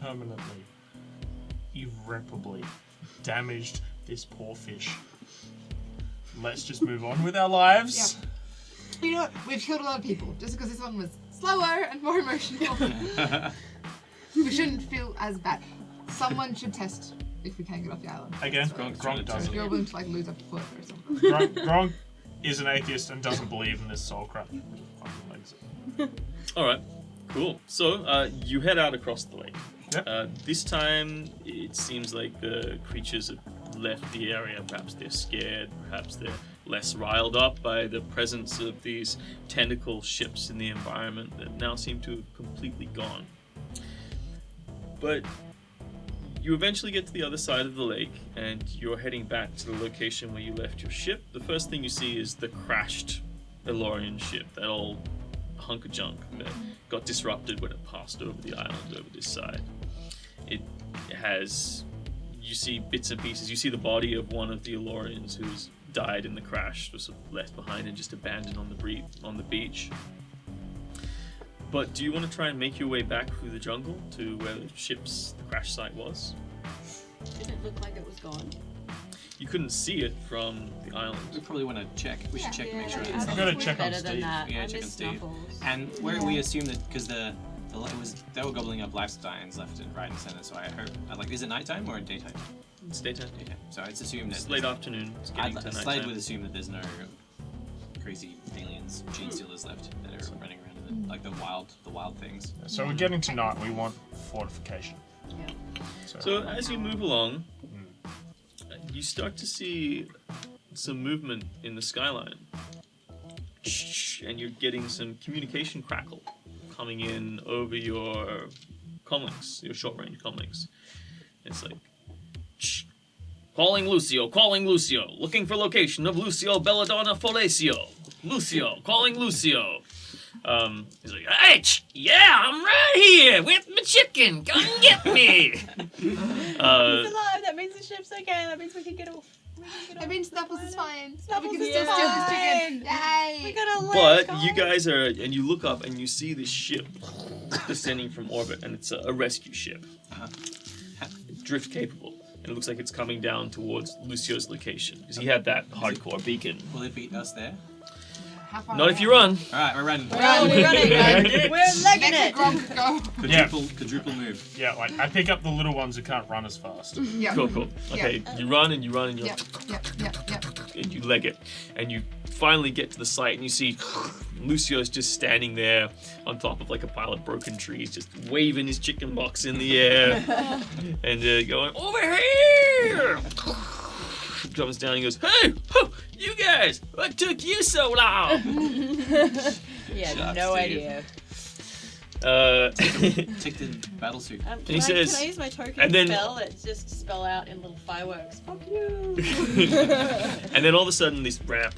D: permanently, irreparably damaged this poor fish. Let's just move on with our lives.
E: You know what? We've killed a lot of people just because this one was slower and more emotional. We shouldn't feel as bad. Someone should test if we can get off the island.
D: Again,
C: Gronk's
D: Gronk doesn't.
E: You're willing to like lose a foot or something.
D: Gronk is an atheist and doesn't believe in this soul crap. Fucking legs it.
B: All right, cool. So you head out across the lake.
D: Yep.
B: This time, it seems like the creatures have left the area. Perhaps they're scared. Perhaps they're less riled up by the presence of these tentacle ships in the environment that now seem to have completely gone. But you eventually get to the other side of the lake, and you're heading back to the location where you left your ship. The first thing you see is the crashed Elorian ship, that old hunk of junk that got disrupted when it passed over the island over this side. It has, you see bits and pieces. You see the body of one of the Elorians who's died in the crash, was sort of left behind and just abandoned on the beach. But do you want to try and make your way back through the jungle to where the crash site was?
F: Did it look like it was gone?
B: You couldn't see it from the island.
C: We probably want to check. We should check to make sure
F: I
C: it's
D: I'm
F: think
D: gonna
F: we're
D: check on
F: better than
D: Steve.
F: that.
C: Yeah,
F: I
C: check on
F: miss
C: Steve.
F: Snuffles.
C: And where we assume that because it was they were gobbling up lifesteins left and right and center. So I hope is it nighttime or daytime?
B: It's daytime.
C: Daytime. So it's assumed that
B: It's late afternoon. It's getting to
C: Slade
B: nighttime.
C: would assume that there's no crazy aliens, gene stealers left that are running around in the, like the wild things.
D: So we're getting to night. We want fortification.
F: Yeah.
B: So as you move along, you start to see some movement in the skyline. And you're getting some communication crackle coming in over your comlinks, your short-range comlinks. It's like, "Shh. Calling Lucio, looking for location of Lucio Belladonna Folacio. Lucio, calling Lucio." He's like, "Hey, yeah, I'm right here with my chicken. Come get me."
F: He's alive. That means the ship's okay. That means we can get off.
E: I mean, Snuffles is fine.
F: Snuffles
E: we can
F: is
E: still steal his
F: fine.
E: chicken. Yay!
F: We got a
B: But
F: leg,
B: you
F: guys.
B: guys are, and you look up and you see this ship descending from orbit, and it's a rescue ship, drift capable, and it looks like it's coming down towards Lucio's location because he had that hardcore beacon.
C: Will it beat us there?
E: How far
B: Not
E: away
B: if you run.
C: All right, we're running.
F: We're running, We're legging
E: Make a
F: it.
E: Gronk go.
C: Quadruple move.
D: Yeah, like I pick up the little ones who can't run as fast.
E: Yeah.
B: Cool. Okay, you run and you run and you
E: Yep.
B: and you leg it, and you finally get to the site and you see Lucio's just standing there on top of like a pile of broken trees, just waving his chicken box in the air and going, "Over here!" Comes down and goes, "Hey, you guys, what took you so long?"
F: Yeah, no idea.
C: Take the battle suit.
B: he says-
F: can I use my token
B: and then-
F: spell that just spell out in little fireworks? Fuck you.
B: And then all of a sudden, this ramp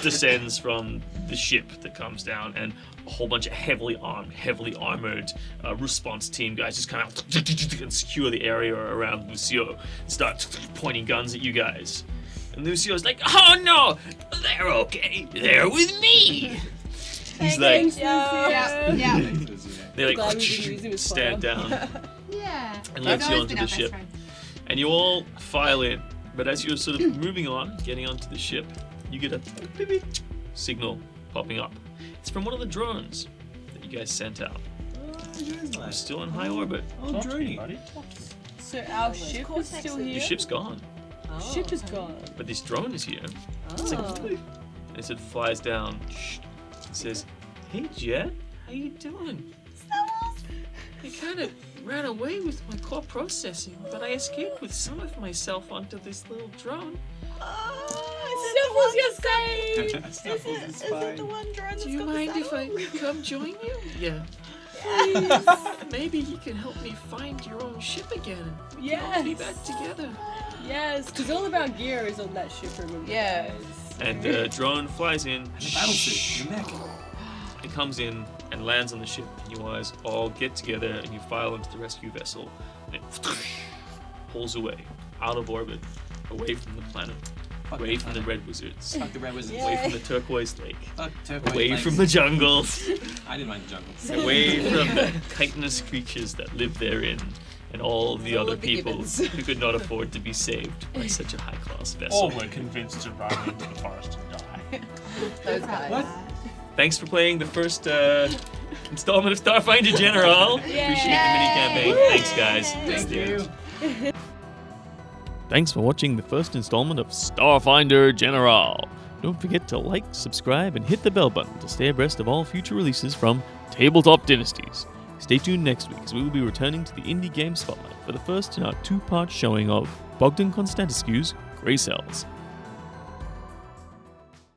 B: descends from the ship that comes down, and a whole bunch of heavily armed, heavily armored response team guys just kind of and secure the area around Lucio, start pointing guns at you guys. And Lucio's like, "Oh no, they're okay. They're with me." He's like,
E: Yeah.
B: they
H: Glad
B: like
H: we didn't use him as
B: stand down
E: Yeah.
B: and lets
E: I've
B: you
E: always
B: onto
E: been
B: the
E: our best
B: ship.
E: friend.
B: And you all file in. But as you're sort of moving on, getting onto the ship, you get a beep, beep signal popping up. It's from one of the drones that you guys sent out. We're still in high orbit.
C: Oh,
D: Talk to me,
C: Droney.
D: buddy. Talk to me.
H: So our ship is still here.
B: Your ship's gone,
H: Ship is gone.
B: but this drone is here. It's like,
H: Oh.
B: and as it flies down, it says, "Hey Jet, how you doing? I kind of ran away with my core processing, but I escaped with some of myself onto this little drone.
H: Sniffles, you're safe.
C: Snuffles is fine.
F: one drone
B: Do you mind if I come join you? Yeah. Maybe you can help me find your own ship again. We can all be
H: Yes.
B: back together."
H: Yes, because all of our gear is on that ship, remember?
F: Yeah.
H: guys?
B: And the drone flies in.
C: Battle suit. Your mech.
B: It comes in and lands on the ship, and you guys all get together and you file into the rescue vessel, and it pulls away, out of orbit, away from the planet,
C: Fuck
B: away
C: the
B: from the
C: planet.
B: Red Wizards,
C: Fuck the Red Wizards.
B: away from the turquoise lake,
C: Fuck turquoise
B: away
C: lakes.
B: from the jungles,
C: I didn't mind the jungle.
B: away from the chitinous creatures that live therein, and all the
F: All
B: other
F: of the
B: people
F: gibbons.
B: who could not afford to be saved by such a high-class
D: Or
B: vessel.
D: we're convinced to run into the forest and die.
F: Those guys.
C: What?
B: Thanks for playing the first installment of Starfinder General. Appreciate the mini campaign. Thanks, guys.
C: Thank you.
A: Thanks for watching the first installment of Starfinder General. Don't forget to like, subscribe, and hit the bell button to stay abreast of all future releases from Tabletop Dynasties. Stay tuned next week as we will be returning to the Indie Game Spotlight for the first in our two-part showing of Bogdan Konstantinescu's Grey Cells.